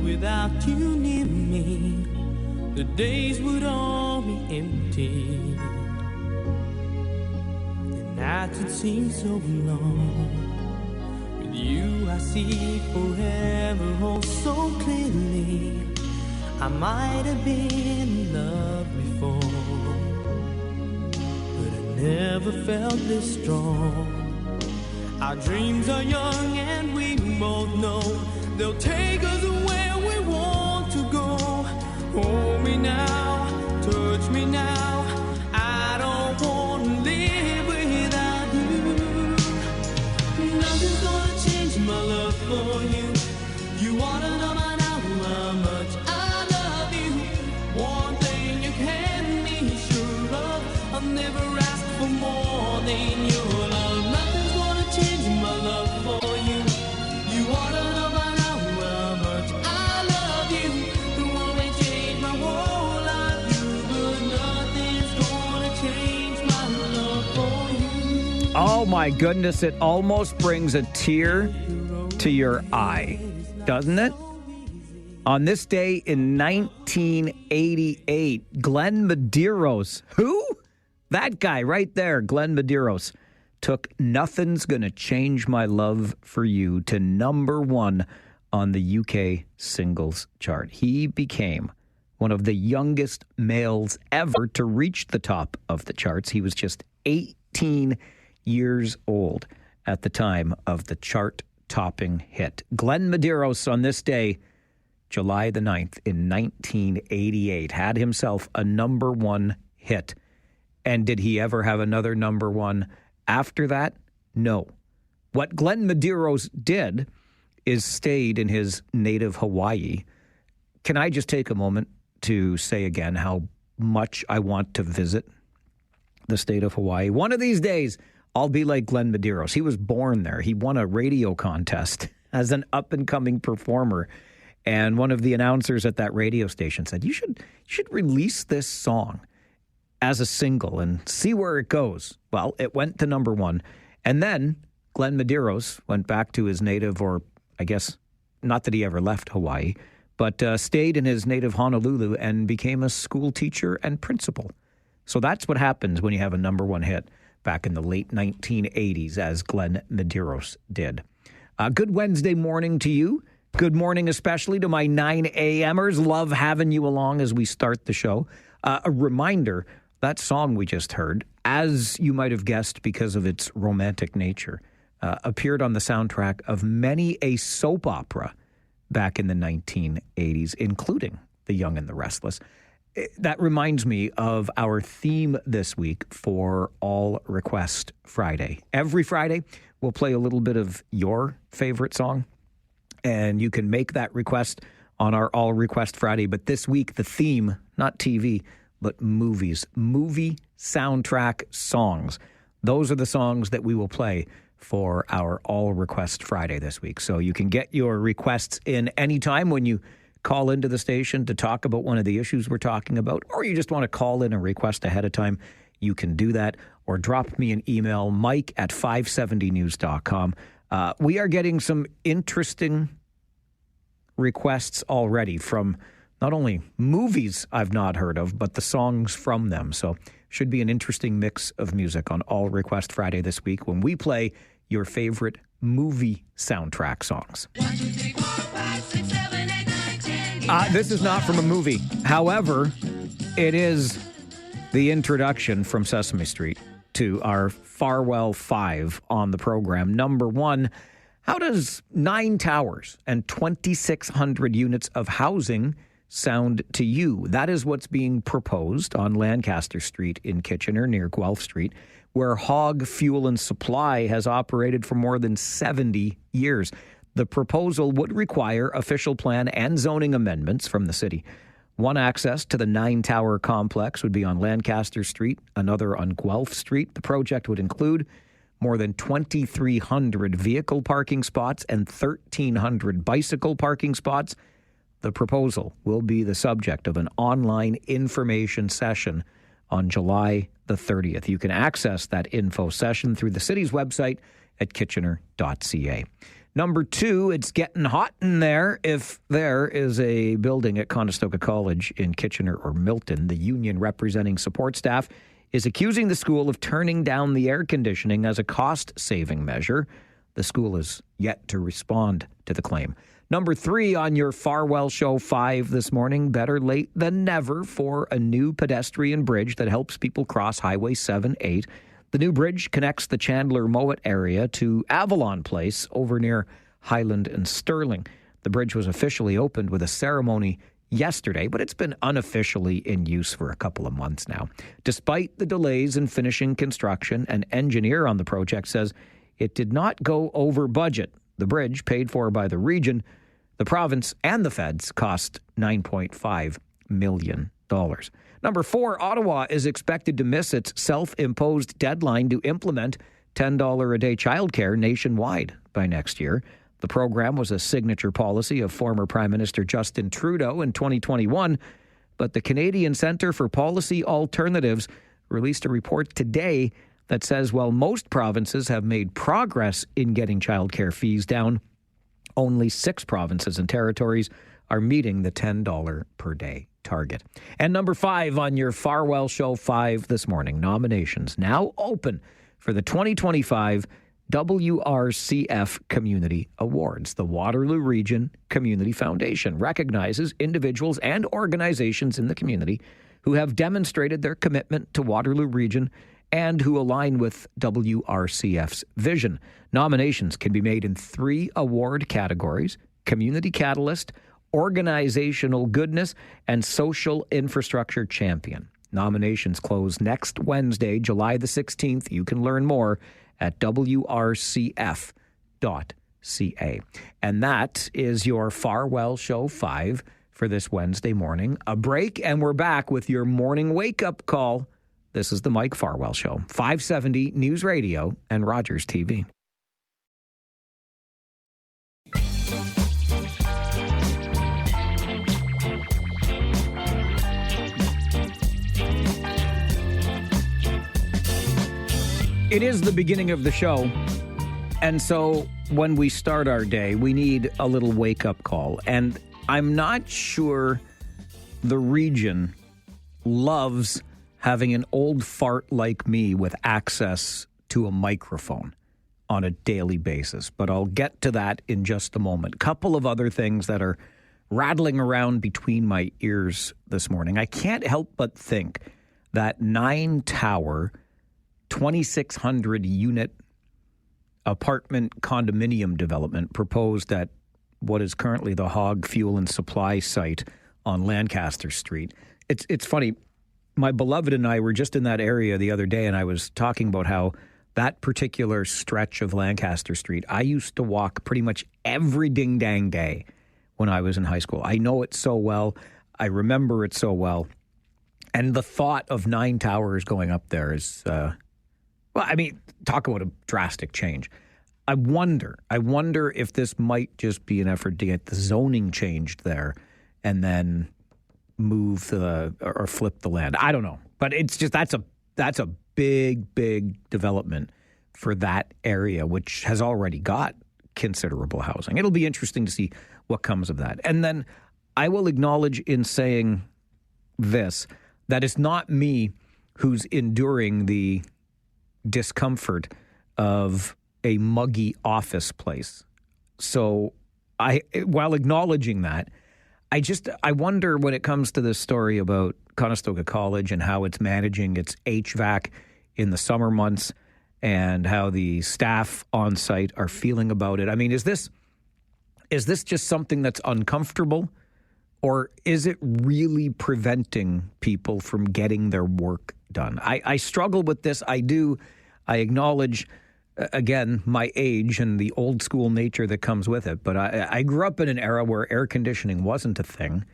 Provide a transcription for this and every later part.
without you near me, the days would all be empty. The nights would seem so long. With you I see forever oh so clearly. I might have been in love before, but I never felt this strong. Our dreams are young and we both know they'll take us where we want to go. Hold me now, touch me now. I don't want to live without you. Nothing's gonna change my love for you. You wanna know by now how much I love you. One thing you can be sure of, I'll never ask for more than your love. Nothing's gonna change my love for you. You wanna know by now how much I love you. The one may change my whole life, but nothing's gonna change my love for you. Oh my goodness, it almost brings a tear to your eye, doesn't it? On this day in 1988, Glenn Medeiros, who? That guy right there, Glenn Medeiros, took Nothing's Gonna Change My Love for You to number one on the UK singles chart. He became one of the youngest males ever to reach the top of the charts. He was just 18 years old at the time of the chart-topping hit. Glenn Medeiros on this day, July the 9th in 1988, had himself a number one hit. And did he ever have another number one after that? No. What Glenn Medeiros did is stayed in his native Hawaii. Can I just take a moment to say again how much I want to visit the state of Hawaii? One of these days, I'll be like Glenn Medeiros. He was born there. He won a radio contest as an up-and-coming performer. And one of the announcers at that radio station said, you should release this song as a single and see where it goes. Well, it went to number one. And then Glenn Medeiros went back to his native, or I guess not that he ever left Hawaii, but stayed in his native Honolulu and became a school teacher and principal. So that's what happens when you have a number one hit back in the late 1980s, as Glenn Medeiros did. Good Wednesday morning to you. Good morning especially to my 9 a.m.ers. Love having you along as we start the show. A reminder, that song we just heard, as you might have guessed because of its romantic nature, appeared on the soundtrack of many a soap opera back in the 1980s, including The Young and the Restless. That reminds me of our theme this week for All Request Friday. Every Friday, we'll play a little bit of your favorite song, and you can make that request on our All Request Friday. But this week, the theme, not TV, but movies, movie soundtrack songs. Those are the songs that we will play for our All Request Friday this week. So you can get your requests in anytime when you call into the station to talk about one of the issues we're talking about, or you just want to call in a request ahead of time, you can do that, or drop me an email, mike@570news.com. We are getting some interesting requests already from not only movies I've not heard of, but the songs from them. So should be an interesting mix of music on All Request Friday this week when we play your favorite movie soundtrack songs. 1, 2, 3, 4, 5, 6, 7, 8, 9, 10. This is not from a movie. However, it is the introduction from Sesame Street to our Farwell 5 on the program. Number one, how does 9 towers and 2,600 units of housing sound to you? That is what's being proposed on Lancaster Street in Kitchener near Guelph Street, where Hog Fuel and Supply has operated for more than 70 years. The proposal would require official plan and zoning amendments from the city. One access to the 9-tower complex would be on Lancaster Street, another on Guelph Street. The project would include more than 2,300 vehicle parking spots and 1,300 bicycle parking spots. The proposal will be the subject of an online information session on July the 30th. You can access that info session through the city's website at kitchener.ca. Number 2, it's getting hot in there. If there is a building at Conestoga College in Kitchener or Milton, the union representing support staff is accusing the school of turning down the air conditioning as a cost-saving measure. The school is yet to respond to the claim. Number 3 on your Farwell Show 5 this morning, better late than never for a new pedestrian bridge that helps people cross Highway 7-8. The new bridge connects the Chandler-Mowat area to Avalon Place over near Highland and Sterling. The bridge was officially opened with a ceremony yesterday, but it's been unofficially in use for a couple of months now. Despite the delays in finishing construction, an engineer on the project says it did not go over budget. The bridge, paid for by the region, the province, and the feds, cost $9.5 million. Number 4, Ottawa is expected to miss its self-imposed deadline to implement $10 a day childcare nationwide by next year. The program was a signature policy of former Prime Minister Justin Trudeau in 2021, but the Canadian Centre for Policy Alternatives released a report today that says while most provinces have made progress in getting childcare fees down, only 6 provinces and territories are meeting the $10 per day target. And number 5 on your Farwell Show 5 this morning, nominations now open for the 2025 WRCF Community Awards. The Waterloo Region Community Foundation recognizes individuals and organizations in the community who have demonstrated their commitment to Waterloo Region and who align with WRCF's vision. Nominations can be made in 3 award categories: Community Catalyst, Organizational Goodness, and Social Infrastructure Champion. Nominations close next Wednesday, July the 16th. You can learn more at wrcf.ca. And that is your Farwell Show 5 for this Wednesday morning. A break, and we're back with your morning wake-up call. This is the Mike Farwell Show, 570 News Radio and Rogers TV. It is the beginning of the show, and so when we start our day, we need a little wake-up call. And I'm not sure the region loves having an old fart like me with access to a microphone on a daily basis. But I'll get to that in just a moment. Couple of other things that are rattling around between my ears this morning. I can't help but think that 9-tower, 2,600 unit apartment condominium development proposed at what is currently the Hog Fuel and Supply site on Lancaster Street. It's funny. My beloved and I were just in that area the other day, and I was talking about how that particular stretch of Lancaster Street, I used to walk pretty much every ding-dang day when I was in high school. I know it so well. I remember it so well. And the thought of 9 towers going up there is, well, I mean, talk about a drastic change. I wonder if this might just be an effort to get the zoning changed there and then move or flip the land. I don't know. But it's just that's a big development for that area, which has already got considerable housing. It'll be interesting to see what comes of that. And then I will acknowledge in saying this, that it's not me who's enduring the discomfort of a muggy office place. So while acknowledging that, I wonder when it comes to this story about Conestoga College and how it's managing its HVAC in the summer months and how the staff on site are feeling about it. I mean, is this just something that's uncomfortable, or is it really preventing people from getting their work done? I struggle with this. I do. I acknowledge, again, my age and the old school nature that comes with it. But I grew up in an era where air conditioning wasn't a thing.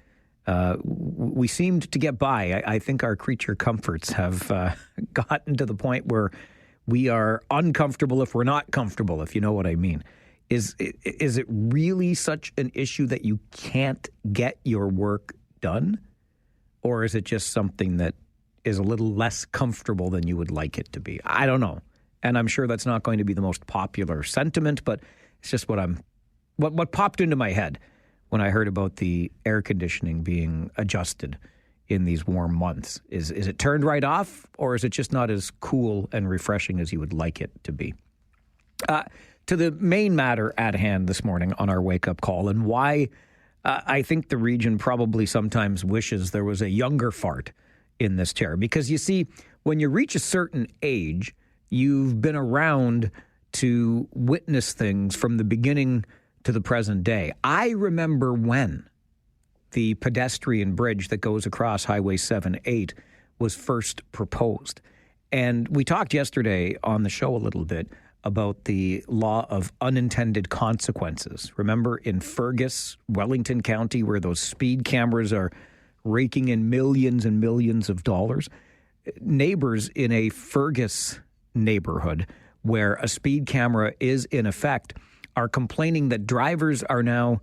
We seemed to get by. I think our creature comforts have gotten to the point where we are uncomfortable if we're not comfortable, if you know what I mean. Is it really such an issue that you can't get your work done? Or is it just something that is a little less comfortable than you would like it to be? I don't know. And I'm sure that's not going to be the most popular sentiment, but It's just what popped into my head when I heard about the air conditioning being adjusted in these warm months. Is it turned right off, or is it just not as cool and refreshing as you would like it to be? To the main matter at hand this morning on our wake-up call, and why I think the region probably sometimes wishes there was a younger fart in this chair. Because you see, when you reach a certain age, you've been around to witness things from the beginning to the present day. I remember when the pedestrian bridge that goes across Highway 78 was first proposed. And we talked yesterday on the show a little bit about the law of unintended consequences. Remember in Fergus, Wellington County, where those speed cameras are raking in millions and millions of dollars? Neighbors in a Fergus neighborhood where a speed camera is in effect are complaining that drivers are now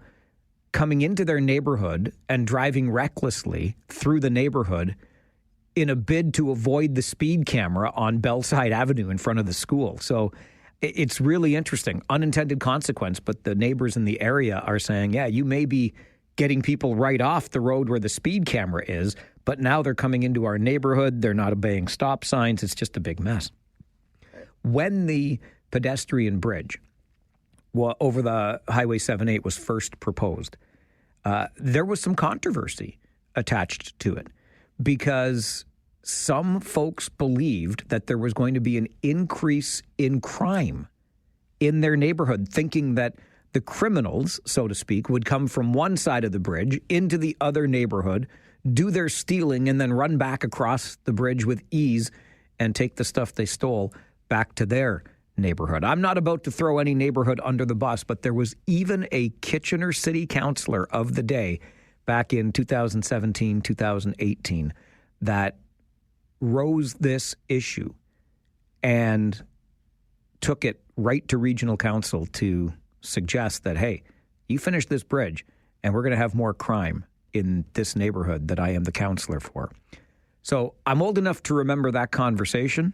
coming into their neighborhood and driving recklessly through the neighborhood in a bid to avoid the speed camera on Bellside Avenue in front of the school. So it's really interesting. Unintended consequence, but the neighbors in the area are saying, yeah, you may be getting people right off the road where the speed camera is, but now they're coming into our neighborhood. They're not obeying stop signs. It's just a big mess. When the pedestrian bridge over the Highway 78 was first proposed, there was some controversy attached to it because some folks believed that there was going to be an increase in crime in their neighborhood, thinking that the criminals, so to speak, would come from one side of the bridge into the other neighborhood, do their stealing, and then run back across the bridge with ease and take the stuff they stole back to their neighborhood. I'm not about to throw any neighborhood under the bus, but there was even a Kitchener City Councillor of the day back in 2017, 2018 that rose this issue and took it right to regional council to suggest that, hey, you finish this bridge and we're going to have more crime in this neighborhood that I am the councillor for. So I'm old enough to remember that conversation,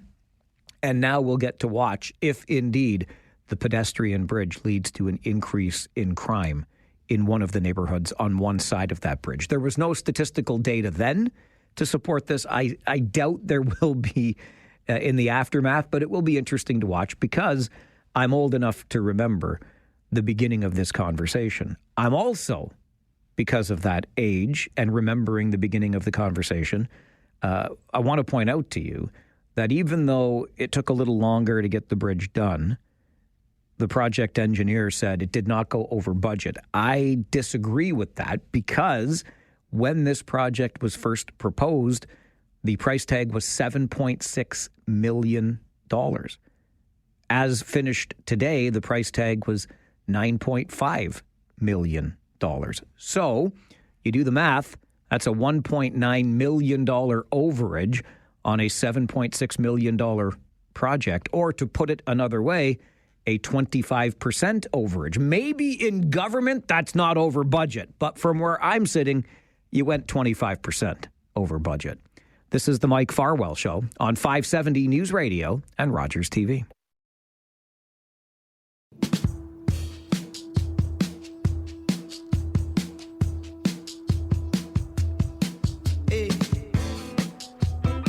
and now we'll get to watch if indeed the pedestrian bridge leads to an increase in crime in one of the neighborhoods on one side of that bridge. There was no statistical data then to support this. I doubt there will be in the aftermath, but it will be interesting to watch because I'm old enough to remember the beginning of this conversation. I'm also, because of that age and remembering the beginning of the conversation, I want to point out to you that even though it took a little longer to get the bridge done, the project engineer said it did not go over budget. I disagree with that because when this project was first proposed, the price tag was $7.6 million. As finished today, the price tag was $9.5 million. So you do the math, that's a $1.9 million overage on a $7.6 million project. Or to put it another way, a 25% overage. Maybe in government, that's not over budget. But from where I'm sitting, you went 25% over budget. This is the Mike Farwell Show on 570 News Radio and Rogers TV.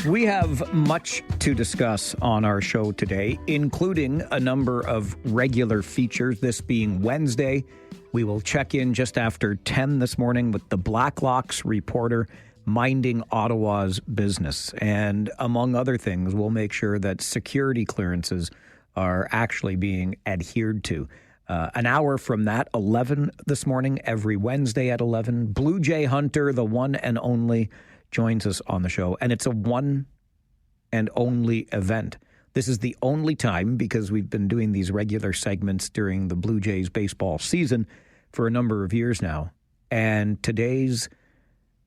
We have much to discuss on our show today, including a number of regular features, this being Wednesday. We will check in just after 10 this morning with the Blacklocks reporter minding Ottawa's business. And among other things, we'll make sure that security clearances are actually being adhered to. An hour from that, 11 this morning, every Wednesday at 11, Blue Jay Hunter, the one and only, joins us on the show. And it's a one and only event. This is the only time, because we've been doing these regular segments during the Blue Jays baseball season for a number of years now. And today's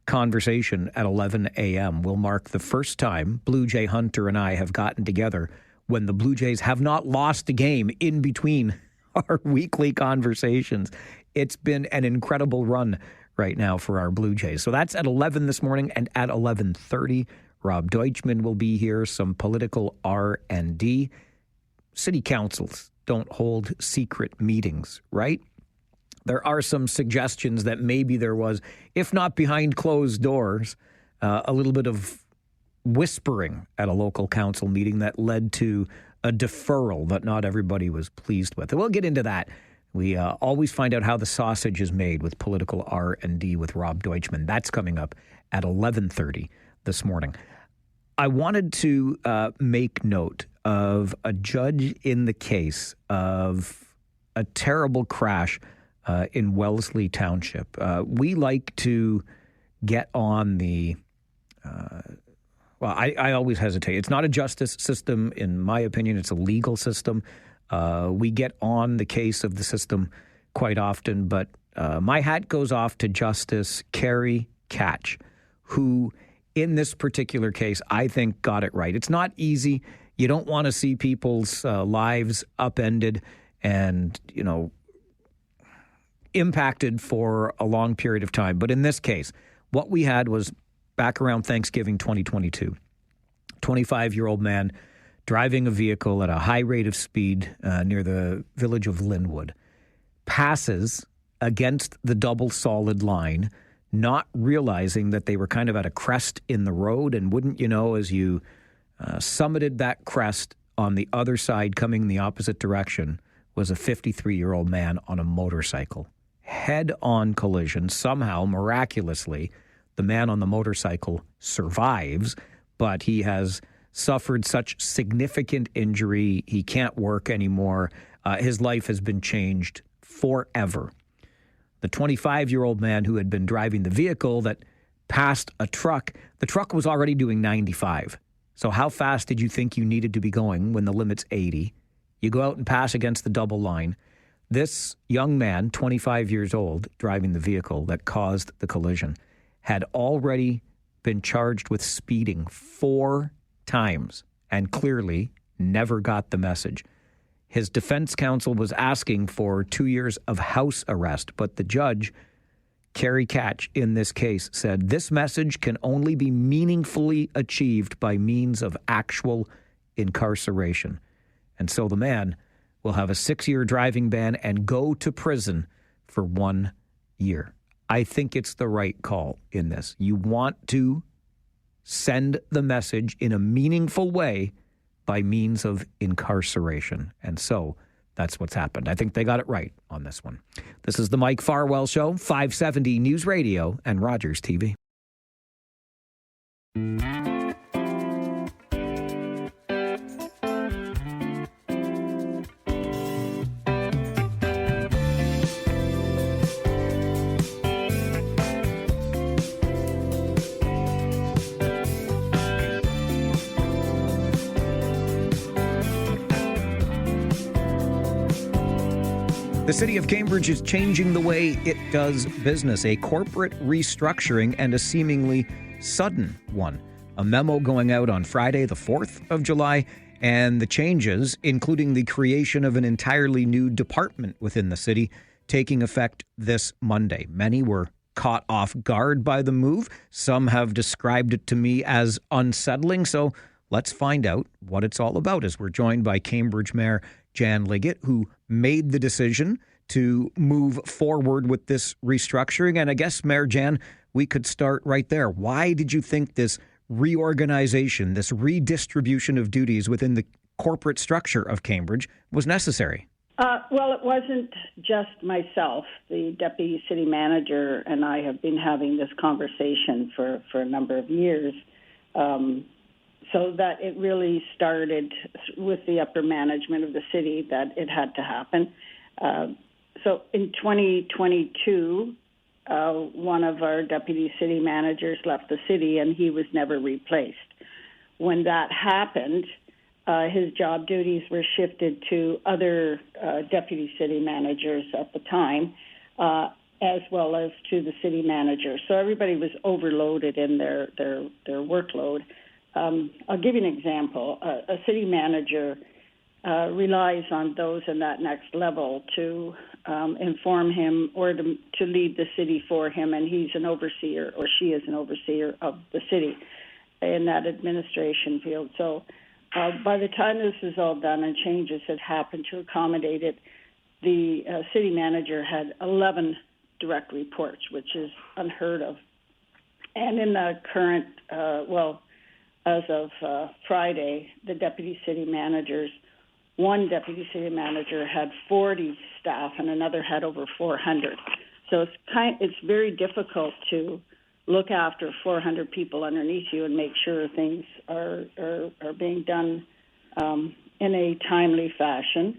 conversation at 11 a.m. will mark the first time Blue Jay Hunter and I have gotten together when the Blue Jays have not lost a game in between our weekly conversations. It's been an incredible run right now for our Blue Jays. So that's at 11 this morning, and at 11:30, Rob Deutschman will be here, some political R&D. City councils don't hold secret meetings, right? There are some suggestions that maybe there was, if not behind closed doors, a little bit of whispering at a local council meeting that led to a deferral that not everybody was pleased with. And we'll get into that. We always find out how the sausage is made with political R&D with Rob Deutschman. That's coming up at 11:30 this morning. I wanted to make note of a judge in the case of a terrible crash in Wellesley Township. We like to get on the well, I always hesitate. It's not a justice system, in my opinion. It's a legal system. We get on the case of the system quite often, but my hat goes off to Justice Carrie Catch, who, in this particular case, I think got it right. It's not easy. You don't want to see people's lives upended and, impacted for a long period of time. But in this case, what we had was back around Thanksgiving 2022, 25-year-old man driving a vehicle at a high rate of speed near the village of Linwood, passes against the double solid line, not realizing that they were kind of at a crest in the road. And wouldn't you know, as you summited that crest, on the other side coming the opposite direction was a 53-year-old man on a motorcycle. Head-on collision. Somehow, miraculously, the man on the motorcycle survives, but he has suffered such significant injury, he can't work anymore. His life has been changed forever. The 25-year-old man who had been driving the vehicle that passed a truck, the truck was already doing 95. So how fast did you think you needed to be going when the limit's 80? You go out and pass against the double line. This young man, 25 years old, driving the vehicle that caused the collision, had already been charged with speeding 4 times and clearly never got the message. His defense counsel was asking for 2 years of house arrest, but the judge, Carrie Catch, in this case said this message can only be meaningfully achieved by means of actual incarceration. And so the man will have a 6-year driving ban and go to prison for 1 year. I think it's the right call in this. You want to send the message in a meaningful way by means of incarceration. And so that's what's happened. I think they got it right on this one. This is the Mike Farwell Show, 570 News Radio and Rogers TV. The city of Cambridge is changing the way it does business, a corporate restructuring and a seemingly sudden one. A memo going out on Friday, the 4th of July, and the changes, including the creation of an entirely new department within the city, taking effect this Monday. Many were caught off guard by the move. Some have described it to me as unsettling. So let's find out what it's all about as we're joined by Cambridge Mayor Jan Liggett, who made the decision to move forward with this restructuring. And I guess, Mayor Jan, we could start right there. Why did you think this reorganization, this redistribution of duties within the corporate structure of Cambridge was necessary? Well, it wasn't just myself. The deputy city manager and I have been having this conversation for a number of years. So that it really started with the upper management of the city that it had to happen. So in 2022, one of our deputy city managers left the city and he was never replaced. When that happened, his job duties were shifted to other deputy city managers at the time, as well as to the city manager. So everybody was overloaded in their workload. I'll give you an example. A city manager relies on those in that next level to inform him or to lead the city for him, and he's an overseer or she is an overseer of the city in that administration field. So by the time this is all done and changes had happened to accommodate it, the city manager had 11 direct reports, which is unheard of. And in the current, as of Friday, the deputy city managers, one deputy city manager had 40 staff and another had over 400. So it's very difficult to look after 400 people underneath you and make sure things are being done in a timely fashion.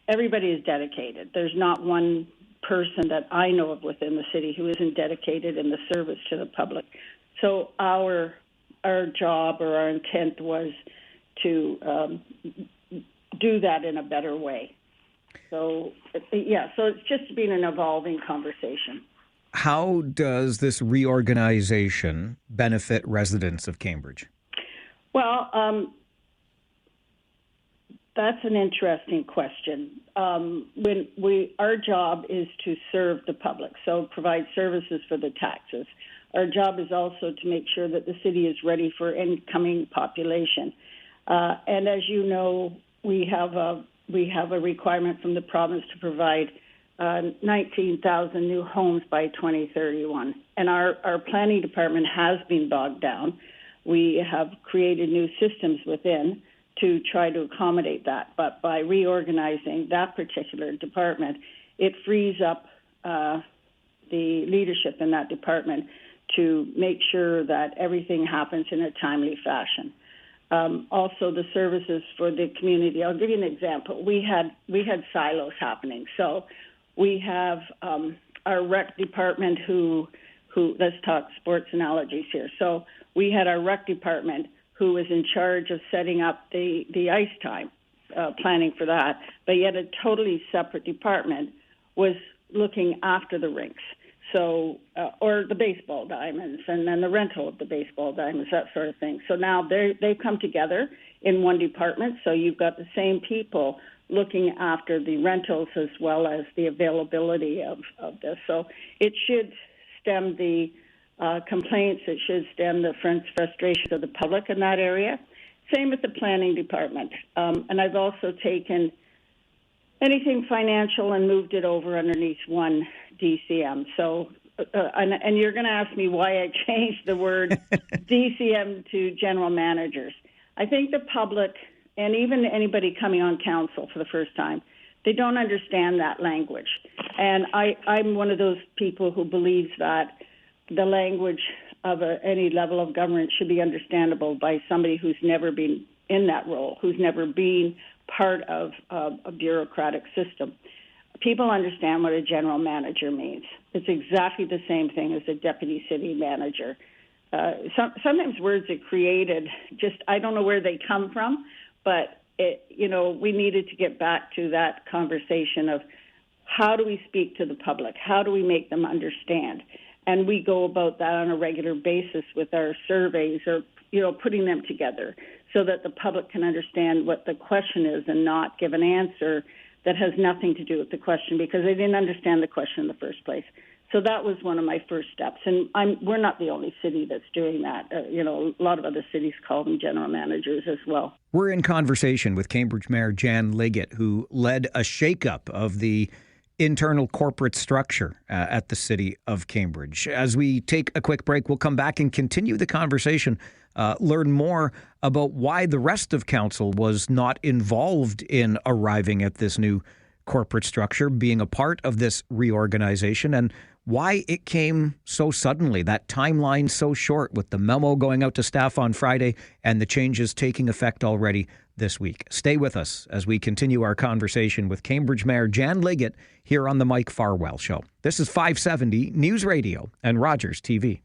Everybody is dedicated. There's not one person that I know of within the city who isn't dedicated in the service to the public. So our job or our intent was to do that in a better way. So it's just been an evolving conversation. How does this reorganization benefit residents of Cambridge? Well, that's an interesting question. Our job is to serve the public, so provide services for the taxes. Our job is also to make sure that the city is ready for incoming population. And as you know, we have a requirement from the province to provide 19,000 new homes by 2031. And our planning department has been bogged down. We have created new systems within to try to accommodate that. But by reorganizing that particular department, it frees up the leadership in that department to make sure that everything happens in a timely fashion. Also, the services for the community. I'll give you an example. We had silos happening. So we have our rec department who let's talk sports analogies here. So we had our rec department who was in charge of setting up the ice time, planning for that, but yet a totally separate department was looking after the rinks. So, or the baseball diamonds, and then the rental of the baseball diamonds, that sort of thing. So now they've come together in one department. So you've got the same people looking after the rentals as well as the availability of this. So it should stem the complaints. It should stem the frustration of the public in that area. Same with the planning department. And I've also taken anything financial and moved it over underneath one DCM. So, and you're going to ask me why I changed the word DCM to general managers. I think the public, and even anybody coming on council for the first time, they don't understand that language. And I'm one of those people who believes that the language of any level of government should be understandable by somebody who's never been in that role, who's never been part of a bureaucratic system. People understand what a general manager means. It's exactly the same thing as a deputy city manager. Sometimes words are created, just I don't know where they come from, but we needed to get back to that conversation of how do we speak to the public? How do we make them understand? And we go about that on a regular basis with our surveys or, putting them together so that the public can understand what the question is and not give an answer that has nothing to do with the question because they didn't understand the question in the first place. So that was one of my first steps. And we're not the only city that's doing that. A lot of other cities call them general managers as well. We're in conversation with Cambridge Mayor Jan Liggett, who led a shakeup of the internal corporate structure at the city of Cambridge. As we take a quick break, we'll come back and continue the conversation, learn more about why the rest of council was not involved in arriving at this new corporate structure, being a part of this reorganization, and why it came so suddenly, that timeline so short with the memo going out to staff on Friday and the changes taking effect already this week. Stay with us as we continue our conversation with Cambridge Mayor Jan Liggett here on the Mike Farwell Show. This is 570 News Radio and Rogers TV.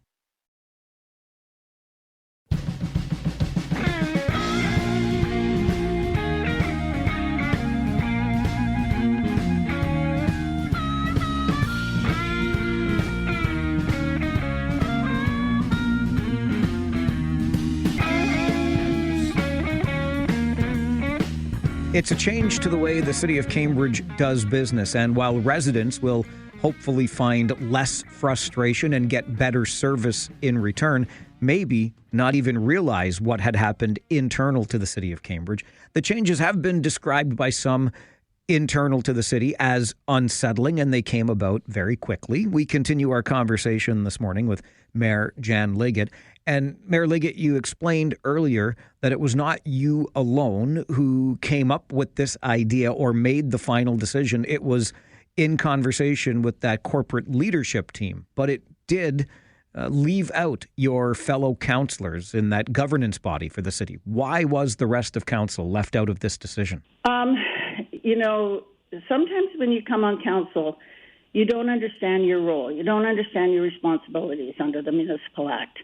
It's a change to the way the city of Cambridge does business, and while residents will hopefully find less frustration and get better service in return, maybe not even realize what had happened internal to the city of Cambridge. The changes have been described by some internal to the city as unsettling, and they came about very quickly. We continue our conversation this morning with Mayor Jan Liggett. And Mayor Liggett, you explained earlier that it was not you alone who came up with this idea or made the final decision. It was in conversation with that corporate leadership team, but it did leave out your fellow councillors in that governance body for the city. Why was the rest of council left out of this decision? Sometimes when you come on council, you don't understand your role. You don't understand your responsibilities under the Municipal Act.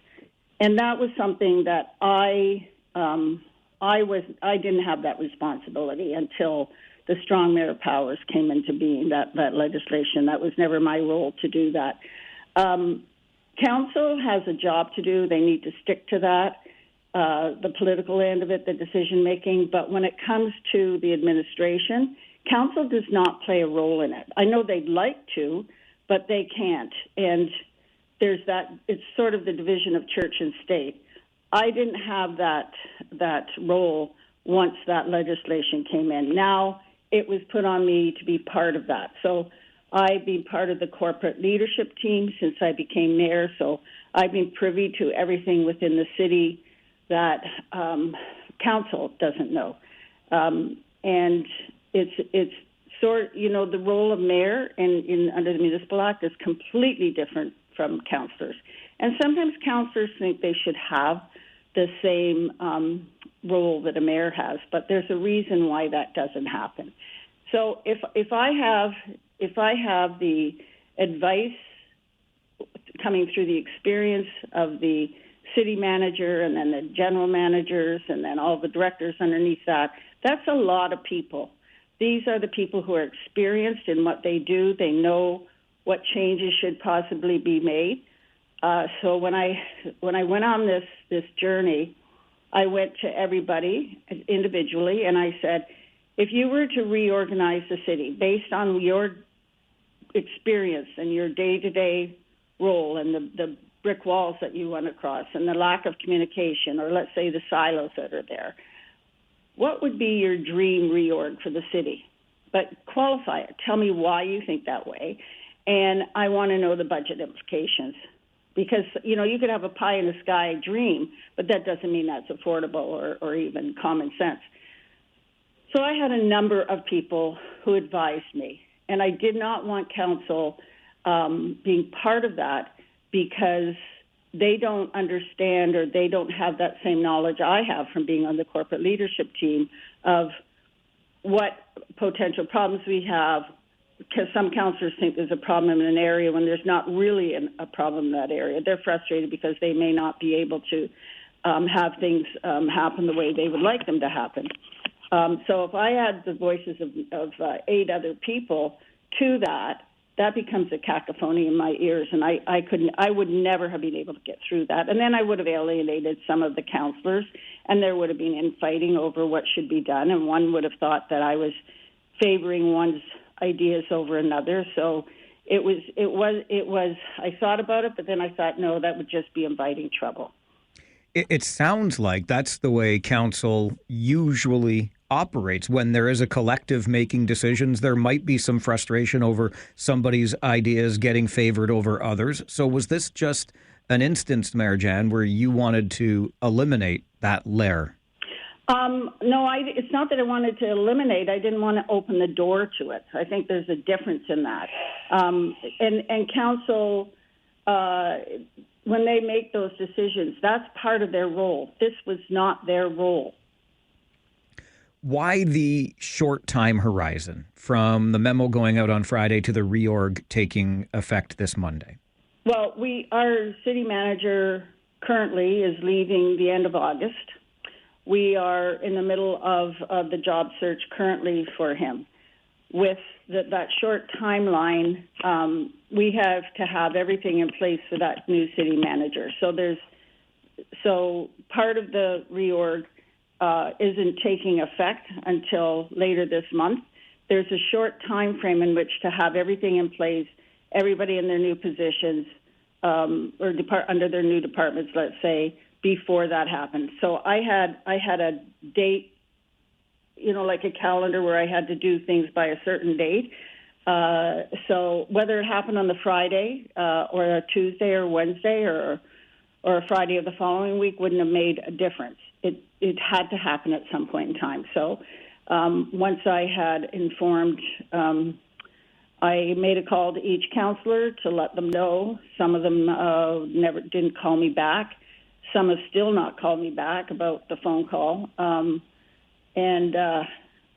And that was something that I didn't have that responsibility until the strong mayor powers came into being, that legislation. That was never my role to do that. Council has a job to do. They need to stick to that, the political end of it, the decision-making. But when it comes to the administration, council does not play a role in it. I know they'd like to, but they can't. And there's that, it's sort of the division of church and state. I didn't have that role once that legislation came in. Now it was put on me to be part of that. So I've been part of the corporate leadership team since I became mayor, so I've been privy to everything within the city that council doesn't know. And it's sort, the role of mayor under the Municipal Act is completely different from councillors. And sometimes councillors think they should have the same role that a mayor has, but there's a reason why that doesn't happen. So if I have the advice coming through the experience of the city manager and then the general managers and then all the directors underneath that, that's a lot of people. These are the people who are experienced in what they do. They know what changes should possibly be made. So when I went on this journey, I went to everybody individually and I said, if you were to reorganize the city based on your experience and your day-to-day role and the brick walls that you run across and the lack of communication, or let's say the silos that are there, what would be your dream reorg for the city? But qualify it. Tell me why you think that way. And I want to know the budget implications. Because, you could have a pie-in-the-sky dream, but that doesn't mean that's affordable or even common sense. So I had a number of people who advised me, and I did not want council being part of that because they don't understand or they don't have that same knowledge I have from being on the corporate leadership team of what potential problems we have, because some councillors think there's a problem in an area when there's not really a problem in that area. They're frustrated because they may not be able to have things happen the way they would like them to happen. So if I add the voices of 8 other people to that becomes a cacophony in my ears, and I would never have been able to get through that. And then I would have alienated some of the councillors, and there would have been infighting over what should be done, and one would have thought that I was favoring one's ideas over another. So it was I thought about it, but then I thought, no, that would just be inviting trouble. It sounds like that's the way council usually operates. When there is a collective making decisions, there might be some frustration over somebody's ideas getting favored over others. So was this just an instance, Mayor Jan, where you wanted to eliminate that layer? No, it's not that I wanted to eliminate. I didn't want to open the door to it. I think there's a difference in that. And council, when they make those decisions, that's part of their role. This was not their role. Why the short time horizon from the memo going out on Friday to the reorg taking effect this Monday? Well, our city manager currently is leaving the end of August. We are in the middle of the job search currently for him. With that short timeline, we have to have everything in place for that new city manager. So part of the reorg isn't taking effect until later this month. There's a short time frame in which to have everything in place everybody in their new positions or under their new departments, let's say, before that happened. So I had a date, like a calendar where I had to do things by a certain date. So whether it happened on the Friday or a Tuesday or Wednesday or a Friday of the following week wouldn't have made a difference. It had to happen at some point in time. So once I had informed, I made a call to each councillor to let them know. Some of them didn't call me back. Some have still not called me back about the phone call. And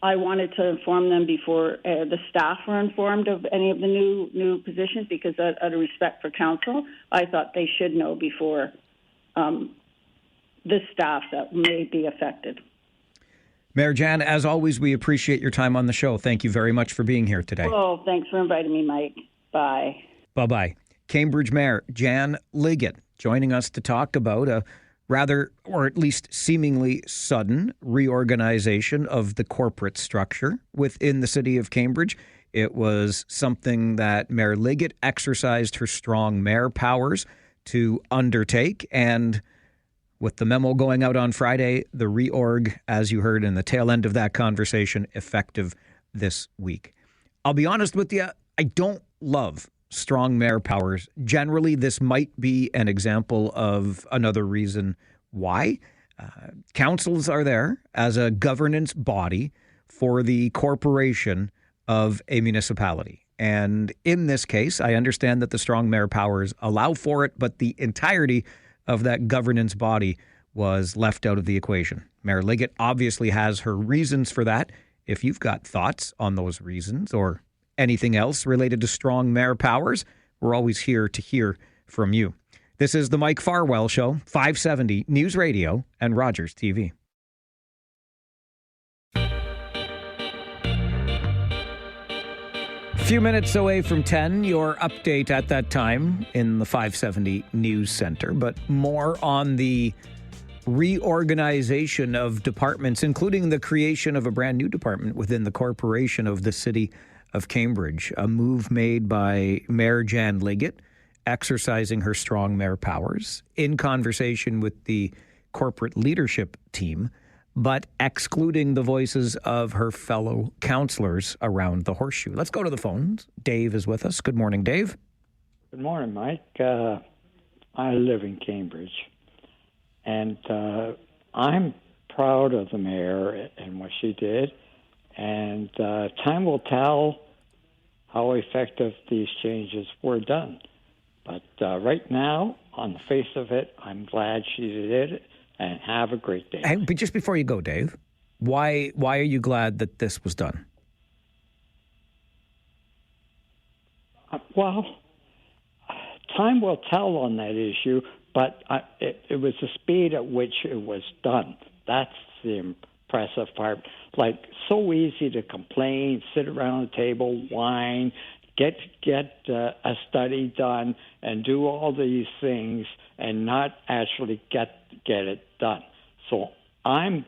I wanted to inform them before the staff were informed of any of the new positions, because out of respect for council, I thought they should know before the staff that may be affected. Mayor Jan, as always, we appreciate your time on the show. Thank you very much for being here today. Oh, thanks for inviting me, Mike. Bye. Bye-bye. Cambridge Mayor Jan Liggett joining us to talk about a rather, or at least seemingly sudden, reorganization of the corporate structure within the city of Cambridge. It was something that Mayor Liggett exercised her strong mayor powers to undertake, and with the memo going out on Friday, the reorg, as you heard in the tail end of that conversation, effective this week. I'll be honest with you, I don't love strong mayor powers. Generally, this might be an example of another reason why. Councils are there as a governance body for the corporation of a municipality. And in this case, I understand that the strong mayor powers allow for it, but the entirety of that governance body was left out of the equation. Mayor Liggett obviously has her reasons for that. If you've got thoughts on those reasons or anything else related to strong mayor powers, we're always here to hear from you. This is the Mike Farwell Show, 570 News Radio and Rogers TV. A few minutes away from 10, your update at that time in the 570 News Center, but more on the reorganization of departments, including the creation of a brand new department within the corporation of the city of Cambridge, a move made by Mayor Jan Liggett, exercising her strong mayor powers in conversation with the corporate leadership team, but excluding the voices of her fellow councillors around the horseshoe. Let's go to the phones. Dave is with us. Good morning, Dave. Good morning, Mike. I live in Cambridge, and I'm proud of the mayor and what she did, and time will tell how effective these changes were done. But right now, on the face of it, I'm glad she did it, and have a great day. But just before you go, Dave, why are you glad that this was done? Well, time will tell on that issue, but it was the speed at which it was done. That's the impressive part. Like, so easy to complain, sit around the table, whine, get a study done, and do all these things, and not actually get it done. So I'm,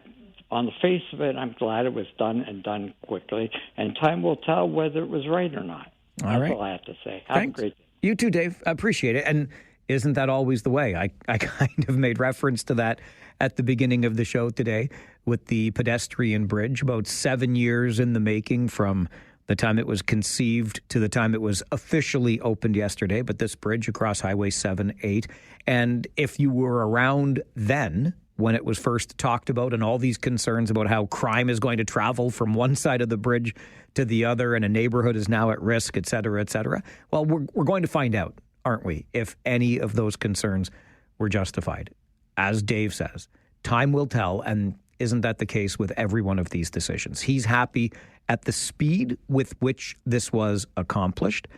on the face of it, I'm glad it was done and done quickly, and time will tell whether it was right or not. That's all I have to say. Have Thanks. a great day. You too, Dave. I appreciate it. And isn't that always the way? I kind of made reference to that at the beginning of the show today with the pedestrian bridge, about 7 years in the making from the time it was conceived to the time it was officially opened yesterday. But this bridge across Highway 7-8. And if you were around then, when it was first talked about, and all these concerns about how crime is going to travel from one side of the bridge to the other, and a neighborhood is now at risk, et cetera, et cetera. Well, we're going to find out, aren't we, if any of those concerns were justified. As Dave says, time will tell, and isn't that the case with every one of these decisions? He's happy at the speed with which this was accomplished.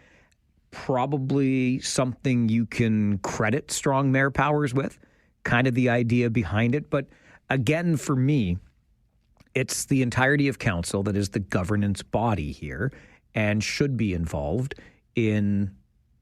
Probably something you can credit strong mayor powers with, kind of the idea behind it. But again, for me, it's the entirety of council that is the governance body here and should be involved in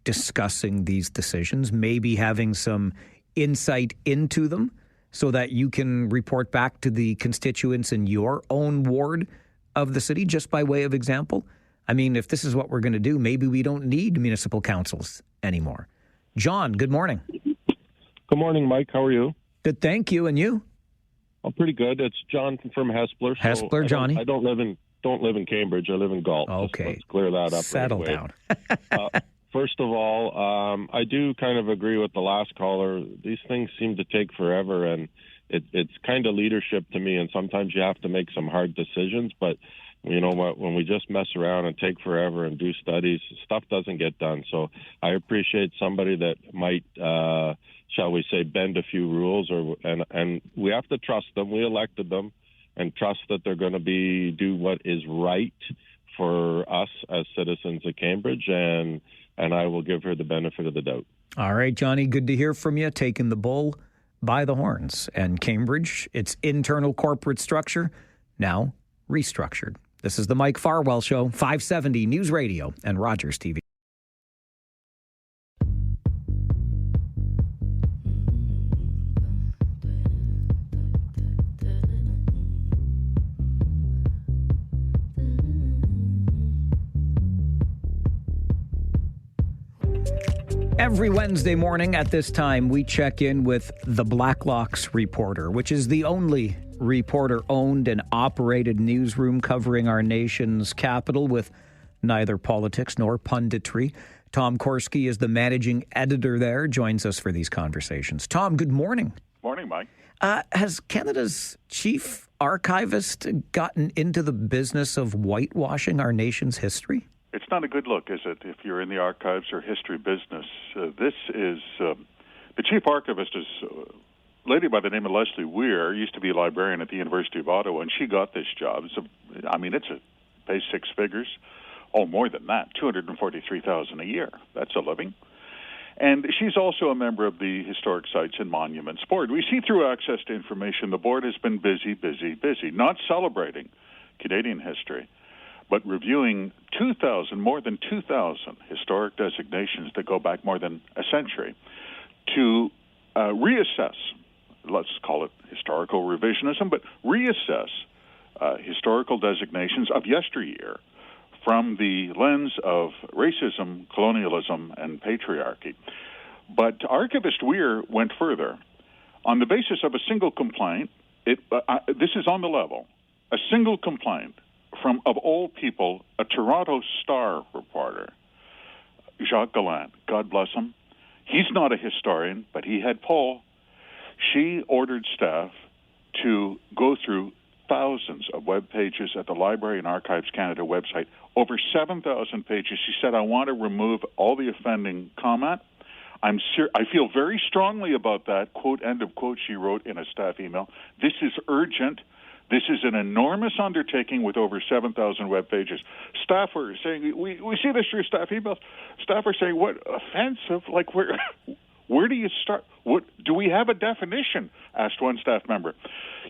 discussing these decisions, maybe having some insight into them so that you can report back to the constituents in your own ward of the city. Just by way of example, I mean, if this is what we're going to do, maybe we don't need municipal councils anymore. John, good morning. Good morning, Mike. How are you? Good, thank you. And you? I'm pretty good. It's John from Hespeler. Hespeler, Johnny. I don't live in Cambridge. I live in Galt. Okay. Let's clear that up. Settle right away. down. First of all, I do kind of agree with the last caller. These things seem to take forever, and it's kind of leadership to me. And sometimes you have to make some hard decisions. But you know what? When we just mess around and take forever and do studies, stuff doesn't get done. So I appreciate somebody that might, shall we say, bend a few rules, and we have to trust them. We elected them, and trust that they're going to do what is right for us as citizens of Cambridge, and I will give her the benefit of the doubt. All right, Johnny, good to hear from you. Taking the bull by the horns. And Cambridge, its internal corporate structure, now restructured. This is the Mike Farwell Show, 570 News Radio and Rogers TV. Every Wednesday morning at this time, we check in with the Blacklocks Reporter, which is the only reporter-owned and operated newsroom covering our nation's capital with neither politics nor punditry. Tom Korski is the managing editor there, joins us for these conversations. Tom, good morning. Morning, Mike. Has Canada's chief archivist gotten into the business of whitewashing our nation's history? It's not a good look, is it, if you're in the archives or history business? This is, the chief archivist is a lady by the name of Leslie Weir, used to be a librarian at the University of Ottawa, and she got this job. Pays six figures. Oh, more than that, $243,000 a year. That's a living. And she's also a member of the Historic Sites and Monuments Board. We see through access to information, the board has been busy, not celebrating Canadian history, but reviewing more than 2,000 historic designations that go back more than a century to reassess, let's call it historical revisionism, but reassess historical designations of yesteryear from the lens of racism, colonialism, and patriarchy. But Archivist Weir went further. On the basis of a single complaint, this is on the level, a single complaint from, of all people, a Toronto Star reporter, Jacques Gallant, God bless him. He's not a historian, but he had pull. She ordered staff to go through thousands of web pages at the Library and Archives Canada website, over 7,000 pages. She said, I want to remove all the offending comment. I feel very strongly about that, quote, end of quote, she wrote in a staff email. This is urgent. This is an enormous undertaking with over 7,000 web pages. Staff are saying, we see this through staff emails. Staff are saying, what, offensive? Like, where do you start? What do we have a definition? Asked one staff member.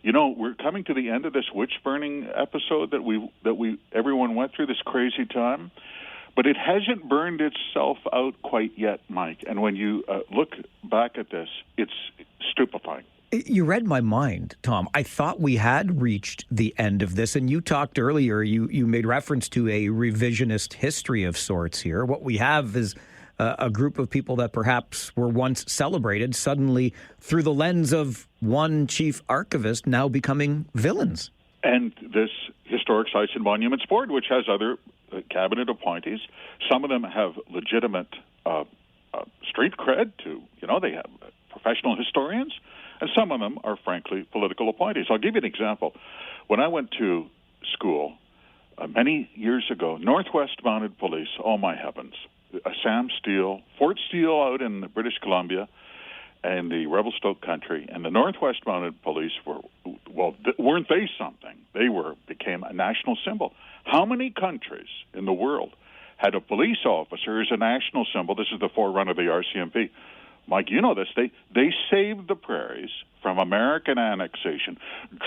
You know, we're coming to the end of this witch burning episode that everyone went through, this crazy time, but it hasn't burned itself out quite yet, Mike. And when you look back at this, it's stupefying. You read my mind, Tom. I thought we had reached the end of this, and you talked earlier, you made reference to a revisionist history of sorts here. What we have is a group of people that perhaps were once celebrated, suddenly, through the lens of one chief archivist, now becoming villains. And this Historic Sites and Monuments Board, which has other cabinet appointees, some of them have legitimate street cred they have professional historians, and some of them are, frankly, political appointees. I'll give you an example. When I went to school many years ago, Northwest Mounted Police, oh my heavens, Sam Steele, Fort Steele out in British Columbia and the Revelstoke country, and the Northwest Mounted Police weren't they something? They became a national symbol. How many countries in the world had a police officer as a national symbol? This is the forerunner of the RCMP. Mike, you know this. They saved the prairies from American annexation,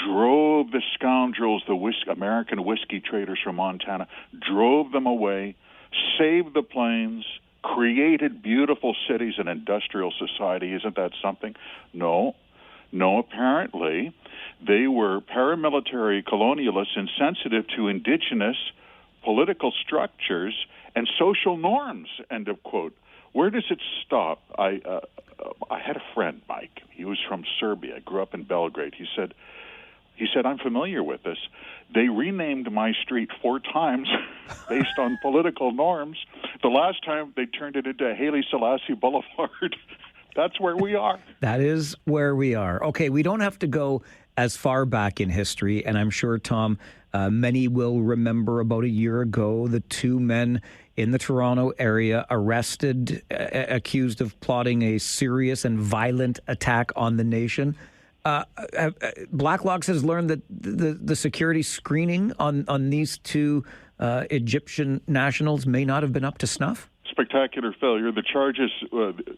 drove the scoundrels, American whiskey traders from Montana, drove them away, saved the plains, created beautiful cities and industrial society. Isn't that something? No, apparently they were paramilitary colonialists insensitive to indigenous political structures and social norms, end of quote. Where does it stop? I had a friend, Mike. He was from Serbia, grew up in Belgrade. He said, I'm familiar with this. They renamed my street 4 times based on political norms. The last time they turned it into Haile Selassie Boulevard. That's where we are. That is where we are. Okay, we don't have to go as far back in history, and I'm sure, Tom, many will remember about a year ago, the 2 men in the Toronto area arrested, accused of plotting a serious and violent attack on the nation. Blacklock's has learned that the security screening on these 2 Egyptian nationals may not have been up to snuff? Spectacular failure. The charges,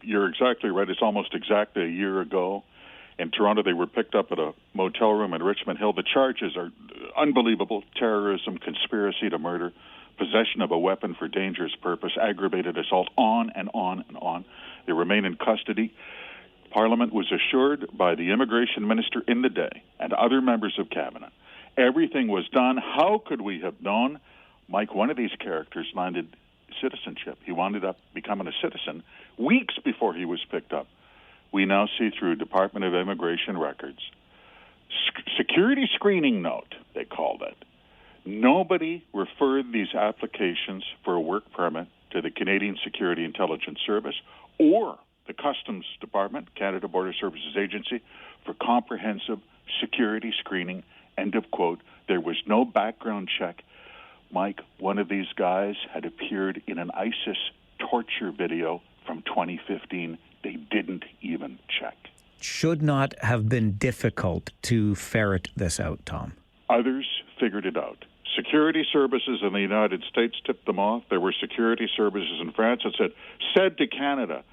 you're exactly right, it's almost exactly a year ago. In Toronto, they were picked up at a motel room in Richmond Hill. The charges are unbelievable: terrorism, conspiracy to murder, possession of a weapon for dangerous purpose, aggravated assault, on and on and on. They remain in custody. Parliament was assured by the immigration minister in the day and other members of cabinet everything was done. How could we have known? Mike, one of these characters landed citizenship. He wound up becoming a citizen weeks before he was picked up. We now see through Department of Immigration records, security screening note, they called it. Nobody referred these applications for a work permit to the Canadian Security Intelligence Service or the Customs Department, Canada Border Services Agency, for comprehensive security screening, end of quote. There was no background check. Mike, one of these guys had appeared in an ISIS torture video from 2015. They didn't even check. Should not have been difficult to ferret this out, Tom. Others figured it out. Security services in the United States tipped them off. There were security services in France that said to Canada,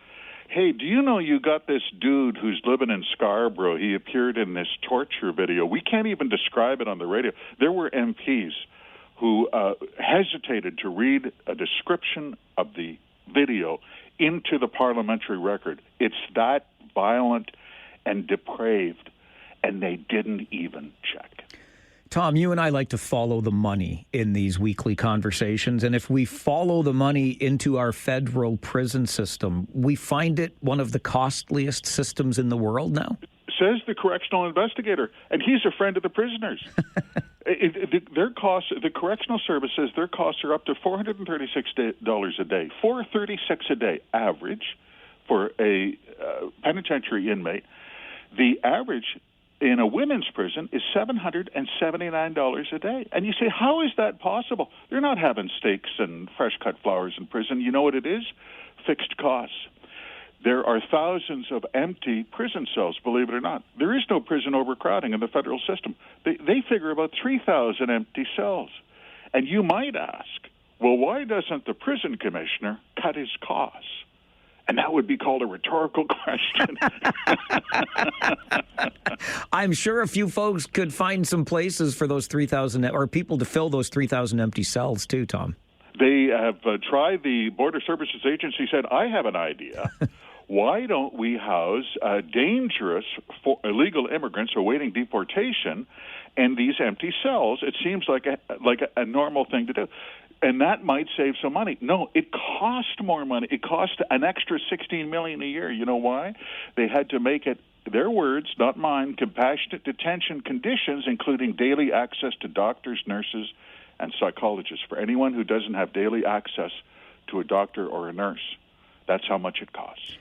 hey, do you know you got this dude who's living in Scarborough? He appeared in this torture video. We can't even describe it on the radio. There were MPs who hesitated to read a description of the video into the parliamentary record. It's that violent and depraved, and they didn't even check. Tom, you and I like to follow the money in these weekly conversations, and if we follow the money into our federal prison system, we find it one of the costliest systems in the world now? Says the correctional investigator, and he's a friend of the prisoners. Their costs, the correctional services, their costs are up to $436 a day, $436 a day average for a penitentiary inmate. The average in a women's prison is $779 a day. And you say, how is that possible? They're not having steaks and fresh-cut flowers in prison. You know what it is? Fixed costs. There are thousands of empty prison cells, believe it or not. There is no prison overcrowding in the federal system. They figure about 3,000 empty cells. And you might ask, well, why doesn't the prison commissioner cut his costs? And that would be called a rhetorical question. I'm sure a few folks could find some places for those 3,000, or people to fill those 3,000 empty cells too, Tom. They have tried. The Border Services Agency said, I have an idea. Why don't we house dangerous illegal immigrants awaiting deportation in these empty cells? It seems like a normal thing to do. And that might save some money. No, it cost more money. It cost an extra $16 million a year. You know why? They had to make it, their words, not mine, compassionate detention conditions, including daily access to doctors, nurses, and psychologists for anyone who doesn't have daily access to a doctor or a nurse. That's how much it costs.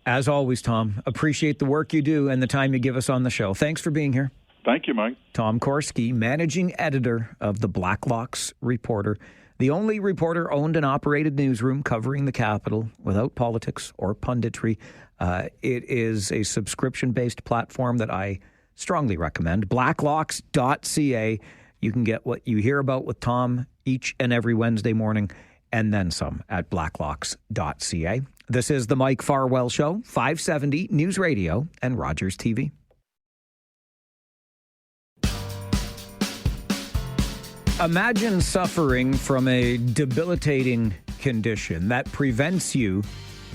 As always, Tom, appreciate the work you do and the time you give us on the show. Thanks for being here. Thank you, Mike. Tom Korski, managing editor of the Blacklocks Reporter, the only reporter-owned and operated newsroom covering the capital without politics or punditry. It is a subscription-based platform that I strongly recommend. Blacklocks.ca. You can get what you hear about with Tom each and every Wednesday morning, and then some at blacklocks.ca. This is the Mike Farwell Show, 570 News Radio and Rogers TV. Imagine suffering from a debilitating condition that prevents you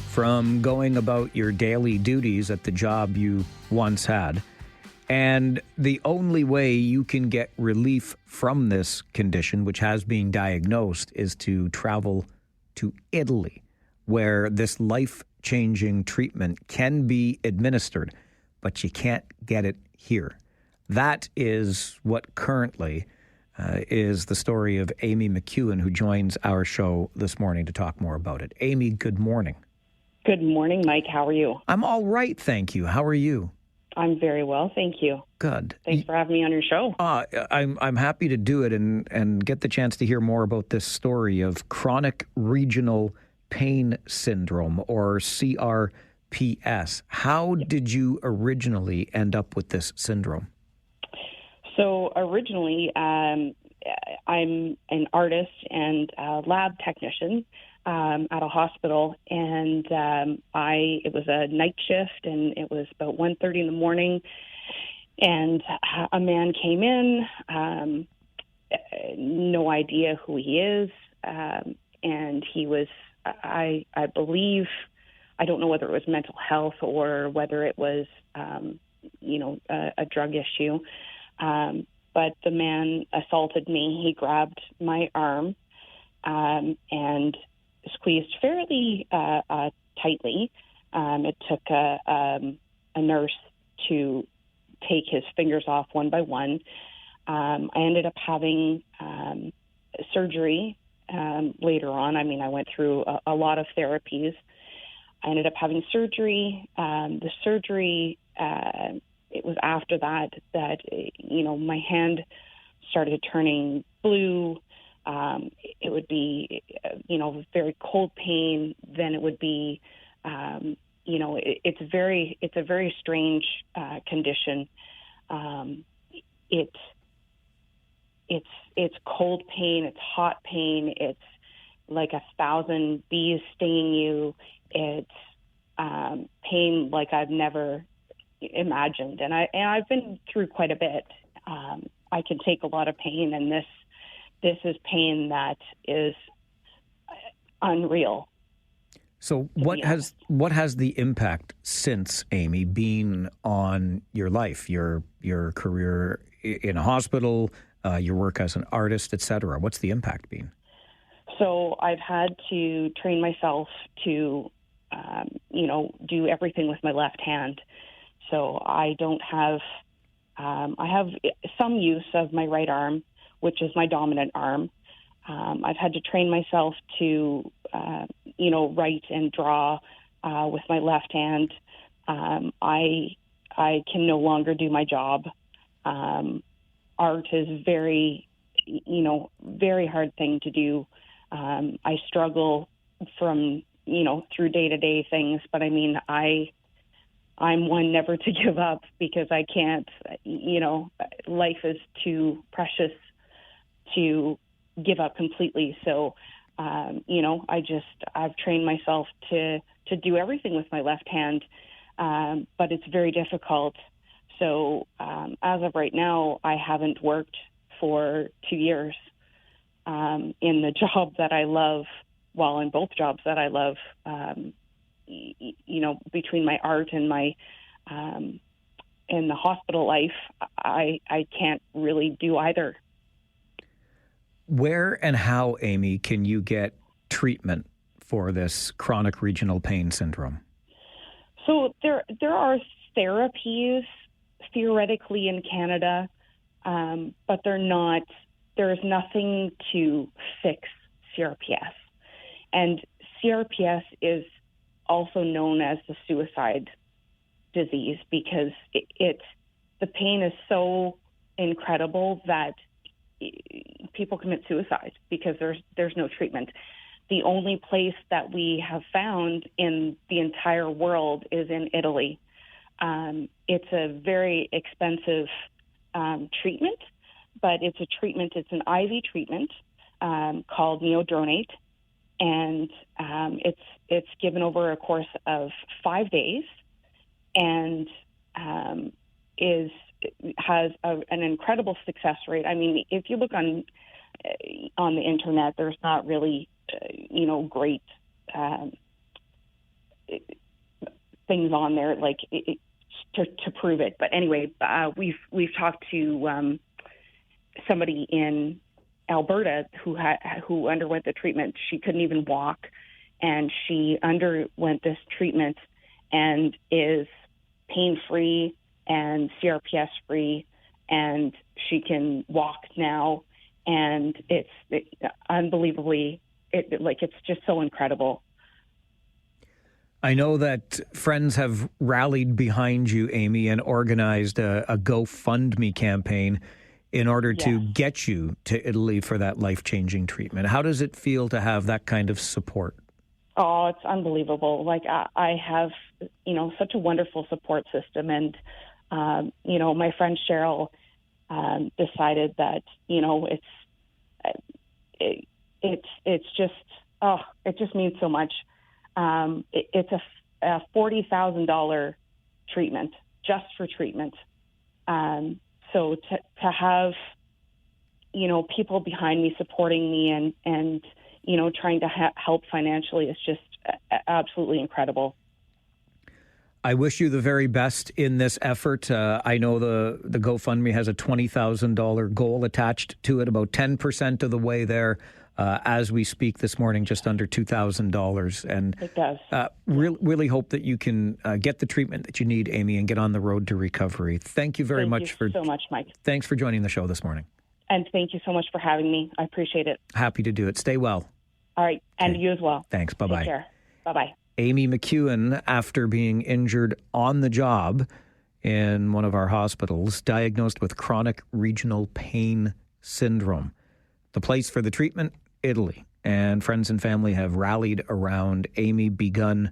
from going about your daily duties at the job you once had. And the only way you can get relief from this condition, which has been diagnosed, is to travel to Italy, where this life-changing treatment can be administered, but you can't get it here. That is what currently is the story of Amy McEwen, who joins our show this morning to talk more about it. Amy, good morning. Good morning, Mike. How are you? I'm all right, thank you. How are you? I'm very well, thank you. Good. Thanks for having me on your show. I'm happy to do it and get the chance to hear more about this story of chronic regional pain syndrome, or CRPS. How did you originally end up with this syndrome? So originally, I'm an artist and a lab technician at a hospital, and it was a night shift, and it was about 1:30 in the morning, and a man came in, no idea who he is, and he was, I believe, I don't know whether it was mental health or whether it was, a drug issue, but the man assaulted me. He grabbed my arm and squeezed fairly tightly. It took a nurse to take his fingers off one by one. I ended up having surgery later on. I mean, I went through a lot of therapies. I ended up having surgery. The surgery, it was after that, my hand started turning blue. It would be, very cold pain. Then it would be, it's a very strange condition. It's cold pain. It's hot pain. It's like 1,000 bees stinging you. It's pain like I've never imagined. And I've been through quite a bit. I can take a lot of pain, and this is pain that is unreal. So what has the impact since, Amy, been on your life, your career in a hospital, your work as an artist, et cetera? What's the impact been? So I've had to train myself to, do everything with my left hand. So I don't have, I have some use of my right arm, which is my dominant arm. I've had to train myself to, write and draw with my left hand. I can no longer do my job. Art is very hard thing to do. I struggle from, through day-to-day things, but I mean, I'm one never to give up, because I can't, life is too precious to give up completely. So, I've trained myself to do everything with my left hand, but it's very difficult. So, as of right now, I haven't worked for 2 years in the job that I love. Well, in both jobs that I love, between my art and my in the hospital life, I can't really do either. Where and how, Amy, can you get treatment for this chronic regional pain syndrome? So there are therapies theoretically in Canada, but they're not. There is nothing to fix CRPS, and CRPS is also known as the suicide disease, because the pain is so incredible that people commit suicide because there's no treatment. The only place that we have found in the entire world is in Italy. It's a very expensive treatment, but it's an IV treatment called neodronate, and it's given over a course of 5 days, and has an incredible success rate. I mean, if you look on the internet, there's not really great things on there. Like to prove it. But anyway, we've talked to somebody in Alberta who underwent the treatment. She couldn't even walk, and she underwent this treatment and is pain-free and CRPS-free, and she can walk now, and it's unbelievably, it's just so incredible. I know that friends have rallied behind you, Amy, and organized a GoFundMe campaign in order to get you to Italy for that life-changing treatment. How does it feel to have that kind of support? Oh, it's unbelievable. Like I have, such a wonderful support system, and my friend Cheryl decided that it's just it just means so much. It's a $40,000 treatment just for treatment. So to have people behind me supporting me and trying to help financially is just absolutely incredible. I wish you the very best in this effort. I know the GoFundMe has a $20,000 goal attached to it, about 10% of the way there as we speak this morning, just under $2,000. And it does. Really hope that you can get the treatment that you need, Amy, and get on the road to recovery. Thank you very much so much, Mike. Thanks for joining the show this morning. And thank you so much for having me. I appreciate it. Happy to do it. Stay well. All right. And you as well. Thanks. Bye-bye. Take care. Bye-bye. Amy McEwen, after being injured on the job in one of our hospitals, diagnosed with chronic regional pain syndrome. The place for the treatment, Italy. And friends and family have rallied around Amy, begun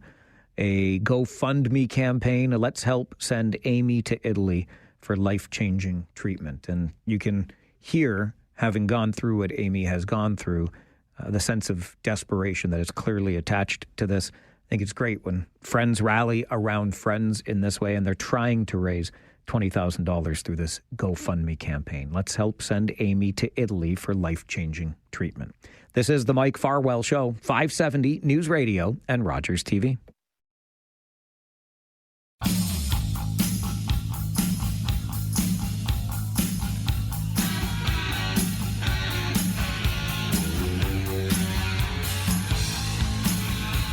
a GoFundMe campaign. Let's help send Amy to Italy for life-changing treatment. And you can hear, having gone through what Amy has gone through, the sense of desperation that is clearly attached to this. I think it's great when friends rally around friends in this way, and they're trying to raise $20,000 through this GoFundMe campaign. Let's help send Amy to Italy for life-changing treatment. This is the Mike Farwell Show, 570 News Radio and Rogers TV.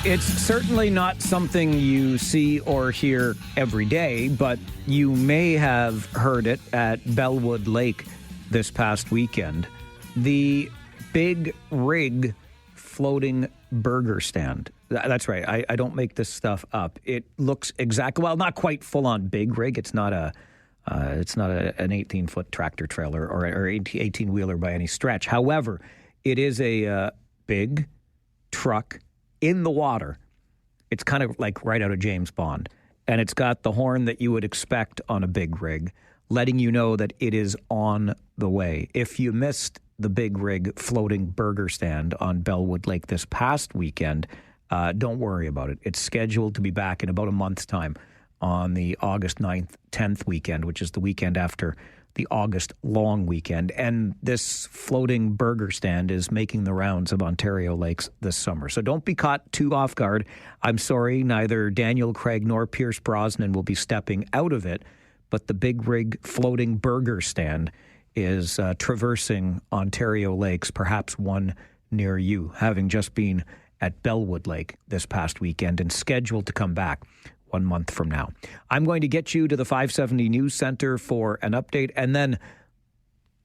It's certainly not something you see or hear every day, but you may have heard it at Bellwood Lake this past weekend. The Big Rig floating burger stand. That's right. I don't make this stuff up. It looks exactly, well, not quite full on Big Rig. It's not an 18-foot tractor trailer or 18-wheeler by any stretch. However, it is a big truck in the water. It's kind of like right out of James Bond. And it's got the horn that you would expect on a big rig, letting you know that it is on the way. If you missed the Big Rig floating burger stand on Bellwood Lake this past weekend, don't worry about it. It's scheduled to be back in about a month's time on the August 9th, 10th weekend, which is the weekend after the August long weekend. And this floating burger stand is making the rounds of Ontario lakes this summer. So don't be caught too off guard. I'm sorry, neither Daniel Craig nor Pierce Brosnan will be stepping out of it, but the Big Rig floating burger stand is traversing Ontario lakes, perhaps one near you, having just been at Bellwood Lake this past weekend and scheduled to come back 1 month from now. I'm going to get you to the 570 News Center for an update. And then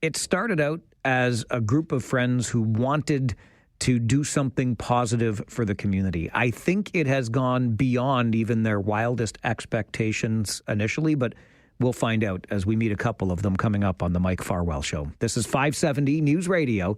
it started out as a group of friends who wanted to do something positive for the community. I think it has gone beyond even their wildest expectations initially, but we'll find out as we meet a couple of them coming up on the Mike Farwell Show. This is 570 News Radio.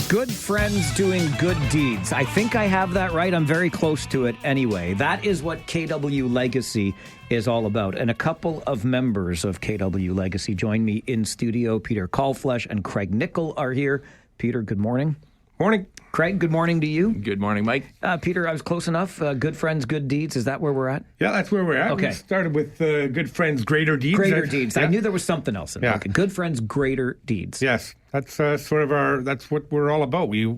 Good friends doing good deeds. I think I have that right. I'm very close to it anyway. That is what KW Legacy is all about. And a couple of members of KW Legacy join me in studio. Peter Kalflesh and Craig Nickel are here. Peter, good morning. Morning. Craig, good morning to you. Good morning, Mike. Peter, I was close enough. Good friends, good deeds. Is that where we're at? Yeah, that's where we're at. Okay. We started with Good Friends, Greater Deeds. Greater deeds. Yeah. I knew there was something else in it. Yeah. Okay. Good friends, greater deeds. Yes, that's that's what we're all about. We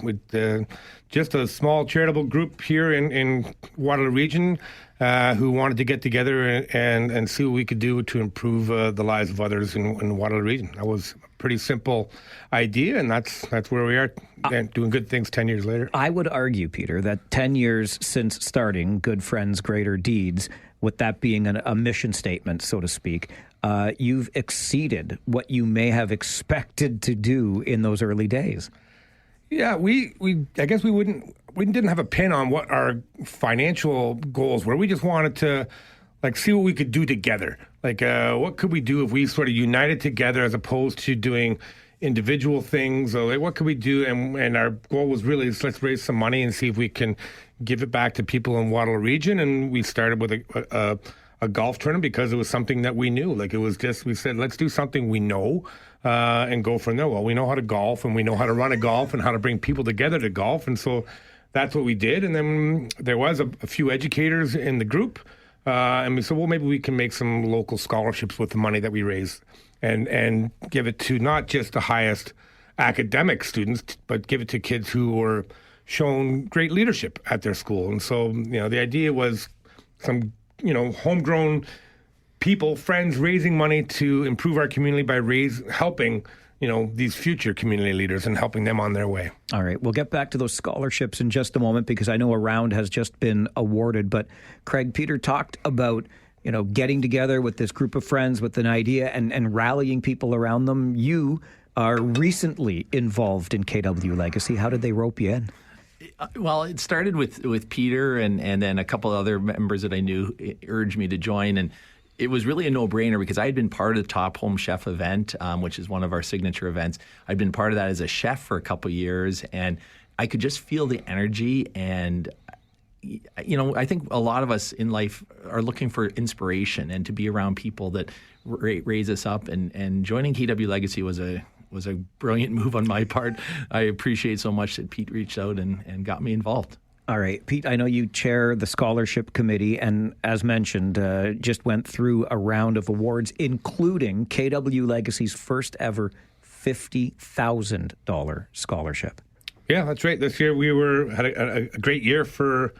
just a small charitable group here in Waterloo Region who wanted to get together and see what we could do to improve the lives of others in Waterloo Region. That was a pretty simple idea, and that's where we are, doing good things 10 years later. I would argue, Peter, that 10 years since starting Good Friends, Greater Deeds, with that being a mission statement, so to speak, you've exceeded what you may have expected to do in those early days. Yeah, I guess we didn't have a pin on what our financial goals were. We just wanted to see what we could do together. What could we do if we sort of united together as opposed to doing individual things? So what could we do? And our goal was really, let's raise some money and see if we can give it back to people in Waterloo Region. And we started with a golf tournament because it was something that we knew. We said, let's do something we know and go from there. Well, we know how to golf and we know how to run a golf and how to bring people together to golf. And so that's what we did. And then there was a few educators in the group. And we said, well, maybe we can make some local scholarships with the money that we raise and give it to not just the highest academic students, but give it to kids who were shown great leadership at their school. And so, the idea was some, homegrown people, friends, raising money to improve our community by helping these future community leaders and helping them on their way. All right. We'll get back to those scholarships in just a moment because I know a round has just been awarded. But Craig, Peter talked about, getting together with this group of friends with an idea and rallying people around them. You are recently involved in KW Legacy. How did they rope you in? Well, it started with Peter and then a couple other members that I knew urged me to join. And it was really a no-brainer because I had been part of the Top Home Chef event, which is one of our signature events. I'd been part of that as a chef for a couple of years, and I could just feel the energy. And, I think a lot of us in life are looking for inspiration and to be around people that raise us up. And joining KW Legacy was a brilliant move on my part. I appreciate so much that Pete reached out and got me involved. All right, Pete, I know you chair the scholarship committee and, as mentioned, just went through a round of awards, including KW Legacy's first ever $50,000 scholarship. Yeah, that's right. This year we had a great year for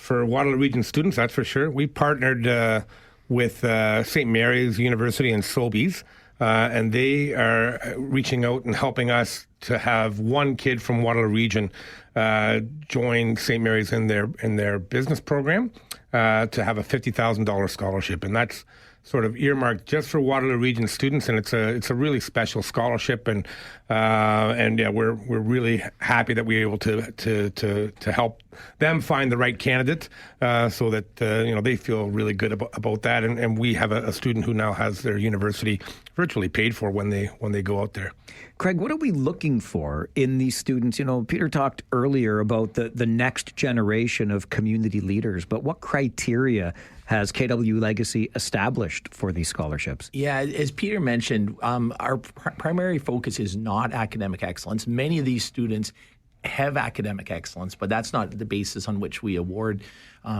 Waterloo Region students, that's for sure. We partnered with St. Mary's University and Sobeys, and they are reaching out and helping us to have one kid from Waterloo Region join St. Mary's in their business program to have a $50,000 scholarship, and that's sort of earmarked just for Waterloo Region students, and it's a really special scholarship, and yeah, we're really happy that we're able to help them find the right candidate, so that they feel really good about that, and we have a student who now has their university virtually paid for when they go out there. Craig, what are we looking for in these students? Peter talked earlier about the next generation of community leaders, but what criteria has KW Legacy established for these scholarships? Yeah, as Peter mentioned, our primary focus is not academic excellence. Many of these students have academic excellence, but that's not the basis on which we award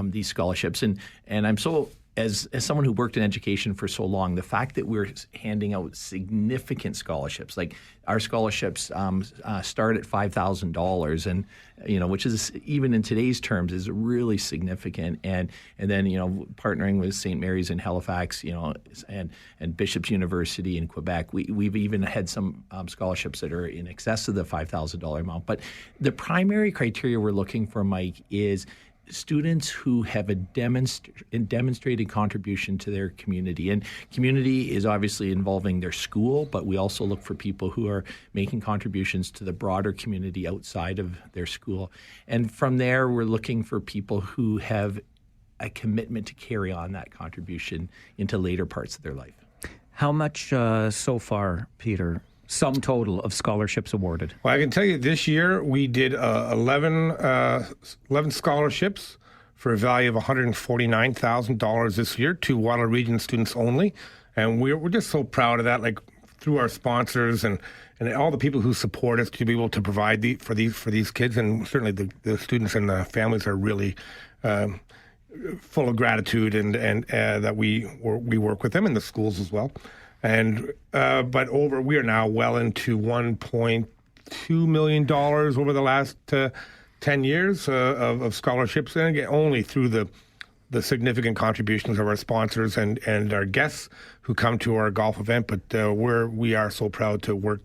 these scholarships. And I'm so, as someone who worked in education for so long, the fact that we're handing out significant scholarships, like our scholarships start at $5,000, and which is, even in today's terms, is really significant. And then partnering with St. Mary's in Halifax, and Bishop's University in Quebec, we've even had some scholarships that are in excess of the $5,000 amount. But the primary criteria we're looking for, Mike, is students who have a demonstrated contribution to their community. And community is obviously involving their school, but we also look for people who are making contributions to the broader community outside of their school. And from there, we're looking for people who have a commitment to carry on that contribution into later parts of their life. How much so far, Peter, sum total of scholarships awarded? Well, I can tell you this year we did 11 scholarships for a value of $149,000 this year to Waterloo Region students only. And we're just so proud of that, like through our sponsors and all the people who support us to be able to provide for these kids. And certainly the students and the families are really full of gratitude and that we work with them in the schools as well. And but we are now well into $1.2 million over the last 10 years of scholarships, and again, only through the significant contributions of our sponsors and our guests who come to our golf event. But we are so proud to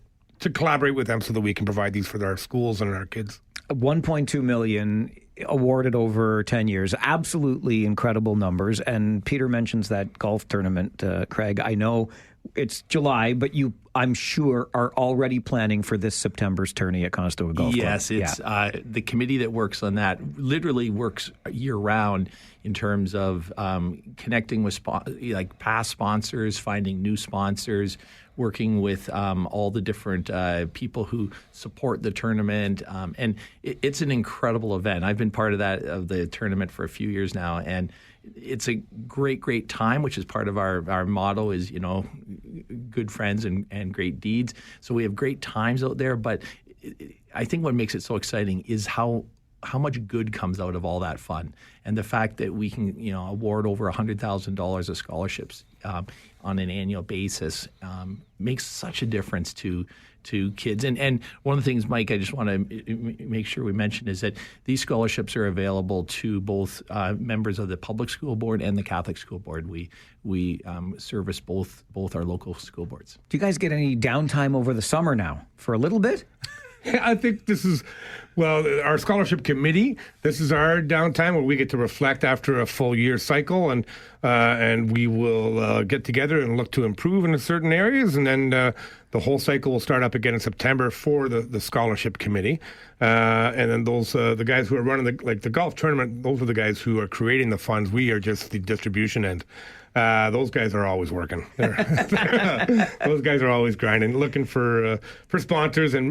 collaborate with them so that we can provide these for our schools and our kids. 1.2 million awarded over 10 years. Absolutely incredible numbers. And Peter mentions that golf tournament, Craig. I know it's July, but you, I'm sure, are already planning for this September's tourney at Conestoga Golf Club. Yes, it's the committee that works on that literally works year-round in terms of connecting with past sponsors, finding new sponsors, working with all the different people who support the tournament. And it's an incredible event. I've been part of the tournament for a few years now, and it's a great time, which is part of our motto is, good friends and great deeds. So we have great times out there, but I think what makes it so exciting is how much good comes out of all that fun. And the fact that we can, award over $100,000 of scholarships on an annual basis makes such a difference to kids. And one of the things, Mike, I just want to make sure we mention is that these scholarships are available to both members of the public school board and the Catholic school board. We service both our local school boards. Do you guys get any downtime over the summer now for a little bit? I think this is, our scholarship committee, this is our downtime where we get to reflect after a full year cycle, and we will get together and look to improve in certain areas, and then the whole cycle will start up again in September for the scholarship committee. And then those, the guys who are running the golf tournament, those are the guys who are creating the funds. We are just the distribution end. Those guys are always working. Those guys are always grinding, looking for sponsors and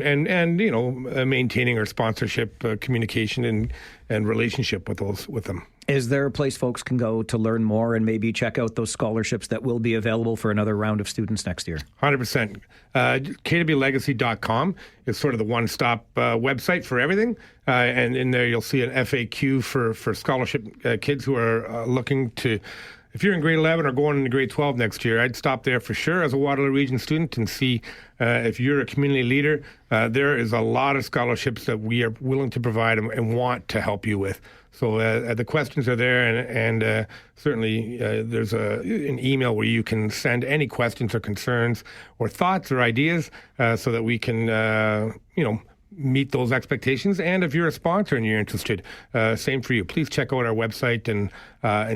maintaining our sponsorship communication and relationship with them. Is there a place folks can go to learn more and maybe check out those scholarships that will be available for another round of students next year? 100%. kwlegacy.com is sort of the one-stop website for everything. And in there you'll see an FAQ for scholarship kids who are looking to... If you're in grade 11 or going into grade 12 next year, I'd stop there for sure as a Waterloo Region student and see if you're a community leader. There is a lot of scholarships that we are willing to provide and want to help you with. So the questions are there, and certainly there's an email where you can send any questions or concerns or thoughts or ideas so that we can, meet those expectations. And if you're a sponsor and you're interested, same for you. Please check out our website and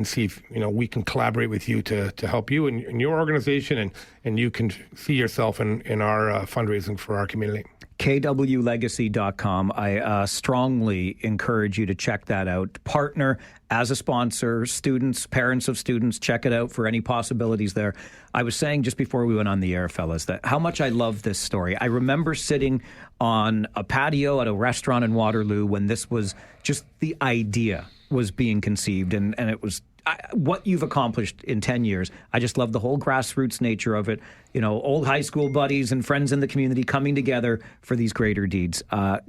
see if we can collaborate with you to help you and your organization, and you can see yourself in our fundraising for our community. kwlegacy.com. I strongly encourage you to check that out. Partner as a sponsor, students, parents of students, check it out for any possibilities there. I was saying just before we went on the air, fellas, that how much I love this story. I remember sitting on a patio at a restaurant in Waterloo when this was just the idea was being conceived, and it was what you've accomplished in 10 years. I just love the whole grassroots nature of it. Old high school buddies and friends in the community coming together for these greater deeds.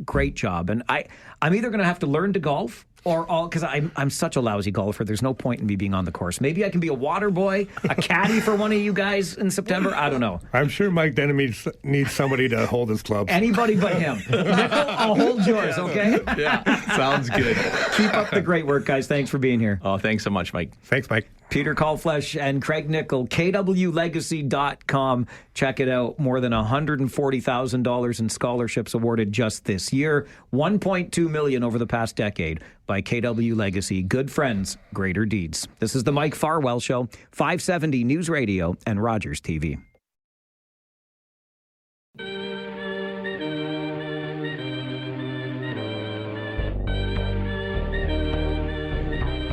Great job. And I'm either going to have to learn to golf because I'm such a lousy golfer. There's no point in me being on the course. Maybe I can be a water boy, a caddy for one of you guys in September. I don't know. I'm sure Mike Denham needs somebody to hold his club. Anybody but him. Nickel, I'll hold yours, okay? Yeah, sounds good. Keep up the great work, guys. Thanks for being here. Oh, thanks so much, Mike. Thanks, Mike. Peter Kalflesh and Craig Nickel, kwlegacy.com. Check it out. More than $140,000 in scholarships awarded just this year. $1.2 million over the past decade by KW Legacy. Good friends, greater deeds. This is the Mike Farwell Show, 570 News Radio and Rogers TV.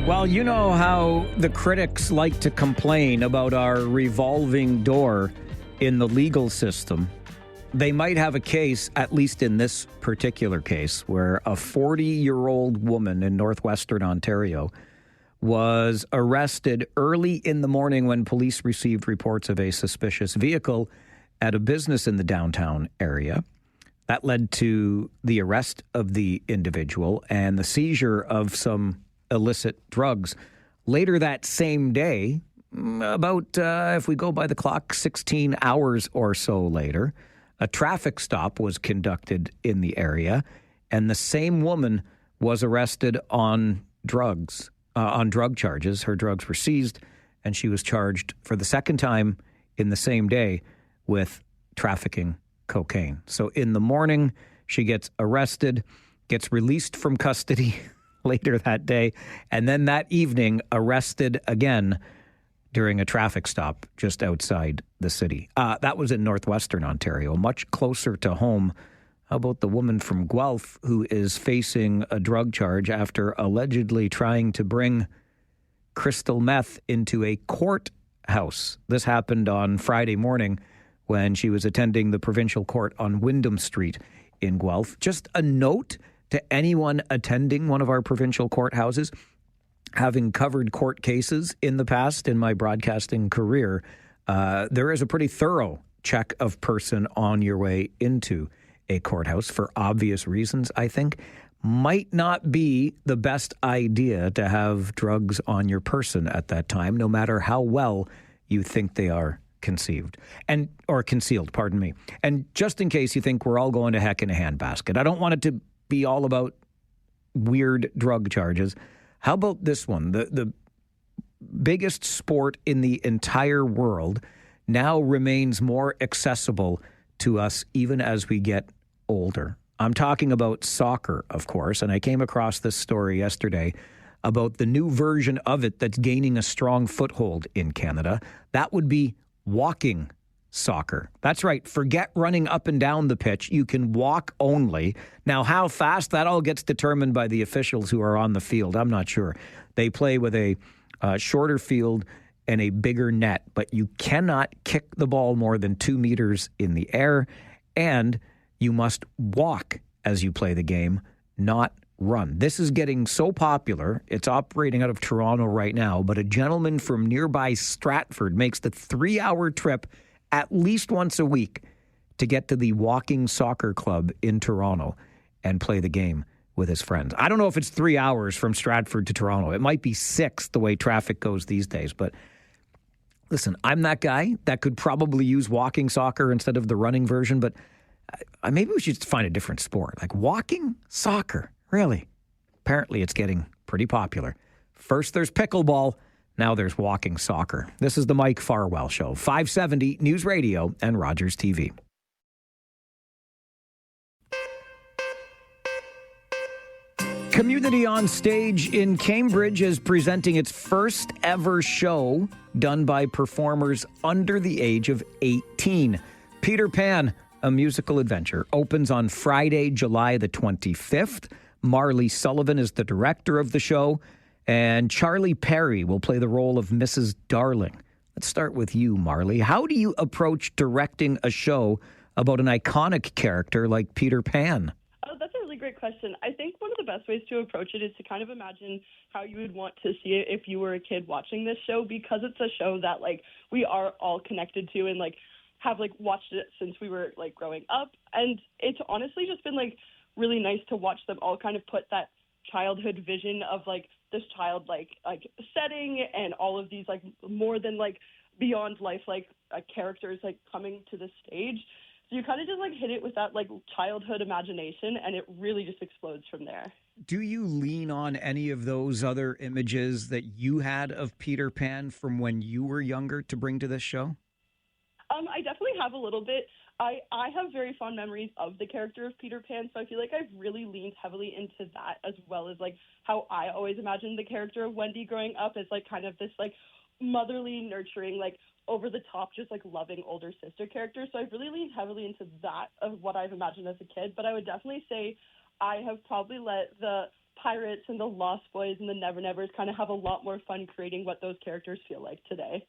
Well, you know how the critics like to complain about our revolving door in the legal system. they might have a case, at least in this particular case, where a 40-year-old woman in northwestern Ontario was arrested early in the morning when police received reports of a suspicious vehicle at a business in the downtown area. That led to the arrest of the individual and the seizure of some illicit drugs. Later that same day, about, if we go by the clock, 16 hours or so later, a traffic stop was conducted in the area, and the same woman was arrested on drugs, on drug charges. Her drugs were seized, and she was charged for the second time in the same day with trafficking cocaine. So in the morning, she gets arrested, gets released from custody later that day, and then that evening arrested again during a traffic stop just outside the city. That was in northwestern Ontario, much closer to home. How about the woman from Guelph who is facing a drug charge after allegedly trying to bring crystal meth into a courthouse? This happened on Friday morning when she was attending the provincial court on Wyndham Street in Guelph. Just a note to anyone attending one of our provincial courthouses. Having covered court cases in the past in my broadcasting career, there is a pretty thorough check of person on your way into a courthouse for obvious reasons, I think. Might not be the best idea to have drugs on your person at that time, no matter how well you think they are conceived or concealed, pardon me. And just in case you think we're all going to heck in a handbasket, I don't want it to be all about weird drug charges. How about this one? The biggest sport in the entire world now remains more accessible to us even as we get older. I'm talking about soccer, of course, and I came across this story yesterday about the new version of it that's gaining a strong foothold in Canada. That would be walking soccer. That's right. Forget running up and down the pitch. You can walk only. Now, how fast, that all gets determined by the officials who are on the field. I'm not sure. They play with a shorter field and a bigger net, but you cannot kick the ball more than 2 meters in the air, and you must walk as you play the game, not run. This is getting so popular. It's operating out of Toronto right now, but a gentleman from nearby Stratford makes the 3-hour trip at least once a week to get to the Walking Soccer Club in Toronto and play the game with his friends. I don't know if it's 3 hours from Stratford to Toronto. It might be 6 the way traffic goes these days. But listen, I'm that guy that could probably use walking soccer instead of the running version. But maybe we should find a different sport. Like walking soccer. Really? Apparently it's getting pretty popular. First there's pickleball. Now there's walking soccer. This is the Mike Farwell Show, 570 News Radio and Rogers TV. Community on Stage in Cambridge is presenting its first ever show done by performers under the age of 18. Peter Pan, a musical adventure, opens on Friday, July the 25th. Marley Sullivan is the director of the show. And Charlie Perry will play the role of Mrs. Darling. Let's start with you, Marley. How do you approach directing a show about an iconic character like Peter Pan? Oh, that's a really great question. I think one of the best ways to approach it is to kind of imagine how you would want to see it if you were a kid watching this show, because it's a show that, like, we are all connected to and, like, have, like, watched it since we were, like, growing up. And it's honestly just been, like, really nice to watch them all kind of put that childhood vision of, like, this childlike like setting and all of these like more than like beyond life like characters like coming to the stage. So you kind of just like hit it with that like childhood imagination, and it really just explodes from there. Do you lean on any of those other images that you had of Peter Pan from when you were younger to bring to this show? I definitely have a little bit. I have very fond memories of the character of Peter Pan, so I feel like I've really leaned heavily into that, as well as like how I always imagined the character of Wendy growing up as like kind of this like motherly, nurturing, like over the top, just like loving older sister character. So I've really leaned heavily into that of what I've imagined as a kid. But I would definitely say I have probably let the Pirates and the Lost Boys and the Never Nevers kind of have a lot more fun creating what those characters feel like today.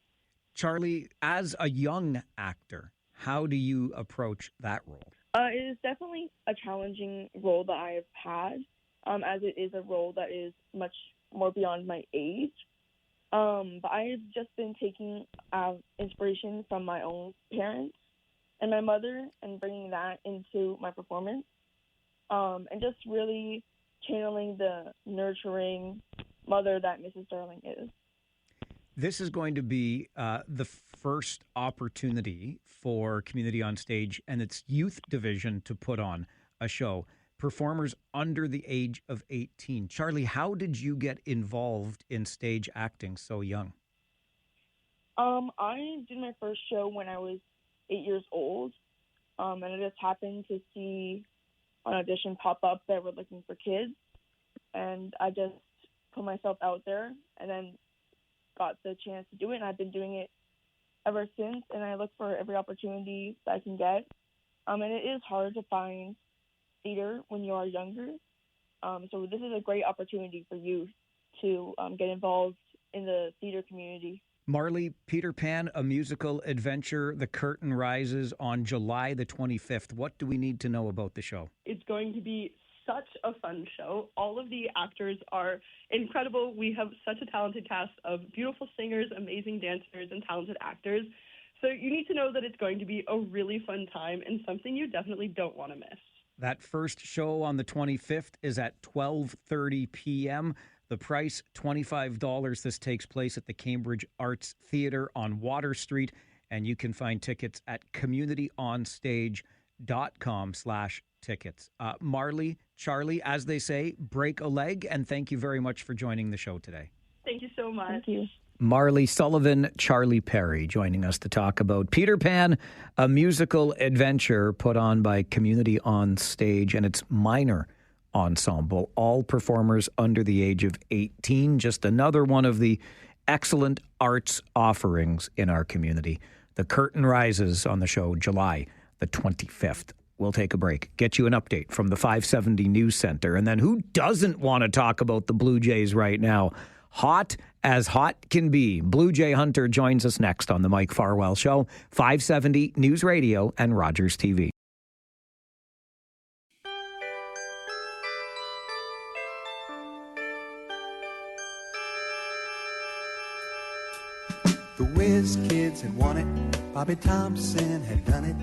Charlie, as a young actor, How do you approach that role? It is definitely a challenging role that I have had, as it is a role that is much more beyond my age. But I have just been taking inspiration from my own parents and my mother and bringing that into my performance, and just really channeling the nurturing mother that Mrs. Darling is. This is going to be the first opportunity for Community on Stage and its youth division to put on a show. Performers under the age of 18. Charlie, how did you get involved in stage acting so young? I did my first show when I was 8 years old, and I just happened to see an audition pop up that were looking for kids, and I just put myself out there and then got the chance to do it, and I've been doing it ever since, and I look for every opportunity that I can get. And it is hard to find theater when you are younger, so this is a great opportunity for youth to get involved in the theater community. Marley, Peter Pan, a musical adventure. The curtain rises on July the 25th. What do we need to know about the show? It's going to be such a fun show. All of the actors are incredible. We have such a talented cast of beautiful singers, amazing dancers, and talented actors. So you need to know that it's going to be a really fun time and something you definitely don't want to miss. That first show on the 25th is at 12:30 p.m. The price, $25. This takes place at the Cambridge Arts Theatre on Water Street, and you can find tickets at communityonstage.com/tickets. Marley, Charlie, as they say, break a leg, and thank you very much for joining the show today. Thank you so much. Thank you. Marley Sullivan, Charlie Perry joining us to talk about Peter Pan, a musical adventure put on by Community on Stage and its minor ensemble. All performers under the age of 18. Just another one of the excellent arts offerings in our community. The curtain rises on the show July the 25th. We'll take a break, get you an update from the 570 News Center. And then who doesn't want to talk about the Blue Jays right now? Hot as hot can be. Blue Jay Hunter joins us next on the Mike Farwell Show, 570 News Radio and Rogers TV. The Whiz Kids had won it, Bobby Thompson had done it,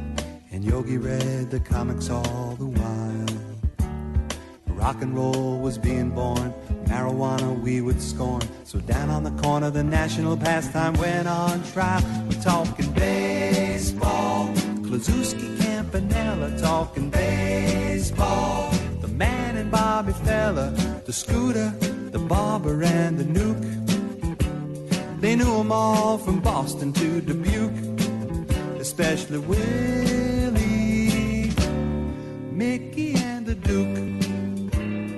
and Yogi read the comics all the while. Rock and roll was being born, marijuana we would scorn. So down on the corner the national pastime went on trial. We're talking baseball, Klazuski, Campanella, talking baseball. The man and Bobby Fella, the Scooter, the Barber and the Nuke. They knew them all from Boston to Dubuque, especially Willie, Mickey and the Duke.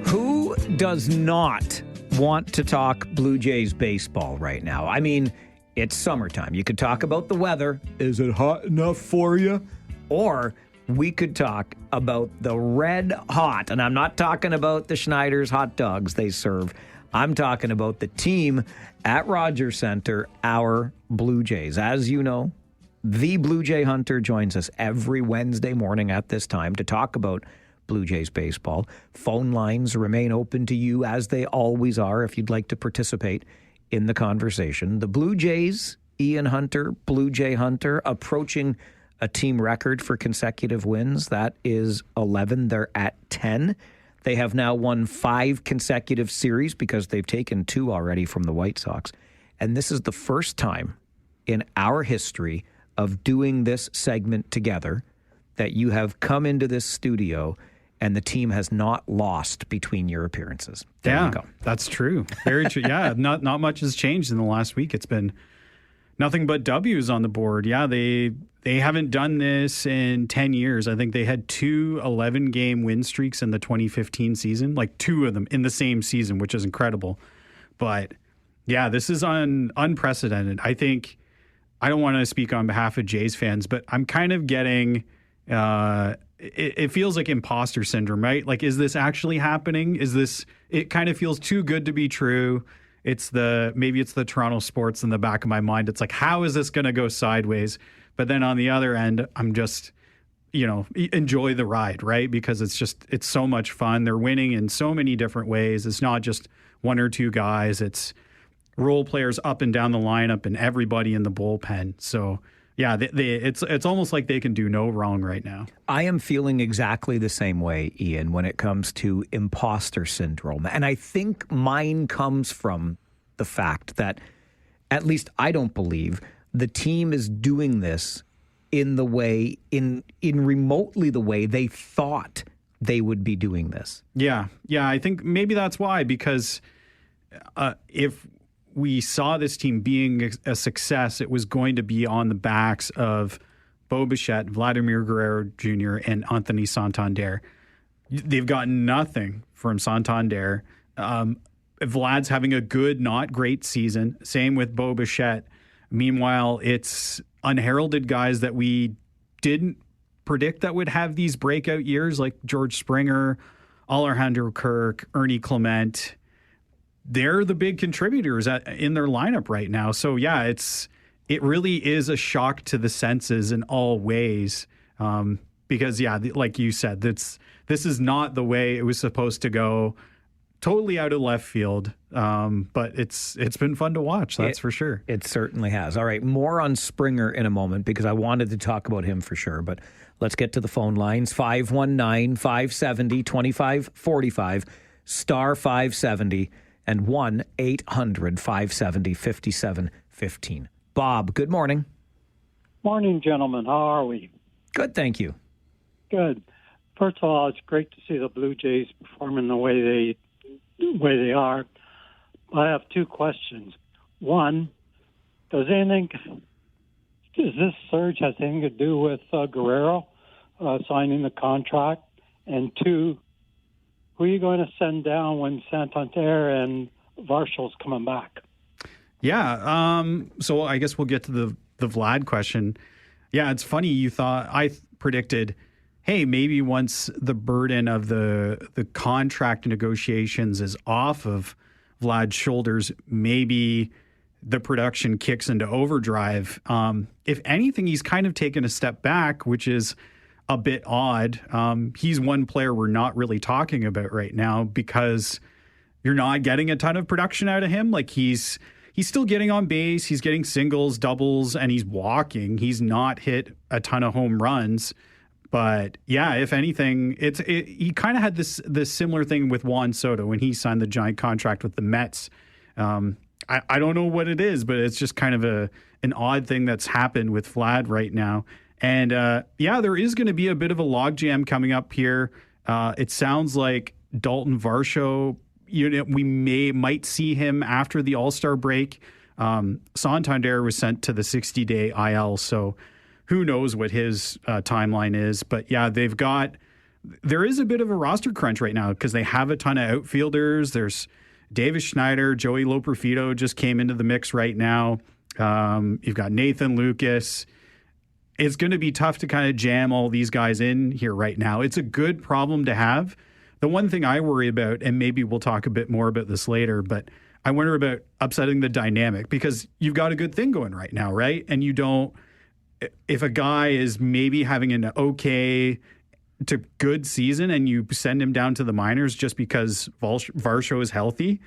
Who does not want to talk Blue Jays baseball right now? I mean, it's summertime. You could talk about the weather. Is it hot enough for you? Or we could talk about the red hot, and I'm not talking about the Schneider's hot dogs they serve. I'm talking about the team at Rogers Center, our Blue Jays. As you know, the Blue Jay Hunter joins us every Wednesday morning at this time to talk about Blue Jays baseball. Phone lines remain open to you as they always are if you'd like to participate in the conversation. The Blue Jays, Ian Hunter, Blue Jay Hunter, approaching a team record for consecutive wins. That is 11. They're at 10. They have now won 5 consecutive series because they've taken 2 already from the White Sox. And this is the first time in our history of doing this segment together that you have come into this studio and the team has not lost between your appearances. There you go. That's true. Very true. Yeah, not much has changed in the last week. It's been nothing but W's on the board. Yeah, they haven't done this in 10 years. I think they had 2 11-game win streaks in the 2015 season, like 2 of them in the same season, which is incredible. But yeah, this is unprecedented. I think, I don't want to speak on behalf of Jays fans, but I'm kind of getting... It feels like imposter syndrome, right? Like, is this actually happening? It kind of feels too good to be true. Maybe it's the Toronto sports in the back of my mind. It's like, how is this going to go sideways? But then on the other end, I'm just, enjoy the ride, right? Because it's so much fun. They're winning in so many different ways. It's not just one or two guys. It's role players up and down the lineup and everybody in the bullpen. So, yeah, it's almost like they can do no wrong right now. I am feeling exactly the same way, Ian, when it comes to imposter syndrome. And I think mine comes from the fact that, at least I don't believe, the team is doing this in remotely the way they thought they would be doing this. Yeah, I think maybe that's why, because if we saw this team being a success, it was going to be on the backs of Bo Bichette, Vladimir Guerrero Jr., and Anthony Santander. They've gotten nothing from Santander. Vlad's having a good, not great season. Same with Bo Bichette. Meanwhile, it's unheralded guys that we didn't predict that would have these breakout years, like George Springer, Alejandro Kirk, Ernie Clement. They're the big contributors in their lineup right now. So, yeah, it really is a shock to the senses in all ways. Because, yeah, like you said, this is not the way it was supposed to go. Totally out of left field, but it's been fun to watch, that's for sure. It certainly has. All right, more on Springer in a moment because I wanted to talk about him for sure, but let's get to the phone lines. 519-570-2545, star 570, and 1-800-570-5715. Bob, good morning. Morning, gentlemen. How are we? Good, thank you. Good. First of all, it's great to see the Blue Jays performing the way they are. I have two questions. One, does this surge have anything to do with Guerrero signing the contract? And two, who are you going to send down when Santander and Varshall's coming back? Yeah, so I guess we'll get to the Vlad question. Yeah, it's funny. I predicted, hey, maybe once the burden of the contract negotiations is off of Vlad's shoulders, maybe the production kicks into overdrive. If anything, he's kind of taken a step back, which is a bit odd. He's one player we're not really talking about right now because you're not getting a ton of production out of him. Like he's still getting on base, he's getting singles, doubles, and he's walking. He's not hit a ton of home runs. But yeah, if anything, he kind of had this similar thing with Juan Soto when he signed the giant contract with the Mets. I don't know what it is, but it's just kind of an odd thing that's happened with Vlad right now. And yeah, there is going to be a bit of a logjam coming up here. It sounds like Dalton Varsho, we might see him after the All-Star break. Santander was sent to the 60-day IL, so who knows what his timeline is. But yeah, there is a bit of a roster crunch right now because they have a ton of outfielders. There's Davis Schneider, Joey Loperfido just came into the mix right now. You've got Nathan Lucas. It's going to be tough to kind of jam all these guys in here right now. It's a good problem to have. The one thing I worry about, and maybe we'll talk a bit more about this later, but I wonder about upsetting the dynamic because you've got a good thing going right now, right? And if a guy is maybe having an okay to good season and you send him down to the minors just because Varsho is healthy,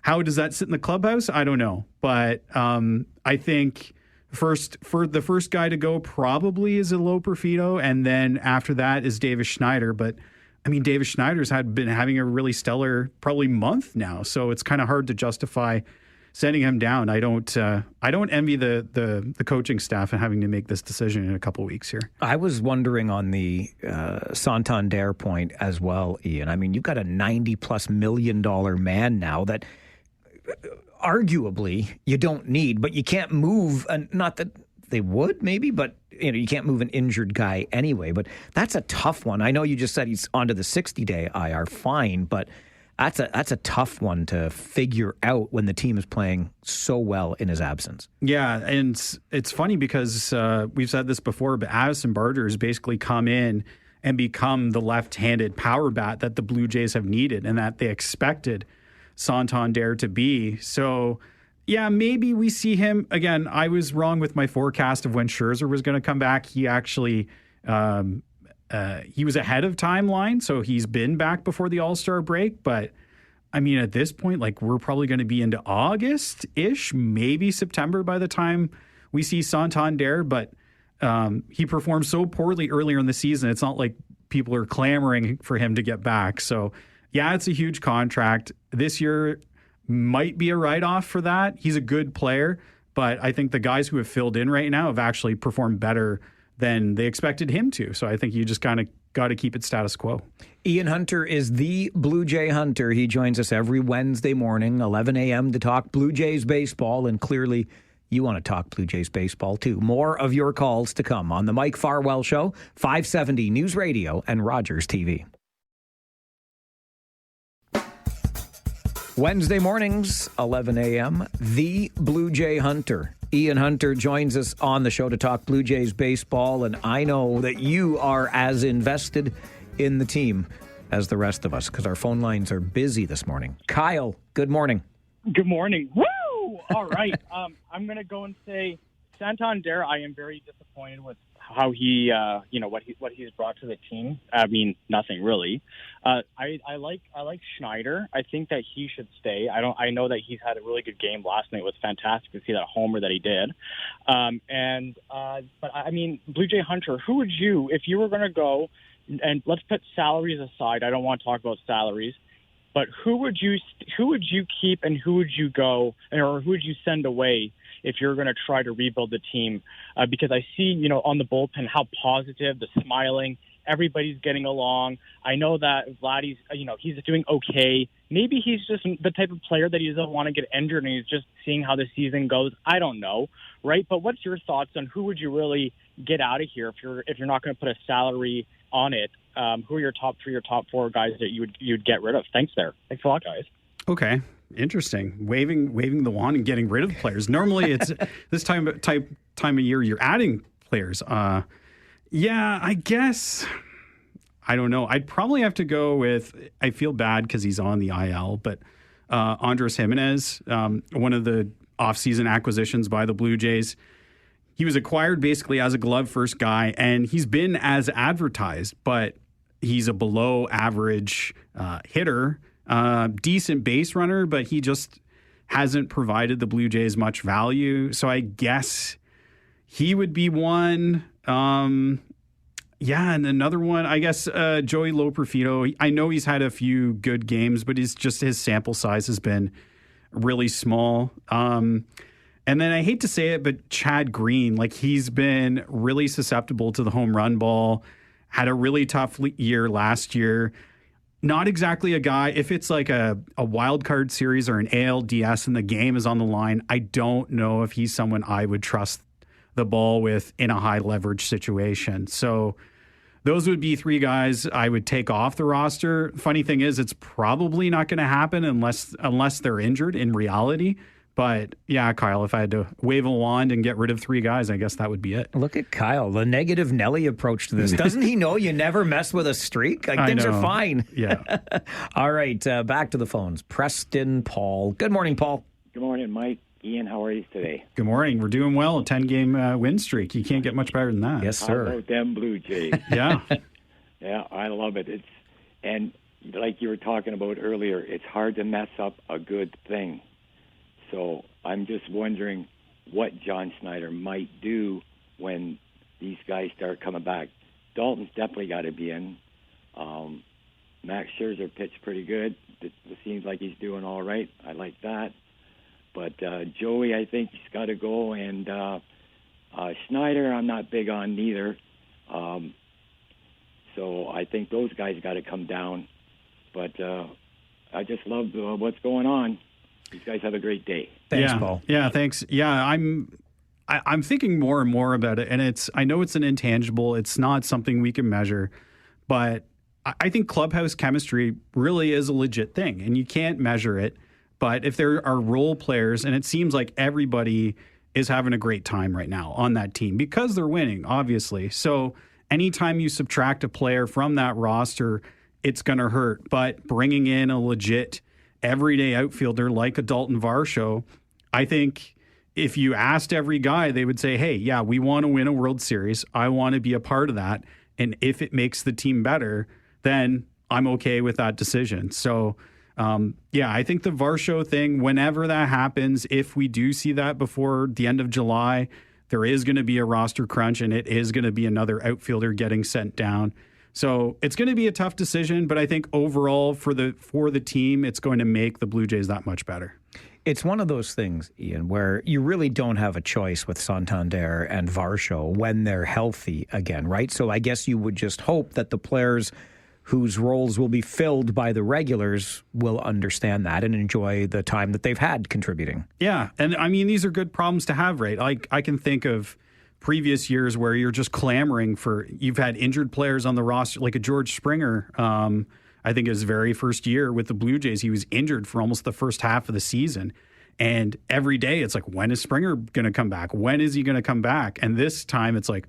how does that sit in the clubhouse? I don't know. But I think the first guy to go probably is a Loperfido, and then after that is Davis Schneider. But I mean, Davis Schneider's been having a really stellar probably month now, so it's kind of hard to justify sending him down. I don't envy the coaching staff and having to make this decision in a couple of weeks here. I was wondering on the Santander point as well, Ian. I mean, you've got a $90+ million man now that arguably you don't need, but you can't move. Not that they would, maybe, but you can't move an injured guy anyway. But that's a tough one. I know you just said he's onto the 60-day IR, fine, but that's a tough one to figure out when the team is playing so well in his absence. Yeah, and it's funny because we've said this before, but Addison Barger has basically come in and become the left-handed power bat that the Blue Jays have needed and that they expected Santander to be. So Yeah, maybe we see him again. I was wrong with my forecast of when Scherzer was going to come back. He actually he was ahead of timeline, so he's been back before the All-Star break. But I mean, at this point, like we're probably going to be into August-ish, maybe September by the time we see Santander. But he performed so poorly earlier in the season. It's not like people are clamoring for him to get back. So yeah, it's a huge contract. This year might be a write-off for that. He's a good player, but I think the guys who have filled in right now have actually performed better than they expected him to. So I think you just kind of got to keep it status quo. Ian Hunter is the Blue Jay Hunter. He joins us every Wednesday morning, 11 a.m. to talk Blue Jays baseball, and clearly you want to talk Blue Jays baseball too. More of your calls to come on the Mike Farwell Show, 570 News Radio and Rogers TV. Wednesday mornings, 11 a.m., the Blue Jay Hunter. Ian Hunter joins us on the show to talk Blue Jays baseball, and I know that you are as invested in the team as the rest of us because our phone lines are busy this morning. Kyle, good morning. Good morning. Woo! All right. I'm going to go and say Santander, I am very disappointed with how he, what he's brought to the team. I mean, nothing really. I like Schneider. I think that he should stay. I know that he's had a really good game last night. It was fantastic to see that homer that he did. But I mean, Blue Jay Hunter, who would you, if you were going to go, and let's put salaries aside. I don't want to talk about salaries, but who would you keep and who would you go, or who would you send away if you're going to try to rebuild the team? Because I see, on the bullpen, how positive, the smiling, everybody's getting along. I know that Vladdy's, he's doing okay. Maybe he's just the type of player that he doesn't want to get injured and he's just seeing how the season goes. I don't know, right? But what's your thoughts on who would you really get out of here if you're not going to put a salary on it? Who are your top 3 or top 4 guys that you'd get rid of? Thanks a lot, guys. Okay. Interesting. Waving the wand and getting rid of players. Normally it's this time of year you're adding players. Yeah, I guess I don't know. I'd probably have to go with, I feel bad because he's on the IL, but Andres Jimenez, one of the offseason acquisitions by the Blue Jays. He was acquired basically as a glove first guy, and he's been as advertised, but he's a below average hitter. Decent base runner, but he just hasn't provided the Blue Jays much value. So I guess he would be one. And another one, I guess, Joey Loperfido. I know he's had a few good games, but his sample size has been really small. And then I hate to say it, but Chad Green, he's been really susceptible to the home run ball, had a really tough year last year. Not exactly a guy, if it's like a wild card series or an ALDS and the game is on the line, I don't know if he's someone I would trust the ball with in a high leverage situation. So those would be 3 guys I would take off the roster. Funny thing is, it's probably not going to happen unless they're injured in reality. But yeah, Kyle, if I had to wave a wand and get rid of 3 guys, I guess that would be it. Look at Kyle, the negative Nelly approach to this. Doesn't he know you never mess with a streak? Things are fine. Yeah. All right, back to the phones. Preston, Paul. Good morning, Paul. Good morning, Mike. Ian, how are you today? Good morning. We're doing well. A 10-game win streak. You can't get much better than that. Yes, sir. How about them Blue Jays? Yeah. Yeah, I love it. And like you were talking about earlier, it's hard to mess up a good thing. So I'm just wondering what John Schneider might do when these guys start coming back. Dalton's definitely got to be in. Max Scherzer pitched pretty good. It seems like he's doing all right. I like that. But Joey, I think he's got to go. And Schneider, I'm not big on neither. So I think those guys got to come down. But I just love what's going on. You guys have a great day. Thanks, Paul. Yeah, thanks. Yeah, I'm thinking more and more about it, and I know it's an intangible. It's not something we can measure, but I think clubhouse chemistry really is a legit thing, and you can't measure it. But if there are role players, and it seems like everybody is having a great time right now on that team because they're winning, obviously. So anytime you subtract a player from that roster, it's going to hurt. But bringing in a legit everyday outfielder like a Dalton Varsho, I think if you asked every guy, they would say, hey, yeah, we want to win a World Series. I want to be a part of that. And if it makes the team better, then I'm okay with that decision. So, I think the Varsho thing, whenever that happens, if we do see that before the end of July, there is going to be a roster crunch and it is going to be another outfielder getting sent down. So it's going to be a tough decision, but I think overall for the team, it's going to make the Blue Jays that much better. It's one of those things, Ian, where you really don't have a choice with Santander and Varsho when they're healthy again, right? So I guess you would just hope that the players whose roles will be filled by the regulars will understand that and enjoy the time that they've had contributing. Yeah, and I mean, these are good problems to have, right? Like I can think of previous years where you're just clamoring for, you've had injured players on the roster, like a George Springer. I think his very first year with the Blue Jays, he was injured for almost the first half of the season. And every day it's like, when is Springer going to come back? When is he going to come back? And this time it's like,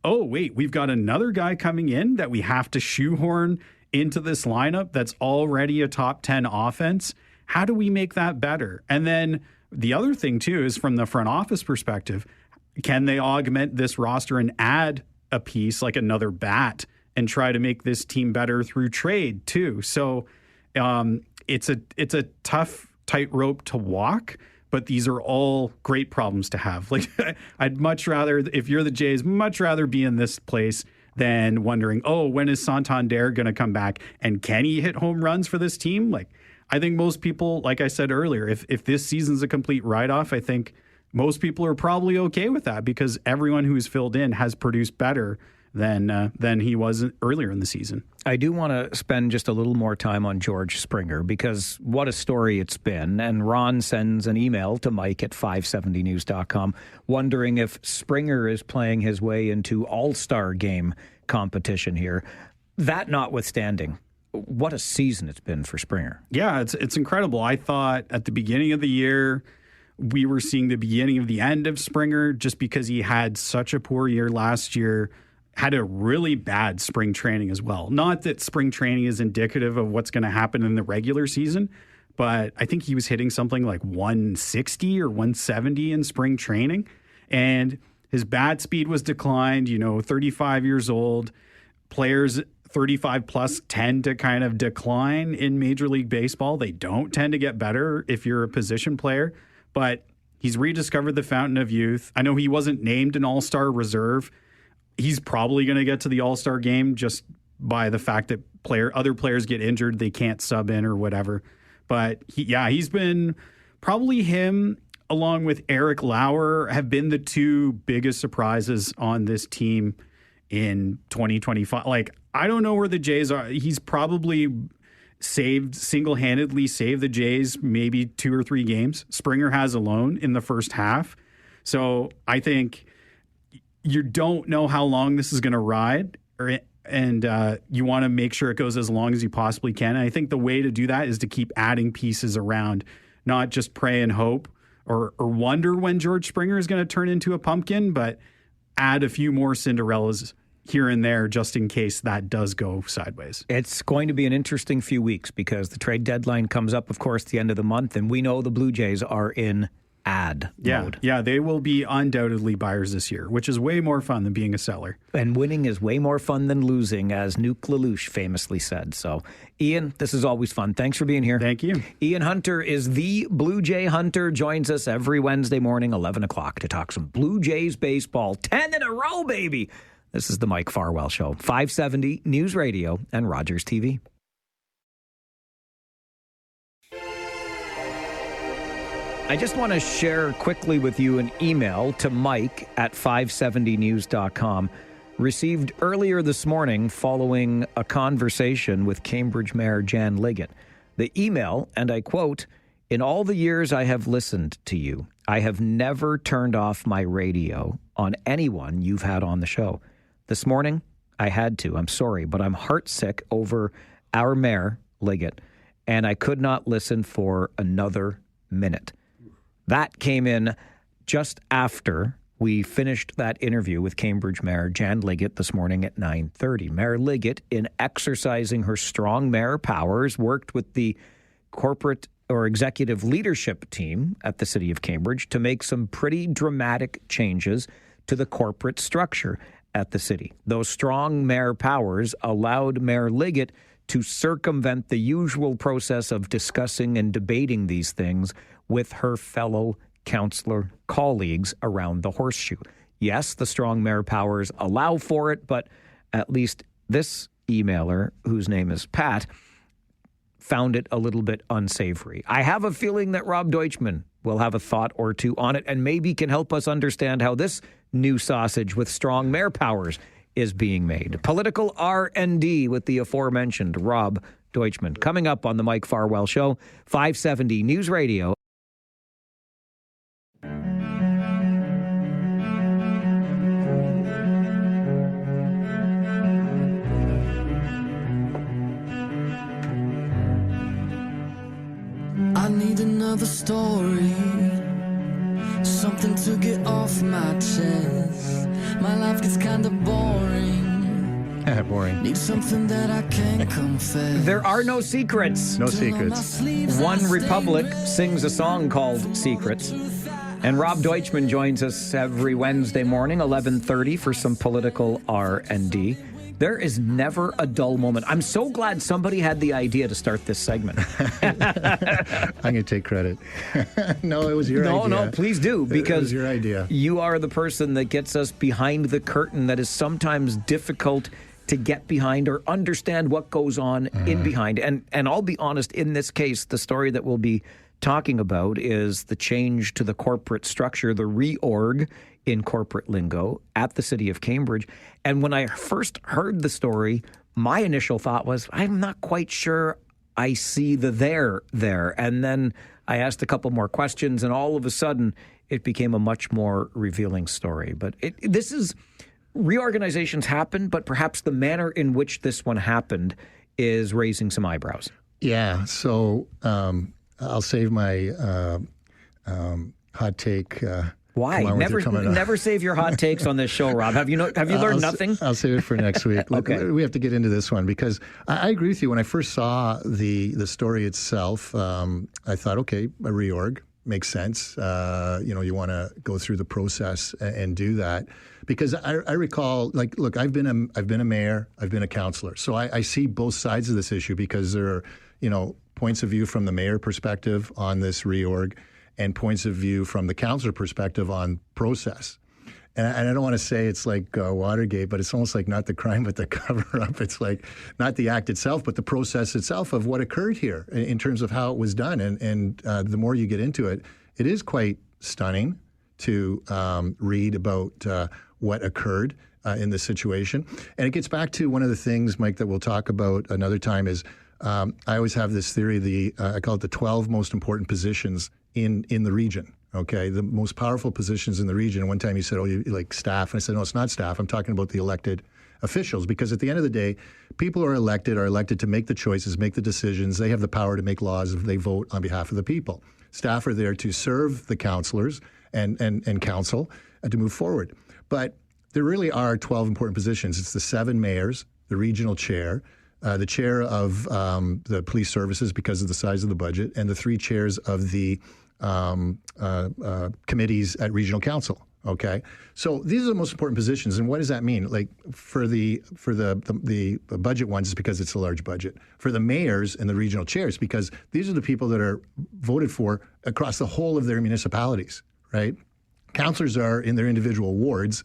oh, wait, we've got another guy coming in that we have to shoehorn into this lineup that's already a top 10 offense. How do we make that better? And then the other thing, too, is from the front office perspective, can they augment this roster and add a piece like another bat and try to make this team better through trade, too? So it's a tough tightrope to walk. But these are all great problems to have. Like, I'd much rather, if you're the Jays, much rather be in this place than wondering, oh, when is Santander going to come back? And can he hit home runs for this team? Like, I think most people, like I said earlier, if this season's a complete write-off, I think most people are probably okay with that because everyone who's filled in has produced better than he was earlier in the season. I do want to spend just a little more time on George Springer because what a story it's been. And Ron sends an email to Mike at 570news.com wondering if Springer is playing his way into all-star game competition here. That notwithstanding, what a season it's been for Springer. Yeah, it's incredible. I thought at the beginning of the year we were seeing the beginning of the end of Springer just because he had such a poor year last year. Had a really bad spring training as well. Not that spring training is indicative of what's going to happen in the regular season, but I think he was hitting something like 160 or 170 in spring training. And his bat speed was declined, 35 years old. Players 35 plus tend to kind of decline in Major League Baseball. They don't tend to get better if you're a position player, but he's rediscovered the fountain of youth. I know he wasn't named an all-star reserve. He's probably going to get to the All-Star game just by the fact that other players get injured, they can't sub in or whatever. But he's been probably him along with Eric Lauer have been the two biggest surprises on this team in 2025. Like, I don't know where the Jays are. He's probably single-handedly saved the Jays maybe 2 or 3 games. Springer has alone in the first half. So I think you don't know how long this is going to ride, and you want to make sure it goes as long as you possibly can. And I think the way to do that is to keep adding pieces around, not just pray and hope or wonder when George Springer is going to turn into a pumpkin, but add a few more Cinderellas here and there just in case that does go sideways. It's going to be an interesting few weeks because the trade deadline comes up, of course, the end of the month, and we know the Blue Jays are in add mode. Yeah, they will be undoubtedly buyers this year, which is way more fun than being a seller. And winning is way more fun than losing, as Nuke LaLoosh famously said. So, Ian, this is always fun. Thanks for being here. Thank you. Ian Hunter is the Blue Jay Hunter, joins us every Wednesday morning, 11 o'clock, to talk some Blue Jays baseball. 10 in a row, baby! This is the Mike Farwell Show, 570 News Radio and Rogers TV. I just want to share quickly with you an email to Mike at 570news.com received earlier this morning following a conversation with Cambridge Mayor Jan Liggett. The email, and I quote, "In all the years I have listened to you, I have never turned off my radio on anyone you've had on the show. This morning, I had to. I'm sorry, but I'm heartsick over our mayor, Liggett, and I could not listen for another minute." That came in just after we finished that interview with Cambridge Mayor Jan Liggett this morning at 9:30. Mayor Liggett, in exercising her strong mayor powers, worked with the corporate or executive leadership team at the City of Cambridge to make some pretty dramatic changes to the corporate structure at the city. Those strong mayor powers allowed Mayor Liggett to circumvent the usual process of discussing and debating these things with her fellow councillor colleagues around the horseshoe. Yes, the strong mayor powers allow for it, but at least this emailer, whose name is Pat, found it a little bit unsavory. I have a feeling that Rob Deutschman will have a thought or two on it and maybe can help us understand how this new sausage with strong mayor powers is being made. Political R&D with the aforementioned Rob Deutschman. Coming up on the Mike Farwell Show, 570 News Radio. I need another story, something to get off my chest. My life gets kinda boring. Boring. Need something that I can confess. There are no secrets. No secrets. One Republic sings a song called Secrets. And Rob Deutschman joins us every Wednesday morning, 11:30, for some political R&D. There is never a dull moment. I'm so glad somebody had the idea to start this segment. I'm going to take credit. No, it was your idea. No, please do, because it was your idea. You are the person that gets us behind the curtain that is sometimes difficult to get behind or understand what goes on in behind. And I'll be honest, in this case, the story that we'll be talking about is the change to the corporate structure, the reorg in corporate lingo at the City of Cambridge. And when I first heard the story, my initial thought was, I'm not quite sure I see the there. And then I asked a couple more questions, and all of a sudden it became a much more revealing story. But this is, reorganizations happen, but perhaps the manner in which this one happened is raising some eyebrows. Yeah, so I'll save my hot take. Why? Never save your hot takes on this show, Rob. Have you learned nothing? I'll save it for next week. Okay. We have to get into this one because I agree with you. When I first saw the story itself, I thought, okay, a reorg makes sense. You want to go through the process and do that because I recall, look, I've been a mayor, I've been a councillor, so I see both sides of this issue because there are points of view from the mayor perspective on this reorg and points of view from the councillor perspective on process. And I don't want to say it's like Watergate, but it's almost like not the crime, but the cover-up. It's like not the act itself, but the process itself of what occurred here in terms of how it was done. And the more you get into it, it is quite stunning to read about what occurred in this situation. And it gets back to one of the things, Mike, that we'll talk about another time is I always have this theory, I call it the 12 most important positions in the region, okay? The most powerful positions in the region. And one time you said, you like staff. And I said, no, it's not staff. I'm talking about the elected officials because at the end of the day, people who are elected to make the choices, make the decisions. They have the power to make laws if they vote on behalf of the people. Staff are there to serve the councillors and council and to move forward. But there really are 12 important positions. It's the 7 mayors, the regional chair, the chair of the police services because of the size of the budget, and the 3 chairs of the committees at regional council. Okay, so these are the most important positions, and what does that mean? Like for the budget ones, it's because it's a large budget. For the mayors and the regional chairs, because these are the people that are voted for across the whole of their municipalities. Right, councillors are in their individual wards.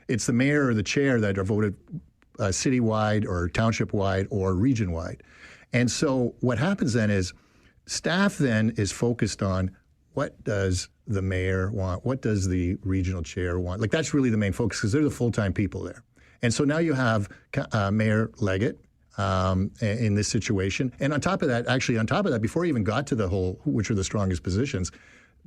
It's the mayor or the chair that are voted citywide or township-wide or region-wide. And so what happens then is staff then is focused on what does the mayor want? What does the regional chair want? Like that's really the main focus because they're the full-time people there. And so now you have Mayor Leggett in this situation. And on top of that, before he even got to the whole, which are the strongest positions,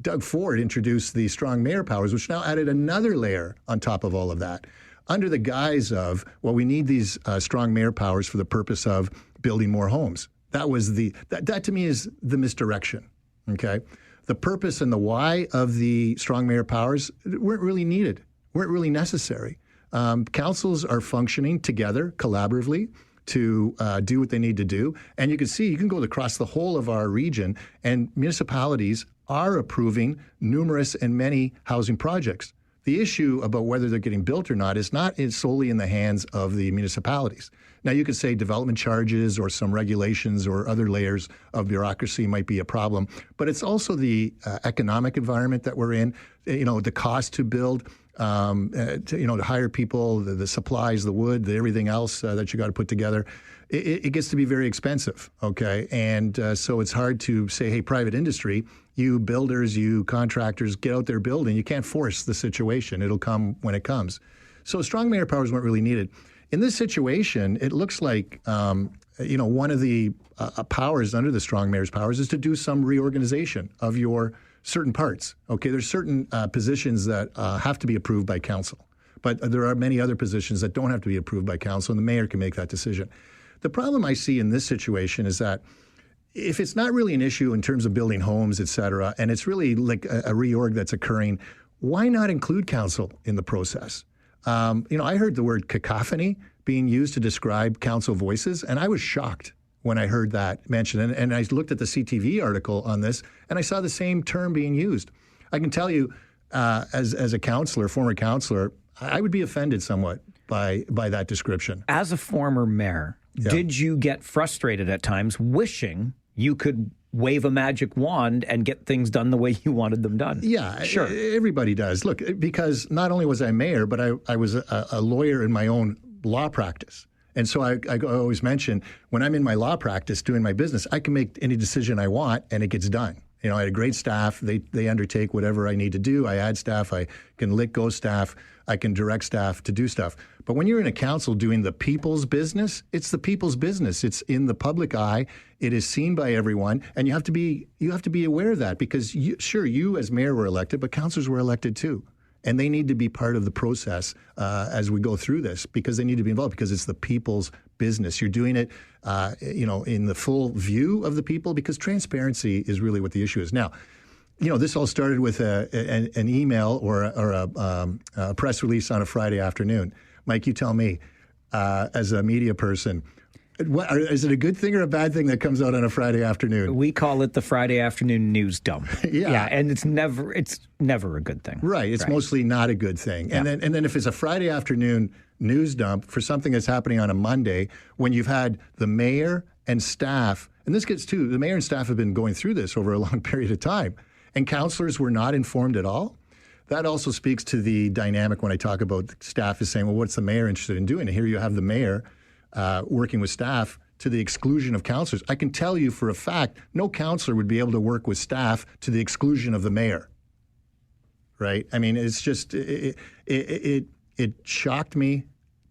Doug Ford introduced the strong mayor powers, which now added another layer on top of all of that. Under the guise of, well, we need these strong mayor powers for the purpose of building more homes. That was that to me is the misdirection, okay? The purpose and the why of the strong mayor powers weren't really needed, weren't really necessary. Councils are functioning together, collaboratively, to do what they need to do. And you can see, you can go across the whole of our region, and municipalities are approving numerous and many housing projects. The issue about whether they're getting built or not is solely in the hands of the municipalities. Now, you could say development charges or some regulations or other layers of bureaucracy might be a problem, but it's also the economic environment that we're in, the cost to build, to hire people, the supplies, the wood, everything else that you got to put together. It gets to be very expensive, okay? And so it's hard to say, hey, private industry, you builders, you contractors, get out there building. You can't force the situation. It'll come when it comes. So strong mayor powers weren't really needed. In this situation, it looks like, one of the powers under the strong mayor's powers is to do some reorganization of your certain parts. Okay, there's certain positions that have to be approved by council, but there are many other positions that don't have to be approved by council, and the mayor can make that decision. The problem I see in this situation is that if it's not really an issue in terms of building homes, et cetera, and it's really like a reorg that's occurring, why not include council in the process? I heard the word cacophony being used to describe council voices, and I was shocked when I heard that mentioned. And I looked at the CTV article on this, and I saw the same term being used. I can tell you, as a counselor, former counselor, I would be offended somewhat by that description. As a former mayor, did you get frustrated at times wishing you could wave a magic wand and get things done the way you wanted them done? Yeah, sure. Everybody does. Look, because not only was I mayor, but I was a lawyer in my own law practice. And so I always mention, when I'm in my law practice doing my business, I can make any decision I want and it gets done. I had a great staff. They undertake whatever I need to do. I add staff. I can let go staff. I can direct staff to do stuff. But when you're in a council doing the people's business, it's the people's business. It's in the public eye. It is seen by everyone, and you have to be aware of that, because you as mayor were elected, but councillors were elected too. And they need to be part of the process as we go through this, because they need to be involved, because it's the people's business. You're doing it, in the full view of the people, because transparency is really what the issue is. Now, this all started with an email or a press release on a Friday afternoon. Mike, you tell me, as a media person, is it a good thing or a bad thing that comes out on a Friday afternoon? We call it the Friday afternoon news dump. Yeah, and it's never a good thing. Right, it's mostly not a good thing. Yeah. And then if it's a Friday afternoon news dump for something that's happening on a Monday, when you've had the mayor and staff, and this gets to, the mayor and staff have been going through this over a long period of time, and councillors were not informed at all. That also speaks to the dynamic when I talk about staff is saying, well, what's the mayor interested in doing? And here you have the mayor working with staff to the exclusion of councillors. I can tell you for a fact, no councillor would be able to work with staff to the exclusion of the mayor. Right? I mean, it's just, it shocked me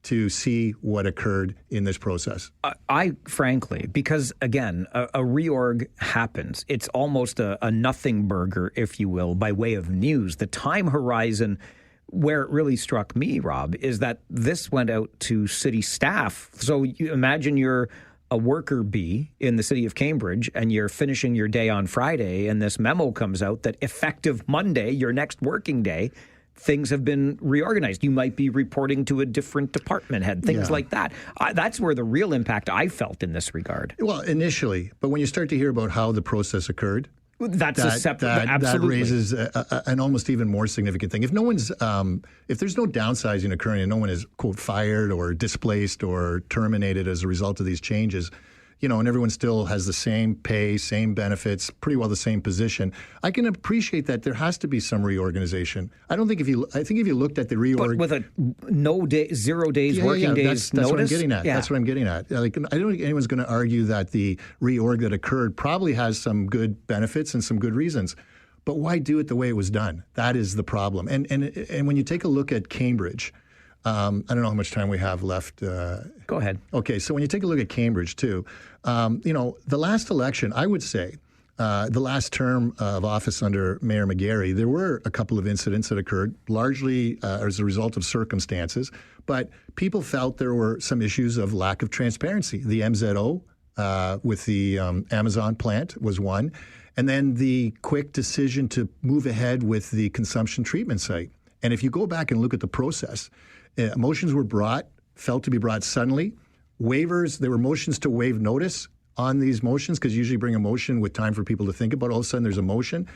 to see what occurred in this process. I frankly, because again, a reorg happens. It's almost a nothing burger, if you will, by way of news. The time horizon where it really struck me, Rob, is that this went out to city staff. So you imagine you're a worker bee in the city of Cambridge and you're finishing your day on Friday, and this memo comes out that effective Monday, your next working day, things have been reorganized. You might be reporting to a different department head, things like that. That's where the real impact I felt in this regard. Well, initially, but when you start to hear about how the process occurred, that's a separate. Absolutely, that raises an almost even more significant thing. If no one's, if there's no downsizing occurring and no one is quote fired or displaced or terminated as a result of these changes, and everyone still has the same pay, same benefits, pretty well the same position, I can appreciate that there has to be some reorganization. I think if you looked at the reorg, but with a 0 days working days that's notice, what I'm getting at. Yeah. That's what I'm getting at. Like, I don't think anyone's going to argue that the reorg that occurred probably has some good benefits and some good reasons. But why do it the way it was done? That is the problem. And when you take a look at Cambridge, I don't know how much time we have left. Go ahead. Okay, so when you take a look at Cambridge, too, the last election, I would say, the last term of office under Mayor McGarry, there were a couple of incidents that occurred, largely as a result of circumstances, but people felt there were some issues of lack of transparency. The MZO with the Amazon plant was one, and then the quick decision to move ahead with the consumption treatment site. And if you go back and look at the process, motions were felt to be brought suddenly, waivers. There were motions to waive notice on these motions because you usually bring a motion with time for people to think about it. All of a sudden, there's a motion.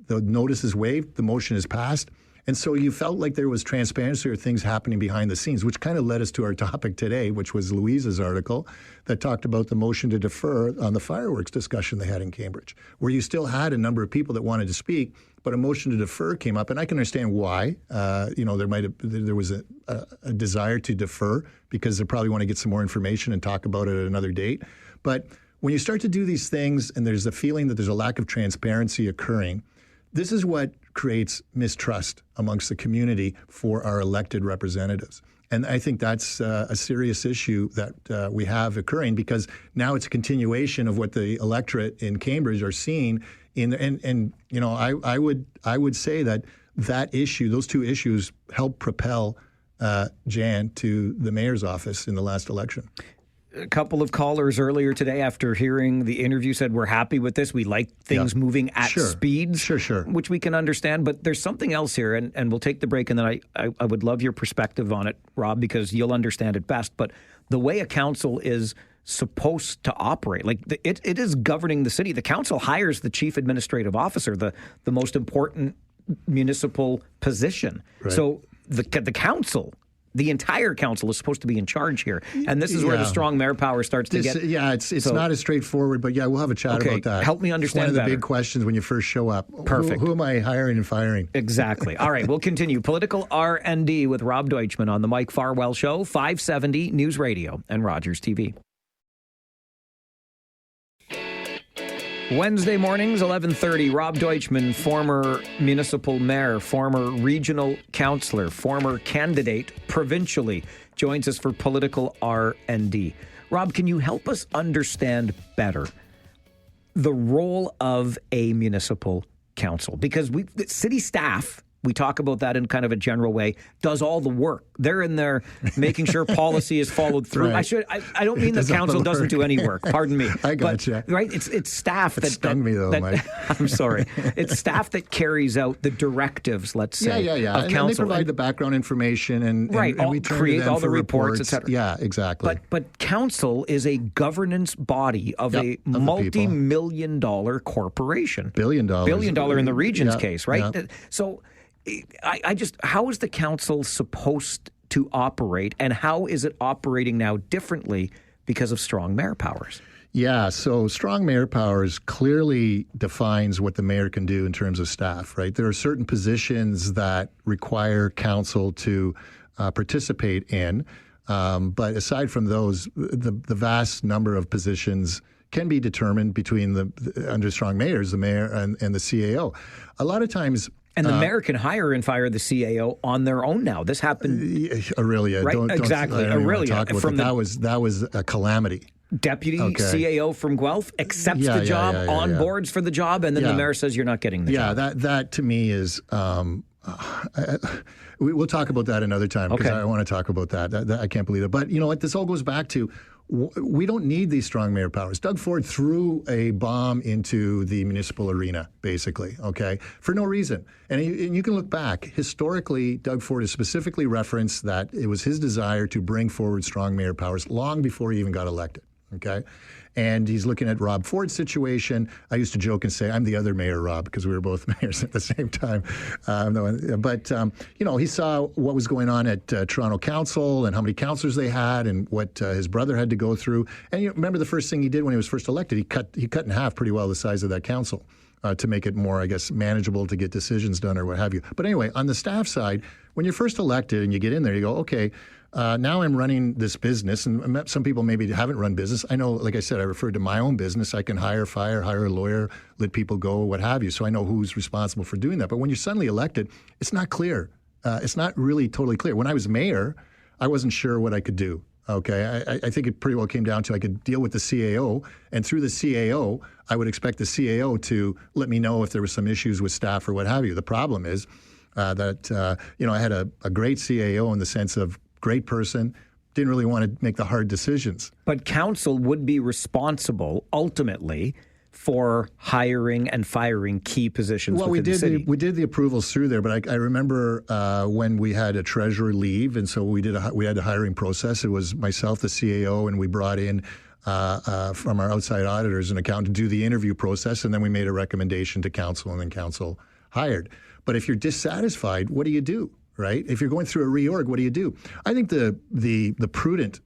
The notice is waived. The motion is passed. And so you felt like there was transparency or things happening behind the scenes, which kind of led us to our topic today, which was Louise's article that talked about the motion to defer on the fireworks discussion they had in Cambridge, where you still had a number of people that wanted to speak, but a motion to defer came up. And I can understand why. There was a desire to defer because they probably want to get some more information and talk about it at another date. But when you start to do these things and there's a feeling that there's a lack of transparency occurring, this is what creates mistrust amongst the community for our elected representatives. And I think that's a serious issue that we have occurring because now it's a continuation of what the electorate in Cambridge are seeing. I would say that issue, those two issues, helped propel Jan to the mayor's office in the last election. A couple of callers earlier today after hearing the interview said, we're happy with this. We like things moving at speeds, which we can understand. But there's something else here, and we'll take the break, and then I would love your perspective on it, Rob, because you'll understand it best. But the way a council is supposed to operate, like it is governing the city. The council hires the chief administrative officer, the most important municipal position. Right. So the council, the entire council is supposed to be in charge here. And this is where the strong mayor power starts to get... Yeah, it's not as straightforward, but we'll have a chat about that. Help me understand It's one of the big questions when you first show up. Perfect. Who am I hiring and firing? Exactly. All right, we'll continue. Political R&D with Rob Deutschman on the Mike Farwell Show, 570 News Radio and Rogers TV. Wednesday mornings, 11:30, Rob Deutschman, former municipal mayor, former regional councillor, former candidate provincially, joins us for Political R&D. Rob, can you help us understand better the role of a municipal council? Because city staff, we talk about that in kind of a general way, does all the work. They're in there making sure policy is followed through. Right. I don't mean the council doesn't do any work. Pardon me. I gotcha. Right? It's staff that stung me though, Mike. I'm sorry. It's staff that carries out the directives, let's say, of and council. they provide the background information and we turn create to them all the for reports, etc. Yeah, exactly. But council is a governance body of a multi-million-dollar corporation. $1 billion in the region's case, right? Yeah. So how is the council supposed to operate, and how is it operating now differently because of strong mayor powers? Yeah, so strong mayor powers clearly defines what the mayor can do in terms of staff, right? There are certain positions that require council to participate in, but aside from those, the vast number of positions can be determined between under strong mayors, the mayor and the CAO. A lot of times... And the mayor can hire and fire the CAO on their own now. This happened... Aurelia. Right? Exactly. Aurelia. That was a calamity. Deputy CAO from Guelph accepts the job, on boards for the job, and then the mayor says you're not getting the job. Yeah, that to me is... we'll talk about that another time because I want to talk about that. I can't believe it. But you know what? This all goes back to we don't need these strong mayor powers. Doug Ford threw a bomb into the municipal arena, basically, for no reason. And you can look back. Historically, Doug Ford has specifically referenced that it was his desire to bring forward strong mayor powers long before he even got elected, And he's looking at Rob Ford's situation. I used to joke and say, I'm the other mayor, Rob, because we were both mayors at the same time. He saw what was going on at Toronto Council and how many councillors they had and what his brother had to go through. And you remember the first thing he did when he was first elected, he cut in half pretty well the size of that council to make it more, I guess, manageable to get decisions done or what have you. But anyway, on the staff side, when you're first elected and you get in there, you go, okay, now I'm running this business, and some people maybe haven't run business. I know, like I said, I referred to my own business. I can hire a lawyer, let people go, what have you. So I know who's responsible for doing that. But when you're suddenly elected, it's not clear. It's not really totally clear. When I was mayor, I wasn't sure what I could do. I think it pretty well came down to I could deal with the CAO, and through the CAO, I would expect the CAO to let me know if there were some issues with staff or what have you. The problem is that I had a great CAO in the sense of great person, didn't really want to make the hard decisions. But council would be responsible, ultimately, for hiring and firing key positions within the city. We did the approvals through there, but I remember when we had a treasurer leave, and so we had a hiring process. It was myself, the CAO, and we brought in from our outside auditors an accountant to do the interview process, and then we made a recommendation to council, and then council hired. But if you're dissatisfied, what do you do, right? If you're going through a reorg, what do you do? I think the prudent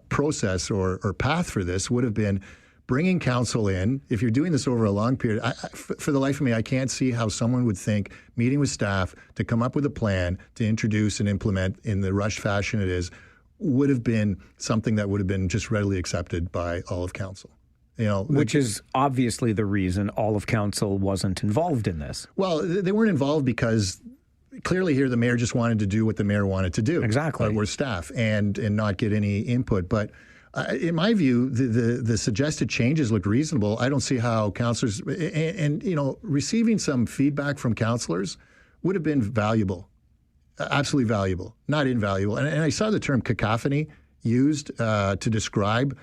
process or path for this would have been bringing council in. If you're doing this over a long period, for the life of me, I can't see how someone would think meeting with staff to come up with a plan to introduce and implement in the rushed fashion it is would have been something that would have been just readily accepted by all of council. Which is obviously the reason all of council wasn't involved in this. Well, they weren't involved because clearly here the mayor just wanted to do what the mayor wanted to do. Exactly. Or staff and not get any input. But in my view, the suggested changes look reasonable. I don't see how councillors and receiving some feedback from councillors would have been valuable, absolutely valuable, not invaluable. And I saw the term cacophony used to describe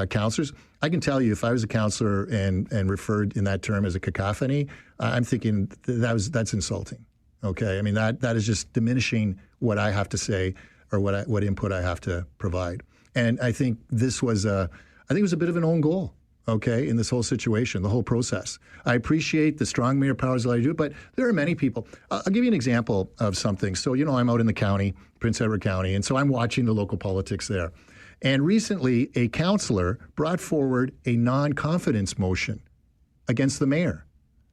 councillors. I can tell you, if I was a councillor and referred in that term as a cacophony, I'm thinking that's insulting. Okay, I mean that is just diminishing what I have to say or what input I have to provide. And I think this was a bit of an own goal, okay, in this whole situation, the whole process. I appreciate the strong mayor powers that I do, but there are many people. I'll give you an example of something. So, I'm out in the county, Prince Edward County, and so I'm watching the local politics there. And recently, a councillor brought forward a non-confidence motion against the mayor.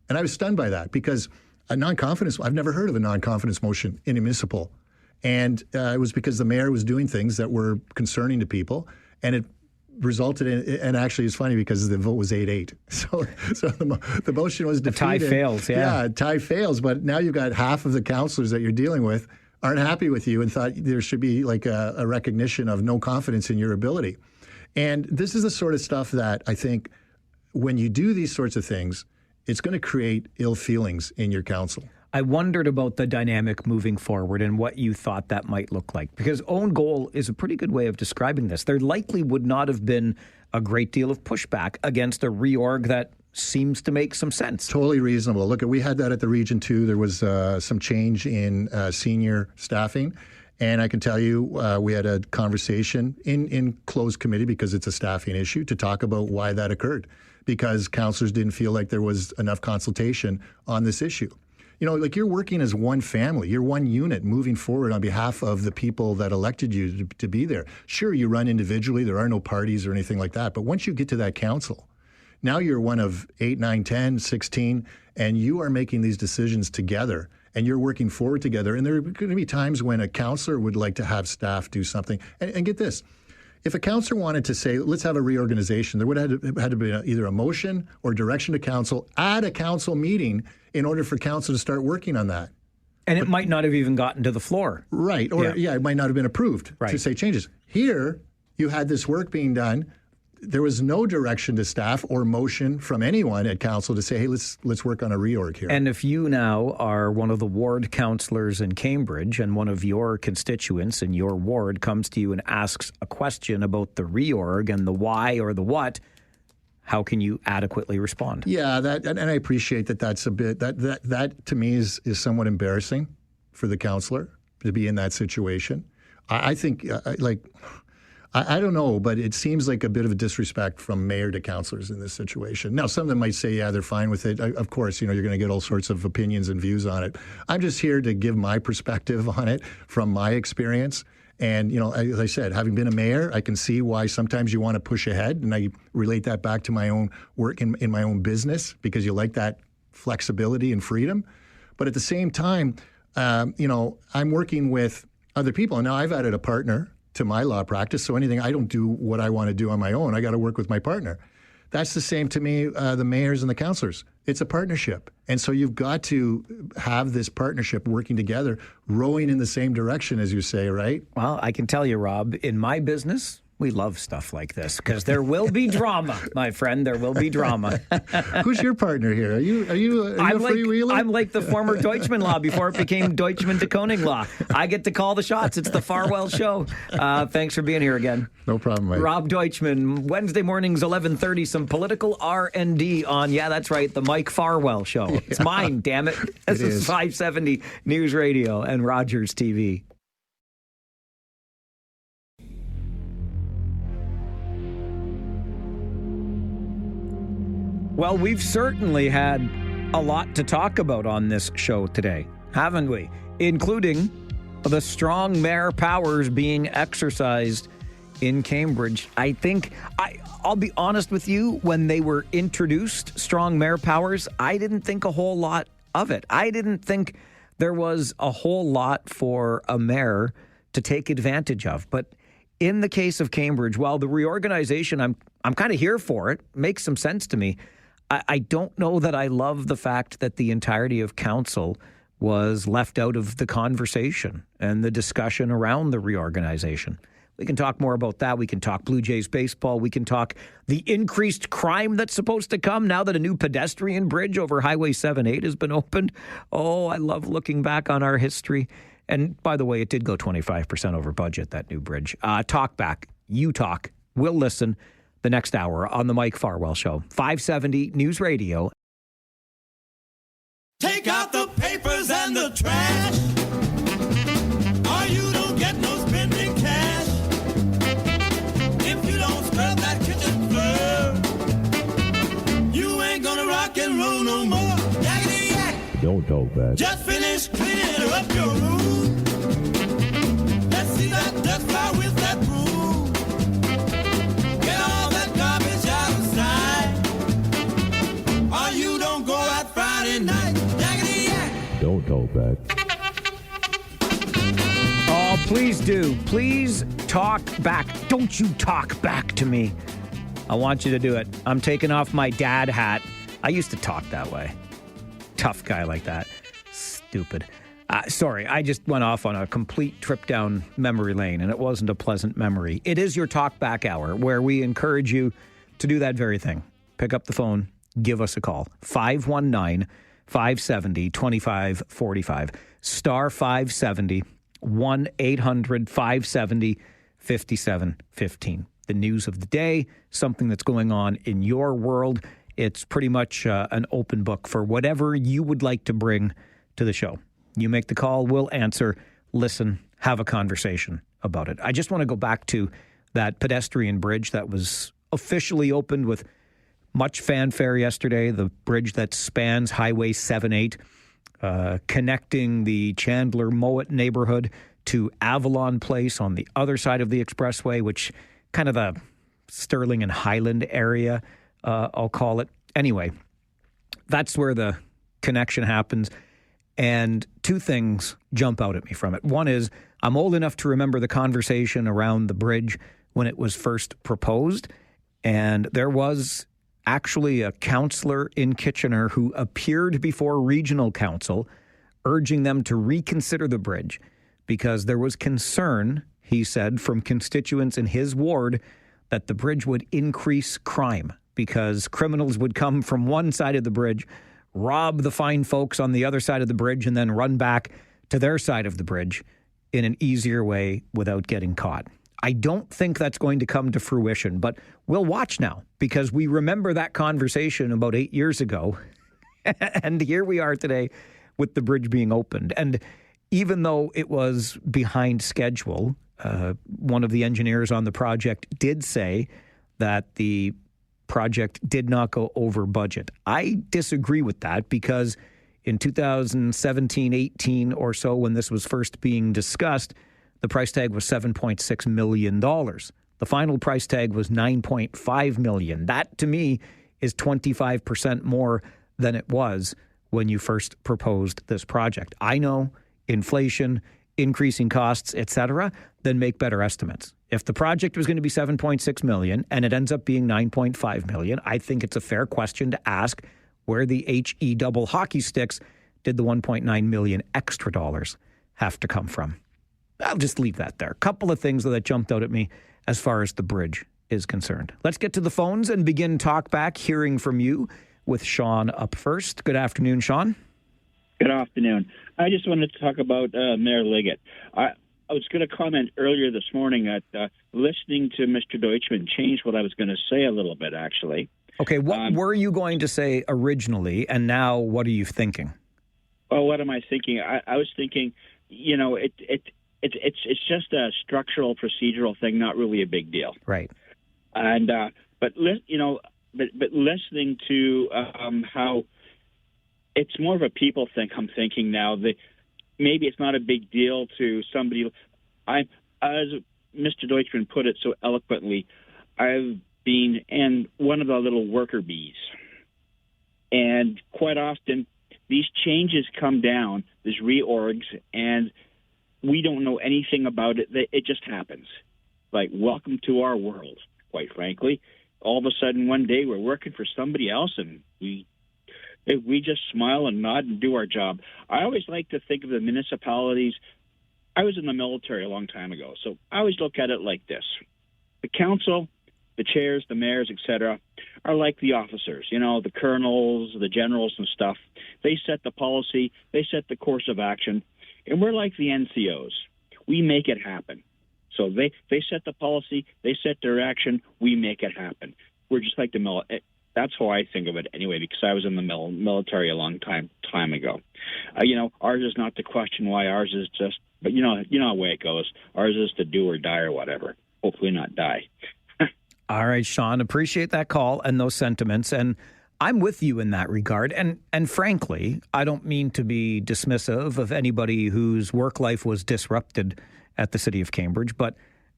And I was stunned by that because I've never heard of a non-confidence motion in a municipal. And it was because the mayor was doing things that were concerning to people, and it resulted in, and actually it's funny because the vote was 8-8. So the motion was defeated. A tie fails, yeah. Yeah, tie fails, but now you've got half of the councillors that you're dealing with aren't happy with you and thought there should be like a recognition of no confidence in your ability. And this is the sort of stuff that I think when you do these sorts of things, it's going to create ill feelings in your council. I wondered about the dynamic moving forward and what you thought that might look like, because own goal is a pretty good way of describing this. There likely would not have been a great deal of pushback against a reorg that seems to make some sense. Totally reasonable. Look, we had that at the region too. There was some change in senior staffing. And I can tell you, we had a conversation in closed committee because it's a staffing issue to talk about why that occurred, because councillors didn't feel like there was enough consultation on this issue. Like you're working as one family, you're one unit moving forward on behalf of the people that elected you to be there. Sure, you run individually, there are no parties or anything like that. But once you get to that council, now you're one of 8, 9, 10, 16, and you are making these decisions together and you're working forward together. And there are going to be times when a councillor would like to have staff do something. And get this. If a councillor wanted to say, let's have a reorganization, there would have had to be either a motion or direction to council at a council meeting in order for council to start working on that. And it might not have even gotten to the floor. Right. Or, it might not have been approved to say changes. Here, you had this work being done. There was no direction to staff or motion from anyone at council to say, hey, let's work on a reorg here. And if you now are one of the ward councillors in Cambridge and one of your constituents in your ward comes to you and asks a question about the reorg and the why or the what, how can you adequately respond? Yeah, and I appreciate that that's a bit, that to me is somewhat embarrassing for the councillor to be in that situation. I think, I don't know, but it seems like a bit of a disrespect from mayor to councillors in this situation. Now, some of them might say, yeah, they're fine with it. Of course, you're going to get all sorts of opinions and views on it. I'm just here to give my perspective on it from my experience. And, as I said, having been a mayor, I can see why sometimes you want to push ahead. And I relate that back to my own work in my own business because you like that flexibility and freedom. But at the same time, I'm working with other people. And now I've added a partner to my law practice. So I don't do what I want to do on my own. I got to work with my partner. That's the same to me, the mayors and the councillors. It's a partnership. And so you've got to have this partnership working together, rowing in the same direction, as you say, right? Well, I can tell you, Rob, in my business, We love stuff like this because there will be drama, my friend. There will be drama. Who's your partner here? Are you a freewheeler? I'm like the former Deutschman law before it became Deutschman de Koning law. I get to call the shots. It's the Farwell show. Thanks for being here again. No problem, Mike. Rob Deutschman, Wednesday mornings, 11:30, some political R&D on, yeah, that's right, the Mike Farwell show. Yeah. It's mine, damn it. This is 570 News Radio and Rogers TV. Well, we've certainly had a lot to talk about on this show today, haven't we? Including the strong mayor powers being exercised in Cambridge. I think, I'll be honest with you, when they were introduced, strong mayor powers, I didn't think a whole lot of it. I didn't think there was a whole lot for a mayor to take advantage of. But in the case of Cambridge, while the reorganization, I'm kind of here for it, makes some sense to me. I don't know that I love the fact that the entirety of council was left out of the conversation and the discussion around the reorganization. We can talk more about that. We can talk Blue Jays baseball. We can talk the increased crime that's supposed to come now that a new pedestrian bridge over Highway 78 has been opened. Oh, I love looking back on our history. And by the way, it did go 25% over budget, that new bridge. Talkback. You talk. We'll listen. The next hour on the Mike Farwell Show. 570 News Radio. Take out the papers and the trash, or you don't get no spending cash. If you don't scrub that kitchen floor, you ain't gonna rock and roll no more. Yakety yak. Don't talk back. Just finish cleaning up your room. Let's see that dust fly with that broom. Get all that garbage out of sight, or you don't go out Friday night. Yakety yak. Don't talk back. Oh, please do. Please talk back. Don't you talk back to me. I want you to do it. I'm taking off my dad hat. I used to talk that way. Tough guy like that. Stupid. Sorry, I just went off on a complete trip down memory lane, and it wasn't a pleasant memory. It is your Talkback Hour, where we encourage you to do that very thing. Pick up the phone, give us a call. 519-570-2545. Star 570, 1-800-570-5715. The news of the day, something that's going on in your world. It's pretty much an open book for whatever you would like to bring to the show. You make the call, we'll answer, listen, have a conversation about it. I just want to go back to that pedestrian bridge that was officially opened with much fanfare yesterday, the bridge that spans Highway 78, connecting the Chandler-Mowat neighborhood to Avalon Place on the other side of the expressway, which kind of the Sterling and Highland area, I'll call it. Anyway, that's where the connection happens. And two things jump out at me from it. One is I'm old enough to remember the conversation around the bridge when it was first proposed. And there was actually a councillor in Kitchener who appeared before regional council urging them to reconsider the bridge because there was concern, he said, from constituents in his ward that the bridge would increase crime because criminals would come from one side of the bridge, rob the fine folks on the other side of the bridge, and then run back to their side of the bridge in an easier way without getting caught. I don't think that's going to come to fruition, but we'll watch now because we remember that conversation about 8 years ago. And here we are today with the bridge being opened. And even though it was behind schedule, one of the engineers on the project did say that the project did not go over budget. I disagree with that because in 2017-18 or so, when this was first being discussed, the price tag was $7.6 million. The final price tag was $9.5 million. That, to me, is 25% more than it was when you first proposed this project. I know inflation, increasing costs, etc., then make better estimates. If the project was going to be $7.6 million and it ends up being $9.5 million, I think it's a fair question to ask where the HE double hockey sticks did the $1.9 million extra dollars have to come from. I'll just leave that there. A couple of things that jumped out at me as far as the bridge is concerned. Let's get to the phones and begin Talkback, hearing from you with Sean up first. Good afternoon, Sean. Good afternoon. I just wanted to talk about Mayor Liggett. I was going to comment earlier this morning that listening to Mr. Deutschman changed what I was going to say a little bit, actually. Okay, what were you going to say originally, and now what are you thinking? Well, what am I thinking? I was thinking, it's just a structural, procedural thing, not really a big deal. Right. And but listening to how it's more of a people thing. I'm thinking now that maybe it's not a big deal to somebody. As Mr. Deutschman put it so eloquently, I've been in one of the little worker bees, and quite often these changes come down, these reorgs, and we don't know anything about it. It just happens. Like, welcome to our world, quite frankly. All of a sudden, one day, we're working for somebody else, and we just smile and nod and do our job. I always like to think of the municipalities. I was in the military a long time ago, so I always look at it like this. The council, the chairs, the mayors, etc., are like the officers, the colonels, the generals and stuff. They set the policy, they set the course of action, and we're like the NCOs. We make it happen. So they set the policy, they set their action, we make it happen. We're just like the military. That's how I think of it anyway, because I was in the military a long time ago. Ours is not to question why. Ours is just, but you know the way it goes. Ours is to do or die or whatever. Hopefully not die. All right, Sean, appreciate that call and those sentiments. And I'm with you in that regard. And frankly, I don't mean to be dismissive of anybody whose work life was disrupted at the City of Cambridge, but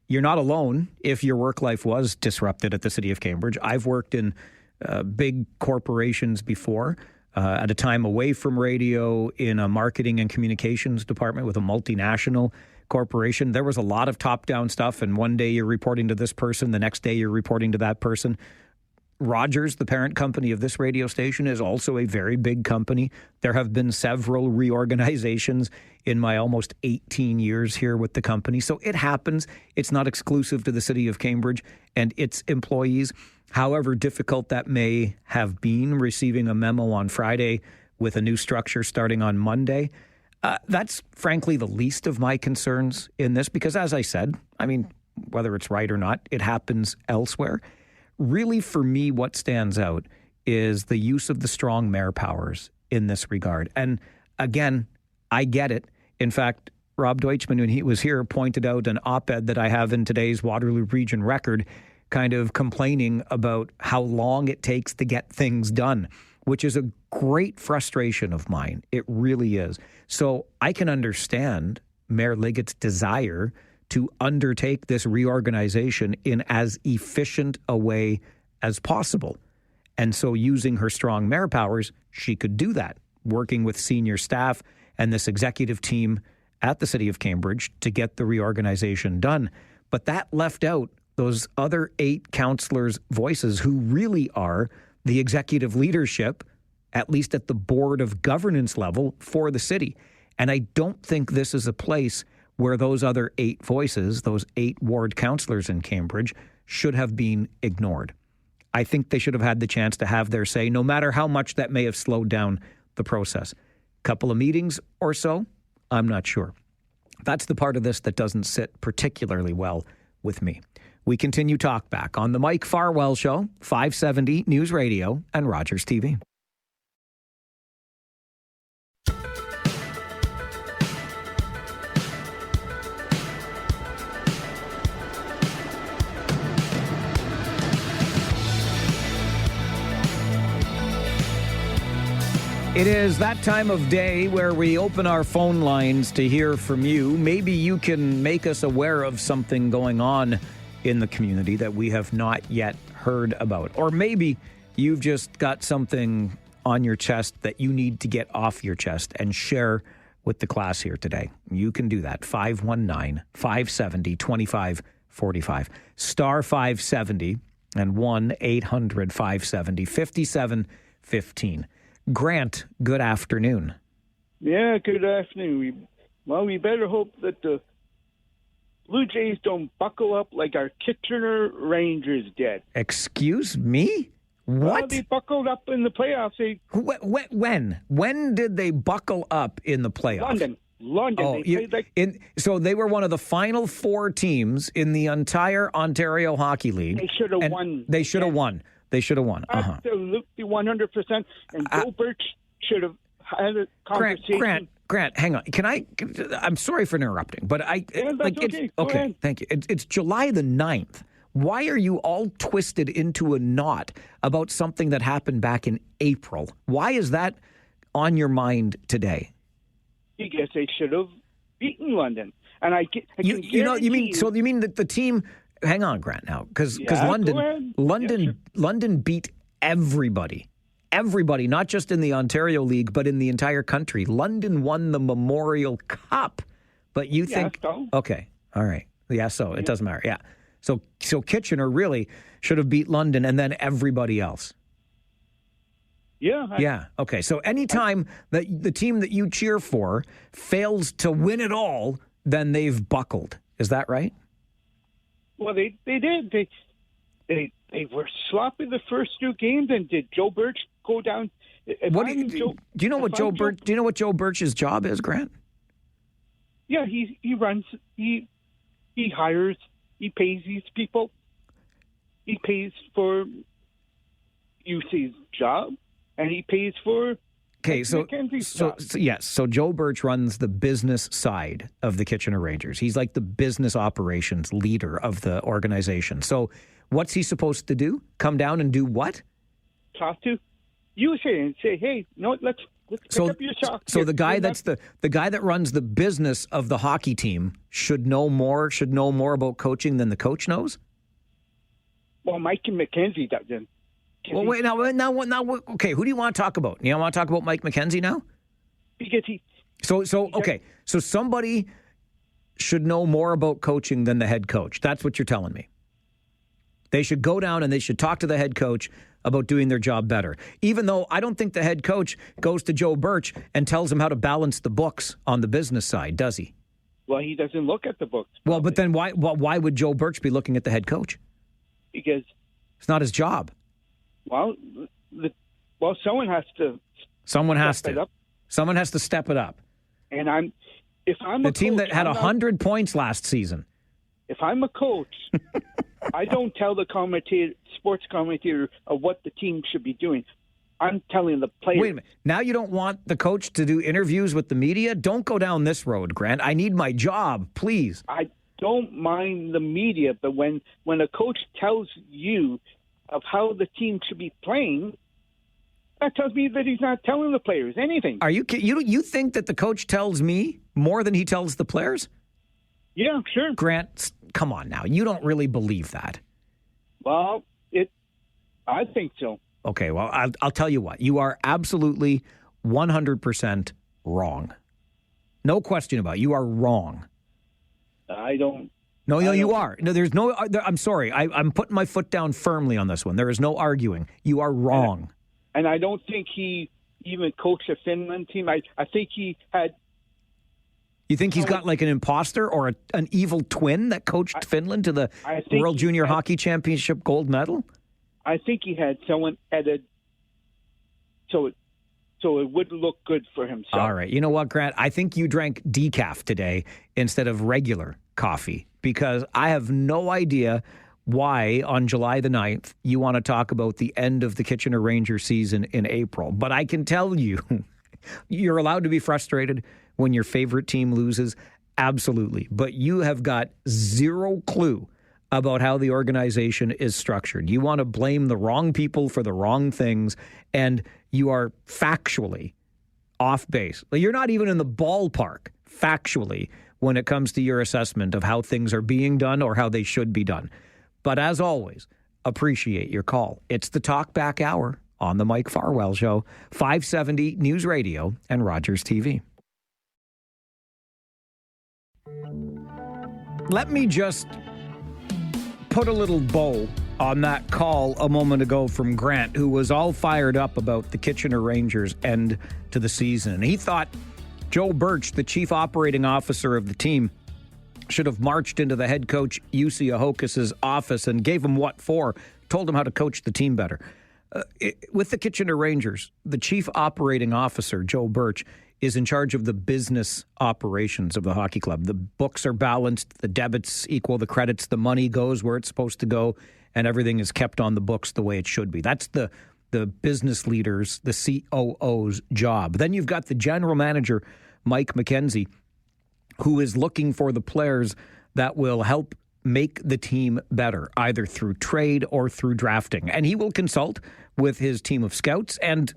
you're not alone if your work life was disrupted at the City of Cambridge. I've worked in big corporations before, at a time away from radio in a marketing and communications department with a multinational corporation. There was a lot of top-down stuff, and one day you're reporting to this person, the next day you're reporting to that person. Rogers, the parent company of this radio station, is also a very big company. There have been several reorganizations in my almost 18 years here with the company. So it happens. It's not exclusive to the City of Cambridge and its employees. However difficult that may have been, receiving a memo on Friday with a new structure starting on Monday, that's frankly the least of my concerns in this, because as I said, whether it's right or not, it happens elsewhere. Really, for me, what stands out is the use of the strong mayor powers in this regard. And again, I get it. In fact, Rob Deutschman, when he was here, pointed out an op-ed that I have in today's Waterloo Region Record, kind of complaining about how long it takes to get things done, which is a great frustration of mine. It really is. So I can understand Mayor Liggett's desire to undertake this reorganization in as efficient a way as possible. And so using her strong mayor powers, she could do that, working with senior staff and this executive team at the City of Cambridge to get the reorganization done. But that left out those other 8 councillors' voices who really are the executive leadership, at least at the board of governance level for the city. And I don't think this is a place where those other 8 voices, those 8 ward councillors in Cambridge, should have been ignored. I think they should have had the chance to have their say, no matter how much that may have slowed down the process. Couple of meetings or so, I'm not sure. That's the part of this that doesn't sit particularly well with me. We continue Talkback on the Mike Farwell Show, 570 News Radio and Rogers TV. It is that time of day where we open our phone lines to hear from you. Maybe you can make us aware of something going on in the community that we have not yet heard about. Or maybe you've just got something on your chest that you need to get off your chest and share with the class here today. You can do that. 519-570-2545. Star 570 and 1-800-570-5715. Grant, good afternoon. Yeah, good afternoon. We better hope that Blue Jays don't buckle up like our Kitchener Rangers did. Excuse me? What? Well, they buckled up in the playoffs. When did they buckle up in the playoffs? London. Oh, They played so they were one of the final 4 teams in the entire Ontario Hockey League. They should have won. They should have won. They should have won. Absolutely, 100%. And Joe Birch should have had a conversation. Grant, hang on. I'm sorry for interrupting, but that's okay. Go ahead. Thank you. It's July the 9th. Why are you all twisted into a knot about something that happened back in April? Why is that on your mind today? Because they should have beaten London. And you mean that the team? Hang on, Grant. Now, because London beat everybody, not just in the Ontario League, but in the entire country. London won the Memorial Cup, but you think? Okay, all right, yeah. So it doesn't matter. Yeah. So Kitchener really should have beat London and then everybody else. Yeah. Okay. So anytime that the team that you cheer for fails to win it all, then they've buckled. Is that right? Well, they did. They were sloppy the first 2 games, and did Joe Birch go down? Do you know what Joe Birch's job is, Grant? Yeah, he runs. He hires. He pays these people. He pays for UC's job. And he pays for Mackenzie's job. So Joe Birch runs the business side of the Kitchener Rangers. He's like the business operations leader of the organization. So what's he supposed to do? Come down and do what? Talk to UC and say, hey, no, let's pick up your talk. So the guy the guy that runs the business of the hockey team should know more about coaching than the coach knows? Well, Mike and Mackenzie doesn't. Well, wait, now, okay, who do you want to talk about? You want to talk about Mike McKenzie now? Because So somebody should know more about coaching than the head coach. That's what you're telling me. They should go down and they should talk to the head coach about doing their job better. Even though I don't think the head coach goes to Joe Birch and tells him how to balance the books on the business side, does he? Well, he doesn't look at the books. Well, but then why would Joe Birch be looking at the head coach? Because it's not his job. Well, someone has to. Someone has to step it up. And if I'm the team that had 100 points last season. If I'm a coach, I don't tell the sports commentator of what the team should be doing. I'm telling the players. Wait a minute. Now you don't want the coach to do interviews with the media? Don't go down this road, Grant. I need my job, please. I don't mind the media, but when a coach tells you of how the team should be playing, that tells me that he's not telling the players anything. Are you think that the coach tells me more than he tells the players? Yeah, sure. Grant, come on now. You don't really believe that. Well, I think so. Okay, well, I'll tell you what. You are absolutely 100% wrong. No question about it. You are wrong. I don't. No, you are. No, there's no. I'm sorry. I'm putting my foot down firmly on this one. There is no arguing. You are wrong. And I don't think he even coached a Finland team. I think he had. You think he's got like an imposter or an evil twin that coached Finland to the World Junior Hockey Championship gold medal? I think he had someone edit so it would look good for himself. All right. You know what, Grant? I think you drank decaf today instead of regular coffee because I have no idea why on July the 9th you want to talk about the end of the Kitchener Rangers season in April. But I can tell you, you're allowed to be frustrated when your favorite team loses. Absolutely. But you have got zero clue about how the organization is structured. You want to blame the wrong people for the wrong things, and you are factually off base. You're not even in the ballpark factually when it comes to your assessment of how things are being done or how they should be done. But as always, appreciate your call. It's the Talkback Hour on the Mike Farwell Show, 570 News Radio and Rogers TV. Let me just put a little bow on that call a moment ago from Grant, who was all fired up about the Kitchener Rangers end to the season. And he thought Joe Birch, the chief operating officer of the team, should have marched into the head coach, Jussi Ahokas's office and gave him what for, told him how to coach the team better. With the Kitchener Rangers, the chief operating officer, Joe Birch, is in charge of the business operations of the hockey club. The books are balanced, the debits equal the credits, the money goes where it's supposed to go, and everything is kept on the books the way it should be. That's the business leaders, the COO's job. Then you've got the general manager, Mike McKenzie, who is looking for the players that will help make the team better, either through trade or through drafting. And he will consult with his team of scouts and,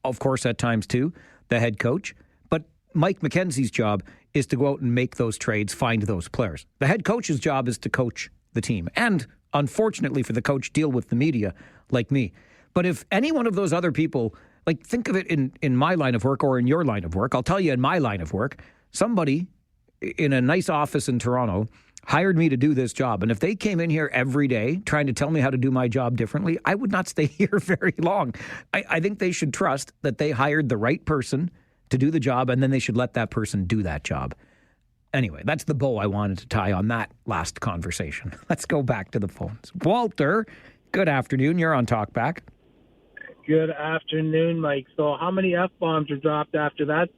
of course, at times too, the head coach. But Mike McKenzie's job is to go out and make those trades, find those players. The head coach's job is to coach the team. And, unfortunately for the coach, deal with the media like me. But if any one of those other people, like think of it in my line of work or in your line of work, I'll tell you in my line of work, somebody in a nice office in Toronto hired me to do this job. And if they came in here every day trying to tell me how to do my job differently, I would not stay here very long. I think they should trust that they hired the right person to do the job, and then they should let that person do that job. Anyway, that's the bow I wanted to tie on that last conversation. Let's go back to the phones. Walter, good afternoon. You're on Talkback. Good afternoon, Mike. So how many F-bombs were dropped after that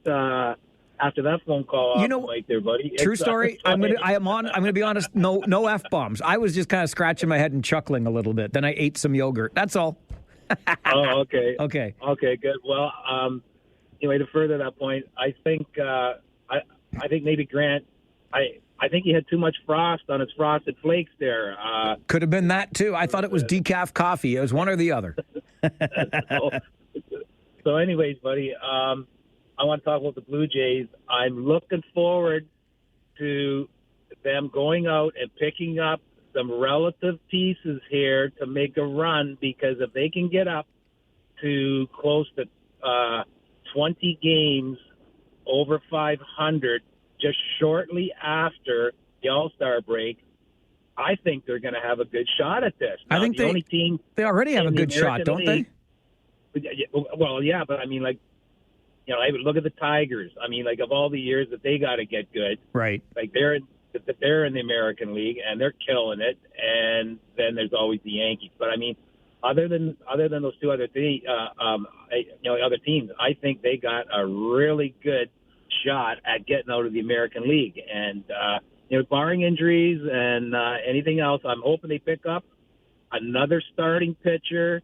phone call, Mike, there, buddy? True story. I'm gonna be honest. No F-bombs. I was just kind of scratching my head and chuckling a little bit. Then I ate some yogurt. That's all. Oh, okay. Okay. Okay, good. Well, anyway, to further that point, I think maybe Grant. I think he had too much frost on his frosted flakes there. Could have been that too. I thought it was decaf coffee. It was one or the other. So anyways, buddy, I want to talk about the Blue Jays. I'm looking forward to them going out and picking up some relative pieces here to make a run, because if they can get up to close to 20 games over 500 just shortly after the All-Star break, I think they're going to have a good shot at this. Now, I think only team they already have a good shot, don't they? Well, yeah, but I mean, like, I would look at the Tigers. I mean, like, of all the years that they got to get good, right? Like they're in the American League and they're killing it. And then there's always the Yankees. But I mean, other than those two other teams, I think they got a really good shot at getting out of the American League. And barring injuries and anything else, I'm hoping they pick up another starting pitcher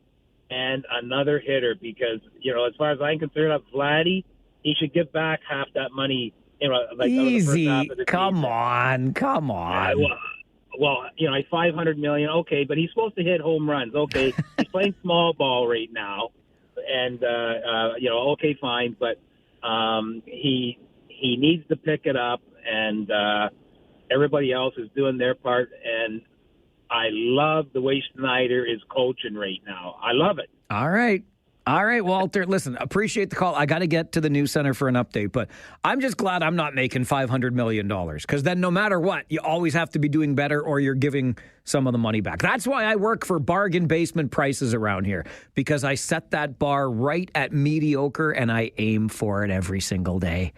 and another hitter, because, as far as I'm concerned, Vladdy, he should give back half that money, easy. Out of the first half of the Come season. on. Well, $500 million, okay, but he's supposed to hit home runs, okay. He's playing small ball right now, and, okay, fine, but he needs to pick it up, and everybody else is doing their part, and I love the way Snyder is coaching right now. I love it. All right, Walter. Listen, appreciate the call. I got to get to the news center for an update, but I'm just glad I'm not making $500 million, because then no matter what, you always have to be doing better or you're giving some of the money back. That's why I work for bargain basement prices around here, because I set that bar right at mediocre and I aim for it every single day.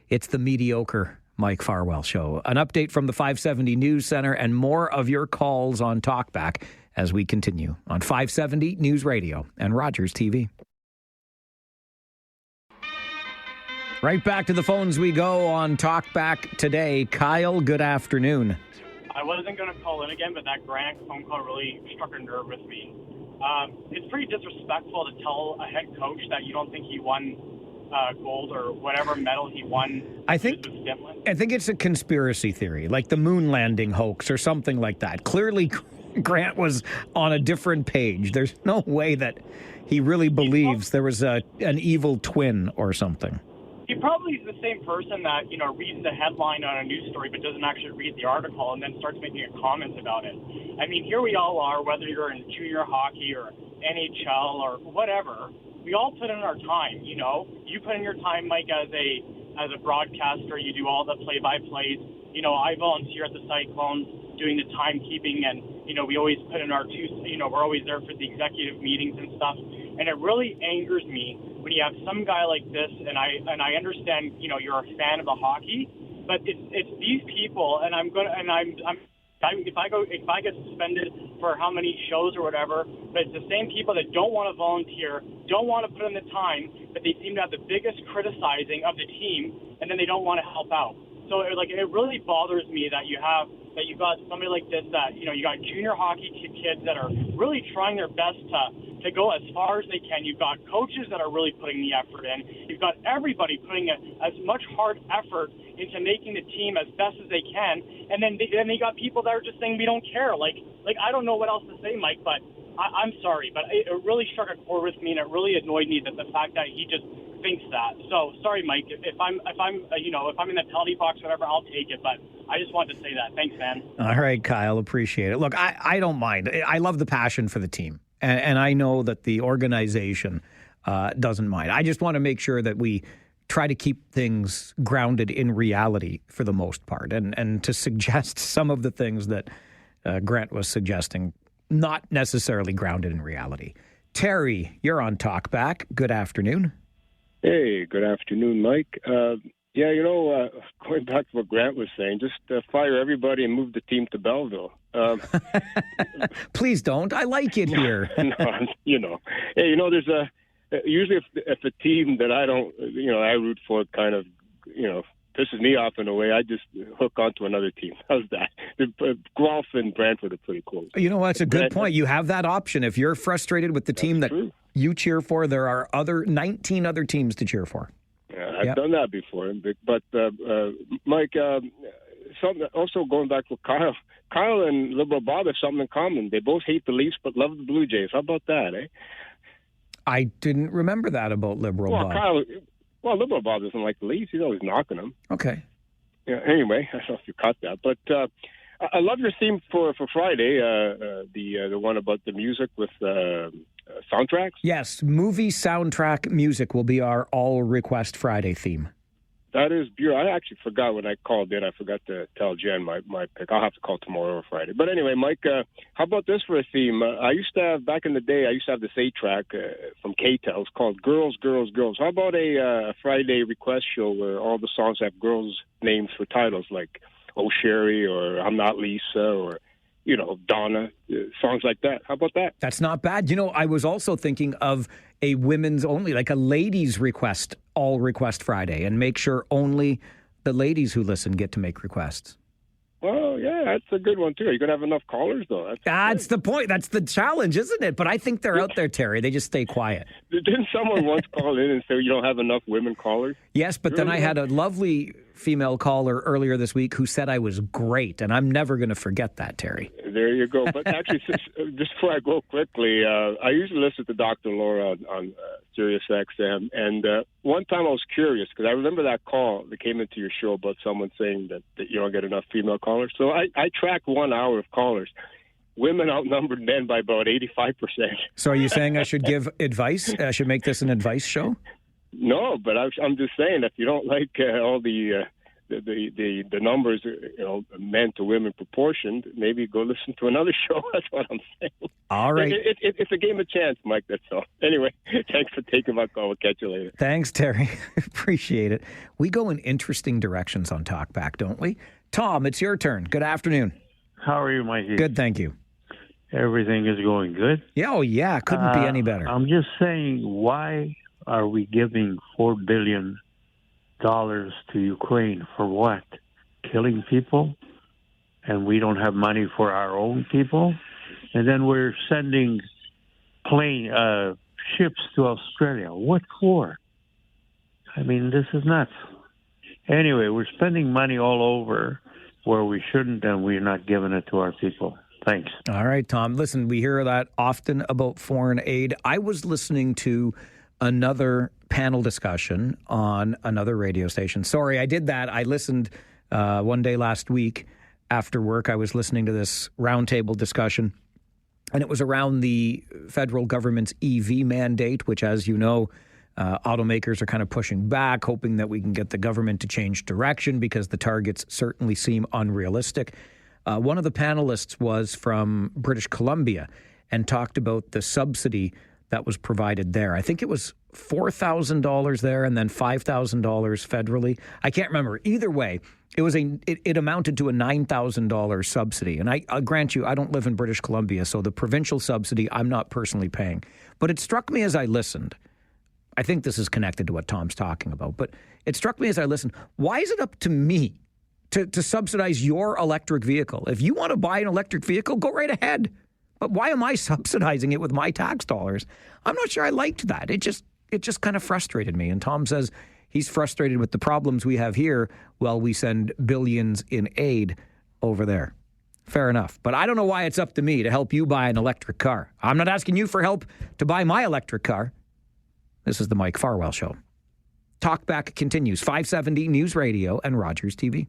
It's the mediocre Mike Farwell Show. An update from the 570 News Center and more of your calls on Talkback as we continue on 570 News Radio and Rogers TV. Right back to the phones we go on Talkback today. Kyle, good afternoon. I wasn't going to call in again, but that Grant phone call really struck a nerve with me. It's pretty disrespectful to tell a head coach that you don't think he won gold or whatever medal he won. I think it's a conspiracy theory, like the moon landing hoax or something like that. Clearly, Grant was on a different page. There's no way that he really believes there was an evil twin or something. He probably is the same person that, reads the headline on a news story but doesn't actually read the article and then starts making a comment about it. I mean, here we all are, whether you're in junior hockey or NHL or whatever. We all put in our time, You put in your time, Mike, as a broadcaster. You do all the play-by-plays. I volunteer at the Cyclones doing the timekeeping, and, we always put in our we're always there for the executive meetings and stuff. And it really angers me when you have some guy like this, and I understand, you're a fan of the hockey, But it's these people, and if I get suspended for how many shows or whatever, but it's the same people that don't want to volunteer, don't want to put in the time, but they seem to have the biggest criticizing of the team, and then they don't want to help out. So it really bothers me that you got somebody like this, that you got junior hockey kids that are really trying their best to go as far as they can. You've got coaches that are really putting the effort in. You've got everybody putting as much hard effort into making the team as best as they can. And then they got people that are just saying we don't care. Like I don't know what else to say, Mike, but I'm sorry, but it really struck a chord with me, and it really annoyed me that the fact that he just thinks that. So sorry, Mike. If I'm in the penalty box, whatever, I'll take it. But I just wanted to say that. Thanks, man. All right, Kyle, appreciate it. Look, I don't mind. I love the passion for the team, and I know that the organization doesn't mind. I just want to make sure that we try to keep things grounded in reality for the most part, and to suggest some of the things that Grant was suggesting, not necessarily grounded in reality. Terry, you're on Talkback. Good afternoon. Hey, good afternoon, Mike. Going back to what Grant was saying, just fire everybody and move the team to Belleville. Please don't. I like it here. No, Hey, there's usually if a team that I don't, I root for kind of, pisses me off in a way, I just hook onto another team. How's that? Guelph and Brantford are pretty close. You know, that's a good point. You have that option. If you're frustrated with the team that you cheer for, there are 19 other teams to cheer for. Yeah, I've done that before. But Mike, something also going back with Kyle. Kyle and Liberal Bob have something in common. They both hate the Leafs but love the Blue Jays. How about that, eh? I didn't remember that about Liberal Bob. Liberal Bob doesn't like the Leafs. He's always knocking them. Okay. Yeah. Anyway, I don't know if you caught that, but I love your theme for Friday. The one about the music with soundtracks. Yes, movie soundtrack music will be our All Request Friday theme. That is beautiful. I actually forgot when I called in. I forgot to tell Jen my pick. I'll have to call tomorrow or Friday. But anyway, Mike, how about this for a theme? I used to have, back in the day, this 8-track from K-Tel. It's called Girls, Girls, Girls. How about a Friday request show where all the songs have girls' names for titles like Oh Sherry or I'm Not Lisa or, Donna, songs like that. How about that? That's not bad. I was also thinking of a women's only, like a ladies' request, All Request Friday, and make sure only the ladies who listen get to make requests. Well, yeah, that's a good one, too. You're going to have enough callers, though. That's the point. That's the challenge, isn't it? But I think they're out there, Terry. They just stay quiet. Didn't someone once call in and say you don't have enough women callers? Yes, but then I had a lovely female caller earlier this week who said I was great, and I'm never going to forget that, Terry. There you go. But actually, just before I go quickly, I usually listen to Dr. Laura on Sirius XM, and one time I was curious because I remember that call that came into your show about someone saying that you don't get enough female callers. So I tracked 1 hour of callers. Women outnumbered men by about 85%. So are you saying I should give advice? I should make this an advice show? No, but I'm just saying if you don't like all the numbers, men to women proportioned, maybe go listen to another show. That's what I'm saying. All right. It's a game of chance, Mike, that's all. Anyway, thanks for taking my call. We'll catch you later. Thanks, Terry. Appreciate it. We go in interesting directions on Talkback, don't we? Tom, it's your turn. Good afternoon. How are you, Mikey? Good, thank you. Everything is going good? Yeah, oh yeah, couldn't be any better. I'm just saying, why are we giving $4 billion to Ukraine for what? Killing people? And we don't have money for our own people? And then we're sending ships to Australia. What for? I mean, this is nuts. Anyway, we're spending money all over where we shouldn't, and we're not giving it to our people. Thanks. All right, Tom. Listen, we hear that often about foreign aid. I was listening to another panel discussion on another radio station. Sorry, I did that. I listened one day last week after work. I was listening to this roundtable discussion, and it was around the federal government's EV mandate, which, as you know, automakers are kind of pushing back, hoping that we can get the government to change direction because the targets certainly seem unrealistic. One of the panelists was from British Columbia and talked about the subsidy that was provided there. I think it was $4,000 there and then $5,000 federally. I can't remember. Either way, it amounted to a $9,000 subsidy. And I grant you, I don't live in British Columbia, so the provincial subsidy I'm not personally paying. But it struck me as I listened. I think this is connected to what Tom's talking about, but it struck me as I listened. Why is it up to me to subsidize your electric vehicle? If you want to buy an electric vehicle, go right ahead. But why am I subsidizing it with my tax dollars? I'm not sure I liked that. It just kind of frustrated me. And Tom says he's frustrated with the problems we have here while we send billions in aid over there. Fair enough. But I don't know why it's up to me to help you buy an electric car. I'm not asking you for help to buy my electric car. This is the Mike Farwell Show. Talkback continues. 570 News Radio and Rogers TV.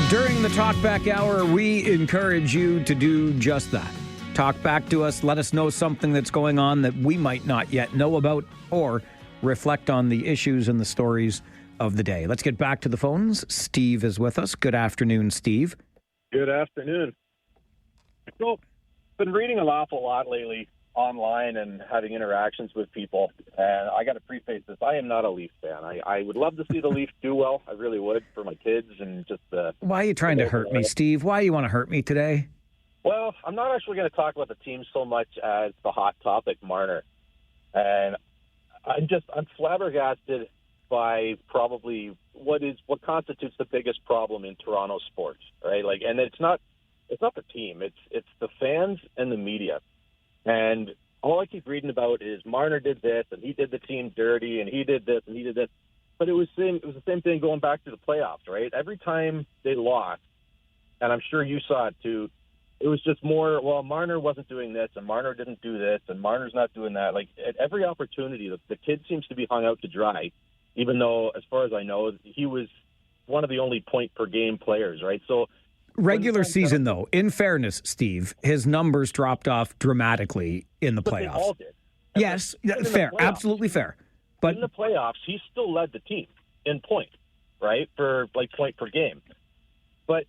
During the Talkback Hour, we encourage you to do just that. Talk back to us. Let us know something that's going on that we might not yet know about, or reflect on the issues and the stories of the day. Let's get back to the phones. Steve is with us. Good afternoon, Steve. Good afternoon. So, I've been reading an awful lot lately online and having interactions with people, and I got to preface this. I am not a Leafs fan. I would love to see the Leafs do well. I really would, for my kids and just the... Why are you trying to hurt me, Steve? Why do you want to hurt me today? Well, I'm not actually going to talk about the team so much as the hot topic, Marner. And I'm flabbergasted by probably what constitutes the biggest problem in Toronto sports, right? And it's not the team. It's the fans and the media. And all I keep reading about is Marner did this, and he did the team dirty, and he did this, and he did this. But it was the same thing going back to the playoffs, right? Every time they lost, and I'm sure you saw it too, it was just more, well, Marner wasn't doing this, and Marner didn't do this, and Marner's not doing that. At every opportunity, the kid seems to be hung out to dry, even though, as far as I know, he was one of the only point-per-game players, right? So regular season, though, in fairness, Steve, his numbers dropped off dramatically in the playoffs. They all did. Yes, fair, absolutely fair. But in the playoffs, he still led the team in point, right, for point per game. But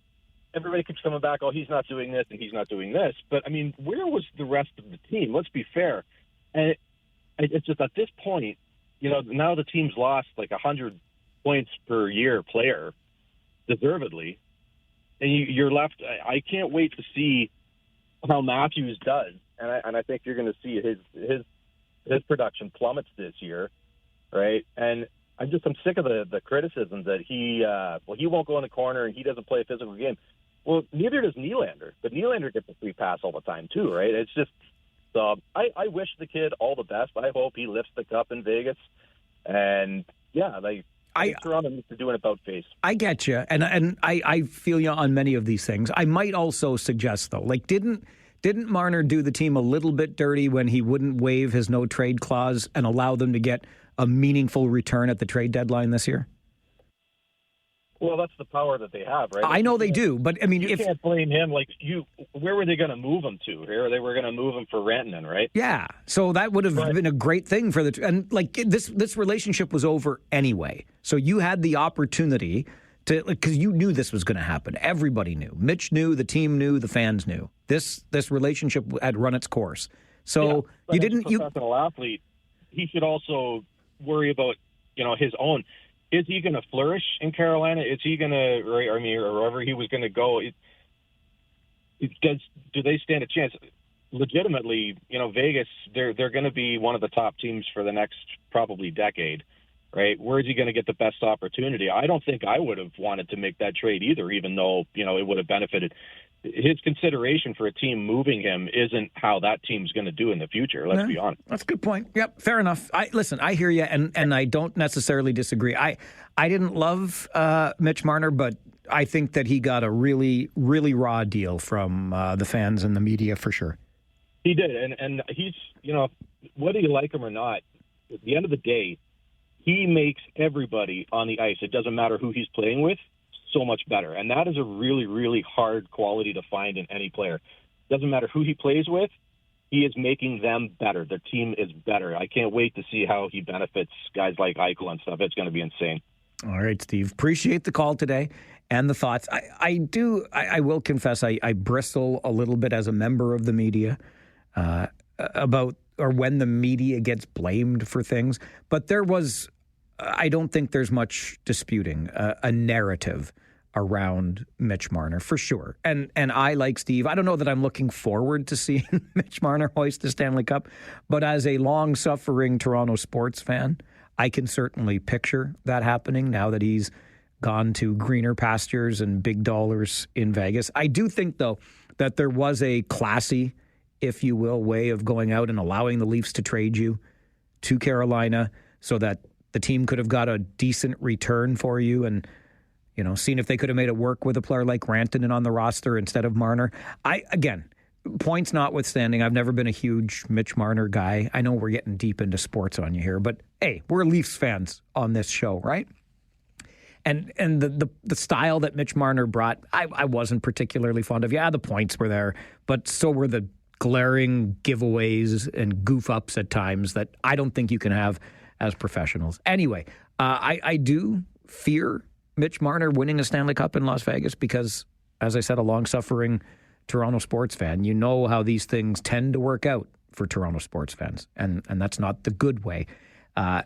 everybody keeps coming back, oh, he's not doing this and he's not doing this. But, I mean, where was the rest of the team? Let's be fair. And it's just at this point, now the team's lost 100 points per year player, deservedly. And you're left. I can't wait to see how Matthews does, and I think you're going to see his production plummets this year, right? And I'm sick of the criticism that he won't go in the corner and he doesn't play a physical game. Well, neither does Nylander, but Nylander gets a free pass all the time too, right? It's just I wish the kid all the best. I hope he lifts the cup in Vegas, and Toronto needs to do an about face. I get you, and I feel you on many of these things. I might also suggest, though, didn't Marner do the team a little bit dirty when he wouldn't waive his no trade clause and allow them to get a meaningful return at the trade deadline this year? Well, that's the power that they have, right? I know they do, but I mean, you can't blame him. Where were they going to move him to? Here, they were going to move him for Rantanen, right? Yeah, so that would have been a great thing for this relationship was over anyway. So you had the opportunity to, because you knew this was going to happen. Everybody knew. Mitch knew. The team knew. The fans knew. This relationship had run its course. So you didn't. As a professional athlete, he should also worry about his own. Is he going to flourish in Carolina? Is he going to, or wherever he was going to go? Do they stand a chance? Legitimately, Vegas, they're going to be one of the top teams for the next probably decade, right? Where is he going to get the best opportunity? I don't think I would have wanted to make that trade either, even though, it would have benefited. His consideration for a team moving him isn't how that team's going to do in the future. Let's be honest. That's a good point. Yep, fair enough. I hear you, and I don't necessarily disagree. I didn't love Mitch Marner, but I think that he got a really, really raw deal from the fans and the media for sure. He did, and he's, whether you like him or not, at the end of the day, he makes everybody on the ice, it doesn't matter who he's playing with, so much better. And that is a really, really hard quality to find in any player. Doesn't matter who he plays with, he is making them better. Their team is better. I can't wait to see how he benefits guys like Eichel and stuff. It's going to be insane. All right, Steve. Appreciate the call today. and the thoughts. I will confess, I bristle a little bit as a member of the media about, or when the media gets blamed for things. But I don't think there's much disputing a narrative around Mitch Marner, for sure. And I, like Steve, I don't know that I'm looking forward to seeing Mitch Marner hoist the Stanley Cup, but as a long-suffering Toronto sports fan, I can certainly picture that happening now that he's gone to greener pastures and big dollars in Vegas. I do think, though, that there was a classy, if you will, way of going out and allowing the Leafs to trade you to Carolina so that the team could have got a decent return for you and, you know, seeing if they could have made it work with a player like Rantanen on the roster instead of Marner. Again, points notwithstanding, I've never been a huge Mitch Marner guy. I know we're getting deep into sports on you here, but hey, we're Leafs fans on this show, right? And the style that Mitch Marner brought, I wasn't particularly fond of. Yeah, the points were there, but so were the glaring giveaways and goof-ups at times that I don't think you can have as professionals. Anyway, I do fear Mitch Marner winning a Stanley Cup in Las Vegas because, as I said, a long-suffering Toronto sports fan, you know how these things tend to work out for Toronto sports fans, and that's not the good way. The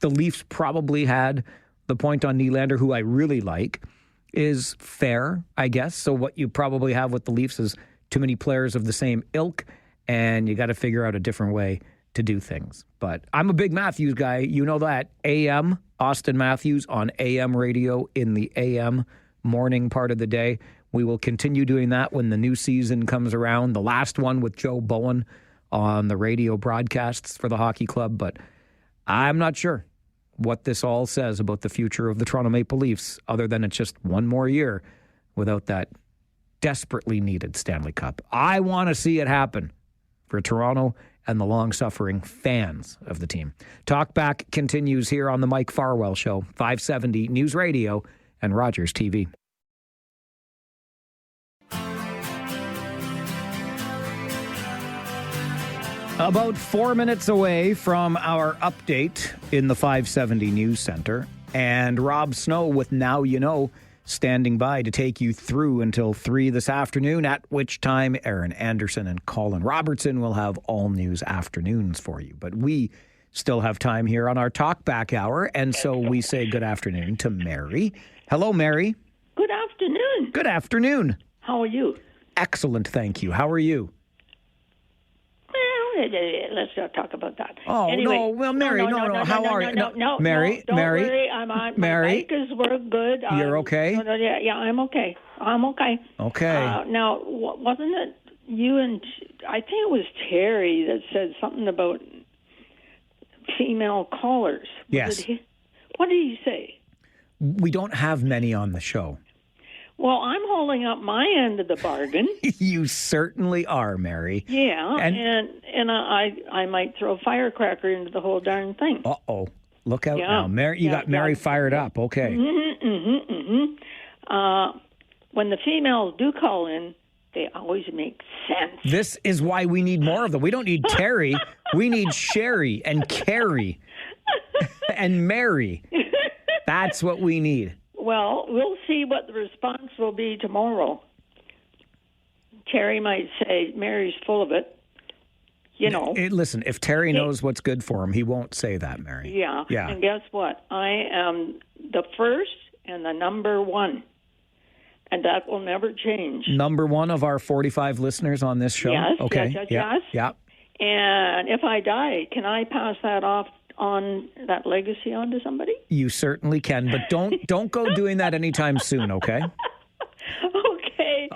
Leafs probably had the point on Nylander, who I really like, is fair, I guess. So what you probably have with the Leafs is too many players of the same ilk, and you got to figure out a different way to do things. But I'm a big Matthews guy. You know that. AM, Austin Matthews on AM radio in the AM morning part of the day. We will continue doing that when the new season comes around. The last one with Joe Bowen on the radio broadcasts for the hockey club. But I'm not sure what this all says about the future of the Toronto Maple Leafs, other than it's just one more year without that desperately needed Stanley Cup. I want to see it happen for Toronto and the long-suffering fans of the team. Talkback continues here on the Mike Farwell Show, 570 News Radio and Rogers TV. About 4 minutes away from our update in the 570 News Center, and Rob Snow with Now You Know standing by to take you through until 3 this afternoon, at which time Aaron Anderson and Colin Robertson will have all news afternoons for you. But we still have time here on our Talkback Hour, and so we say good afternoon to Mary. Hello, Mary. Good afternoon. Good afternoon. How are you? Excellent, thank you. How are you? Well, let's not talk about that. Oh, anyway, no. Well, Mary, no. How are you? No, Mary, don't Mary. worry. My bike is good. You're okay? Yeah, I'm okay. Okay. Now, wasn't it you and I think it was Terry that said something about female callers? Yes. What did he say? We don't have many on the show. Well, I'm holding up my end of the bargain. You certainly are, Mary. Yeah, and I might throw a firecracker into the whole darn thing. Uh-oh. Look out now. Mary, you got Mary fired up. Okay. When the females do call in, they always make sense. This is why we need more of them. We don't need Terry. We need Sherry and Carrie and Mary. That's what we need. Well, we'll see what the response will be tomorrow. Terry might say, Mary's full of it. You know. Listen, if Terry knows what's good for him, he won't say that, Mary. Yeah. And guess what? I am the first and the number one. And that will never change. Number one of our 45 listeners on this show? Yes. Okay. Yes. Yeah. And if I die, can I pass that off on that legacy onto somebody? You certainly can, but don't go doing that anytime soon, okay?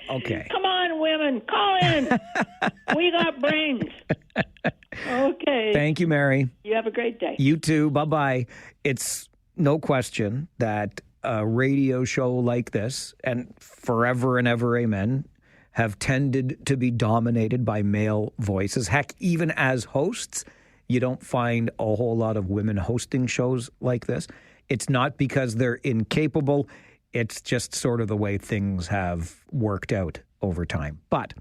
Okay. Come on, women, call in. We got brains. Okay. Thank you, Mary. You have a great day. You too. Bye-bye. It's no question that a radio show like this, and forever and ever amen, have tended to be dominated by male voices. Heck, even as hosts, you don't find a whole lot of women hosting shows like this. It's not because they're incapable. It's just sort of the way things have worked out over time. But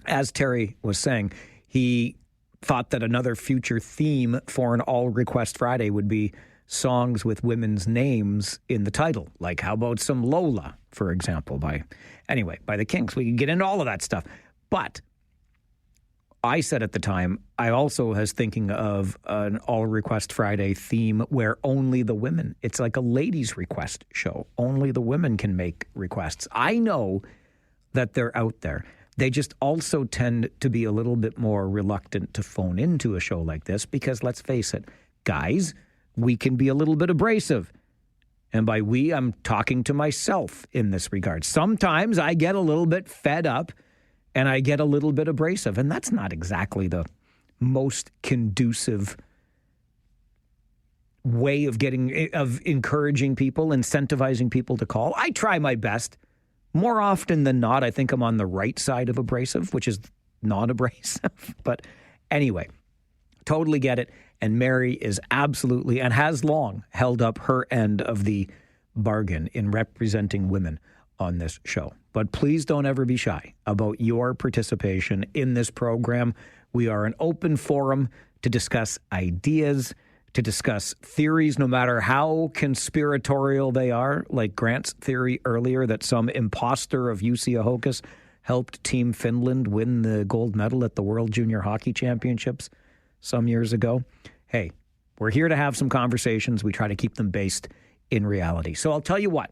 as Terry was saying, he thought that another future theme for an All Request Friday would be songs with women's names in the title. Like, how about some Lola for example, by the Kinks. We can get into all of that stuff. But I said at the time, I also was thinking of an All Request Friday theme where only the women, it's like a ladies' request show. Only the women can make requests. I know that they're out there. They just also tend to be a little bit more reluctant to phone into a show like this because, let's face it, guys, we can be a little bit abrasive. And by we, I'm talking to myself in this regard. Sometimes I get a little bit fed up and I get a little bit abrasive. And that's not exactly the most conducive way of encouraging people, incentivizing people to call. I try my best. More often than not, I think I'm on the right side of abrasive, which is non-abrasive. But anyway, totally get it. And Mary is absolutely, and has long, held up her end of the bargain in representing women on this show. But please don't ever be shy about your participation in this program. We are an open forum to discuss ideas, to discuss theories, no matter how conspiratorial they are, like Grant's theory earlier that some imposter of UC Ahokas helped Team Finland win the gold medal at the World Junior Hockey Championships some years ago. Hey, we're here to have some conversations. We try to keep them based in reality. So I'll tell you what.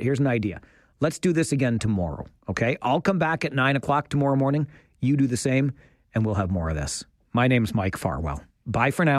Here's an idea. Let's do this again tomorrow, okay? I'll come back at 9 o'clock tomorrow morning. You do the same, and we'll have more of this. My name's Mike Farwell. Bye for now.